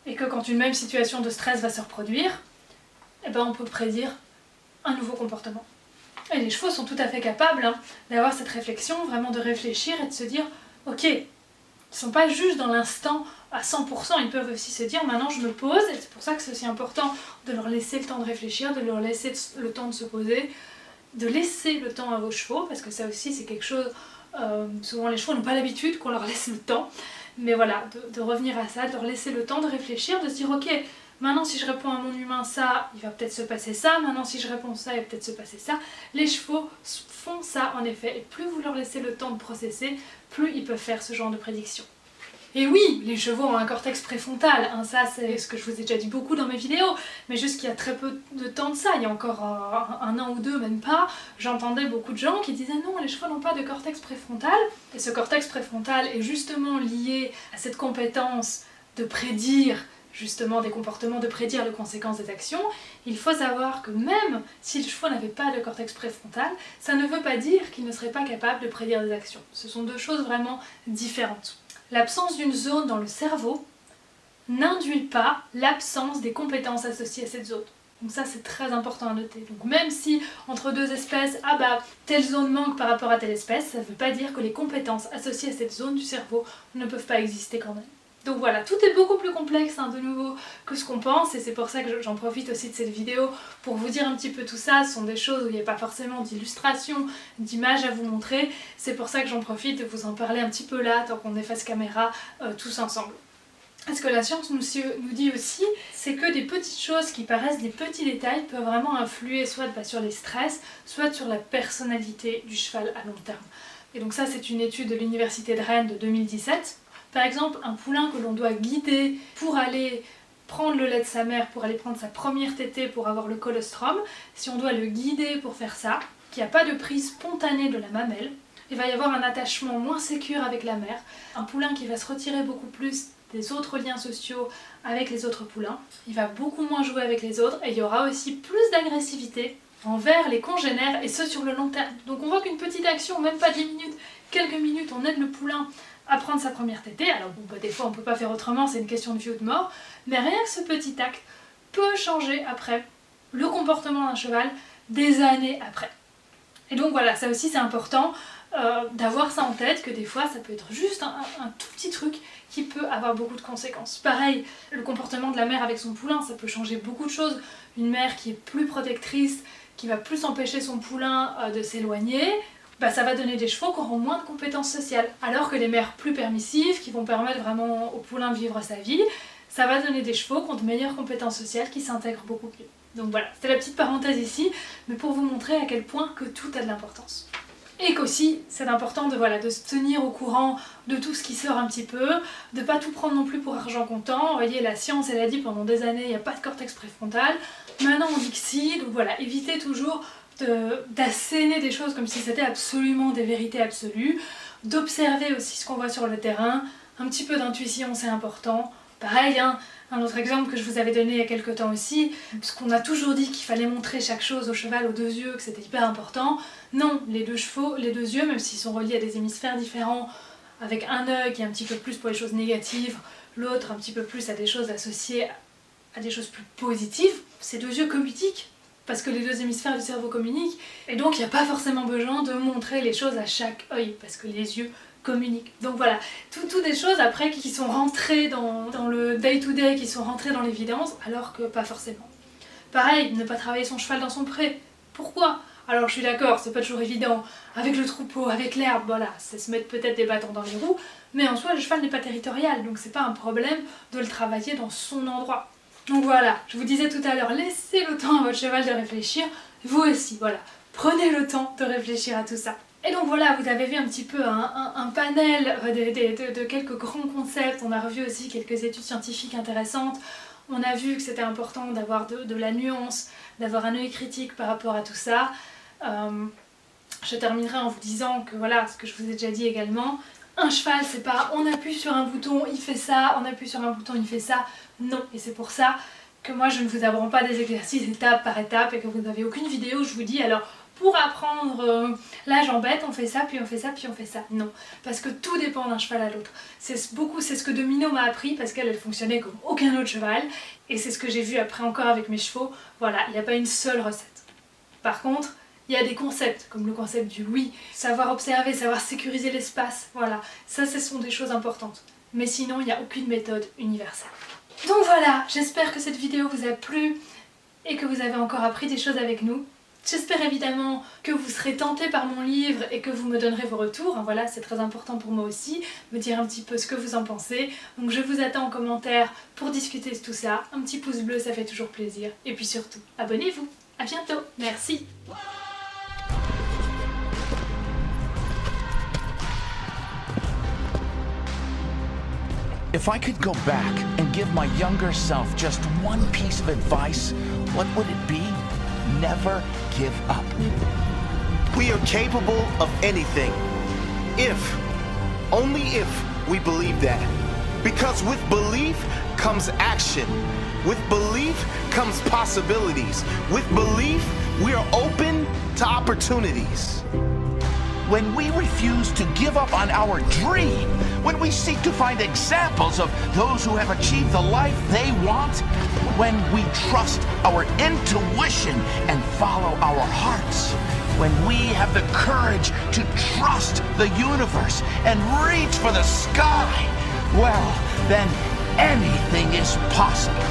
A: Et que quand une même situation de stress va se reproduire, eh ben on peut prédire un nouveau comportement. Et les chevaux sont tout à fait capables d'avoir cette réflexion, vraiment de réfléchir et de se dire ok, ils sont pas juste dans l'instant à 100%, ils peuvent aussi se dire maintenant je me pose, et c'est pour ça que c'est aussi important de leur laisser le temps de réfléchir, de leur laisser le temps de se poser, de laisser le temps à vos chevaux, parce que ça aussi c'est quelque chose, souvent les chevaux n'ont pas l'habitude qu'on leur laisse le temps, mais voilà, de revenir à ça, de leur laisser le temps de réfléchir, de se dire ok, maintenant si je réponds à mon humain ça, il va peut-être se passer ça, maintenant si je réponds ça, il va peut-être se passer ça. Les chevaux font ça en effet, et plus vous leur laissez le temps de processer, plus ils peuvent faire ce genre de prédiction. Et oui, les chevaux ont un cortex préfrontal, ça c'est ce que je vous ai déjà dit beaucoup dans mes vidéos, mais juste qu'il y a très peu de temps de ça, il y a encore un an ou deux, même pas, j'entendais beaucoup de gens qui disaient non, les chevaux n'ont pas de cortex préfrontal, et ce cortex préfrontal est justement lié à cette compétence de prédire justement des comportements, de prédire les conséquences des actions. Il faut savoir que même si le cheval n'avait pas de cortex préfrontal, ça ne veut pas dire qu'il ne serait pas capable de prédire des actions. Ce sont deux choses vraiment différentes. L'absence d'une zone dans le cerveau n'induit pas l'absence des compétences associées à cette zone. Donc ça c'est très important à noter. Donc même si entre deux espèces, ah bah telle zone manque par rapport à telle espèce, ça ne veut pas dire que les compétences associées à cette zone du cerveau ne peuvent pas exister quand même. Donc voilà, tout est beaucoup plus complexe de nouveau que ce qu'on pense et c'est pour ça que j'en profite aussi de cette vidéo pour vous dire un petit peu tout ça. Ce sont des choses où il n'y a pas forcément d'illustration, d'image à vous montrer. C'est pour ça que j'en profite de vous en parler un petit peu là, tant qu'on est face caméra, tous ensemble. Ce que la science nous dit aussi, c'est que des petites choses qui paraissent des petits détails peuvent vraiment influer soit sur les stress, soit sur la personnalité du cheval à long terme. Et donc ça c'est une étude de l'université de Rennes de 2017. Par exemple, un poulain que l'on doit guider pour aller prendre le lait de sa mère, pour aller prendre sa première tétée pour avoir le colostrum, si on doit le guider pour faire ça, qu'il n'y a pas de prise spontanée de la mamelle, il va y avoir un attachement moins sécure avec la mère, un poulain qui va se retirer beaucoup plus des autres liens sociaux avec les autres poulains, il va beaucoup moins jouer avec les autres et il y aura aussi plus d'agressivité envers les congénères et ce sur le long terme. Donc on voit qu'une petite action, même pas 10 minutes, quelques minutes, on aide le poulain à prendre sa première tétée. Alors bon, des fois on peut pas faire autrement, c'est une question de vie ou de mort, mais rien que ce petit acte peut changer après le comportement d'un cheval des années après. Et donc voilà, ça aussi c'est important d'avoir ça en tête, que des fois ça peut être juste un tout petit truc qui peut avoir beaucoup de conséquences. Pareil, le comportement de la mère avec son poulain, ça peut changer beaucoup de choses. Une mère qui est plus protectrice, qui va plus empêcher son poulain de s'éloigner, bah, ça va donner des chevaux qui auront moins de compétences sociales. Alors que les mères plus permissives, qui vont permettre vraiment au poulain de vivre sa vie, ça va donner des chevaux qui ont de meilleures compétences sociales, qui s'intègrent beaucoup mieux. Donc voilà, c'était la petite parenthèse ici, mais pour vous montrer à quel point que tout a de l'importance. Et qu'aussi, c'est important de se tenir au courant de tout ce qui sort un petit peu, de pas tout prendre non plus pour argent comptant. Vous voyez, la science, elle a dit pendant des années, il n'y a pas de cortex préfrontal. Maintenant, on dit que si, donc voilà, évitez toujours d'asséner des choses comme si c'était absolument des vérités absolues, d'observer aussi ce qu'on voit sur le terrain, un petit peu d'intuition, c'est important. Pareil, hein, un autre exemple que je vous avais donné il y a quelques temps aussi, parce qu'on a toujours dit qu'il fallait montrer chaque chose au cheval aux deux yeux, que c'était hyper important. Non, les deux chevaux, les deux yeux, même s'ils sont reliés à des hémisphères différents, avec un œil qui est un petit peu plus pour les choses négatives, l'autre un petit peu plus à des choses associées à des choses plus positives, ces deux yeux communiquent, parce que les deux hémisphères du cerveau communiquent, et donc il n'y a pas forcément besoin de montrer les choses à chaque œil, parce que les yeux communiquent. Donc voilà, tout des choses après qui sont rentrées dans le day-to-day, qui sont rentrées dans l'évidence, alors que pas forcément. Pareil, ne pas travailler son cheval dans son pré. Pourquoi ? Alors je suis d'accord, c'est pas toujours évident, avec le troupeau, avec l'herbe, voilà, c'est se mettre peut-être des bâtons dans les roues, mais en soi le cheval n'est pas territorial, donc c'est pas un problème de le travailler dans son endroit. Donc voilà, je vous disais tout à l'heure, laissez le temps à votre cheval de réfléchir, vous aussi, voilà, prenez le temps de réfléchir à tout ça. Et donc voilà, vous avez vu un petit peu un panel de quelques grands concepts, on a revu aussi quelques études scientifiques intéressantes, on a vu que c'était important d'avoir de la nuance, d'avoir un œil critique par rapport à tout ça. Je terminerai en vous disant que voilà, ce que je vous ai déjà dit également, un cheval c'est pas on appuie sur un bouton, il fait ça, on appuie sur un bouton, il fait ça, non. Et c'est pour ça que moi je ne vous apprends pas des exercices étape par étape et que vous n'avez aucune vidéo où je vous dis alors pour apprendre la jambette on fait ça, puis on fait ça, puis on fait ça. Non, parce que tout dépend d'un cheval à l'autre. C'est ce que Domino m'a appris parce qu'elle fonctionnait comme aucun autre cheval et c'est ce que j'ai vu après encore avec mes chevaux. Voilà, il n'y a pas une seule recette. Par contre, il y a des concepts, comme le concept du oui, savoir observer, savoir sécuriser l'espace, voilà, ça ce sont des choses importantes. Mais sinon, il n'y a aucune méthode universelle. Donc voilà, j'espère que cette vidéo vous a plu et que vous avez encore appris des choses avec nous. J'espère évidemment que vous serez tentés par mon livre et que vous me donnerez vos retours. Voilà, c'est très important pour moi aussi, me dire un petit peu ce que vous en pensez. Donc je vous attends en commentaire pour discuter de tout ça. Un petit pouce bleu, ça fait toujours plaisir. Et puis surtout, abonnez-vous. À bientôt. Merci.
C: If I could go back and give my younger self just one piece of advice, what would it be? Never give up.
D: We are capable of anything. If, only if, we believe that. Because with belief comes action. With belief comes possibilities. With belief, we are open to opportunities.
C: When we refuse to give up on our dream, when we seek to find examples of those who have achieved the life they want, when we trust our intuition and follow our hearts, when we have the courage to trust the universe and reach for the sky, well, then anything is possible.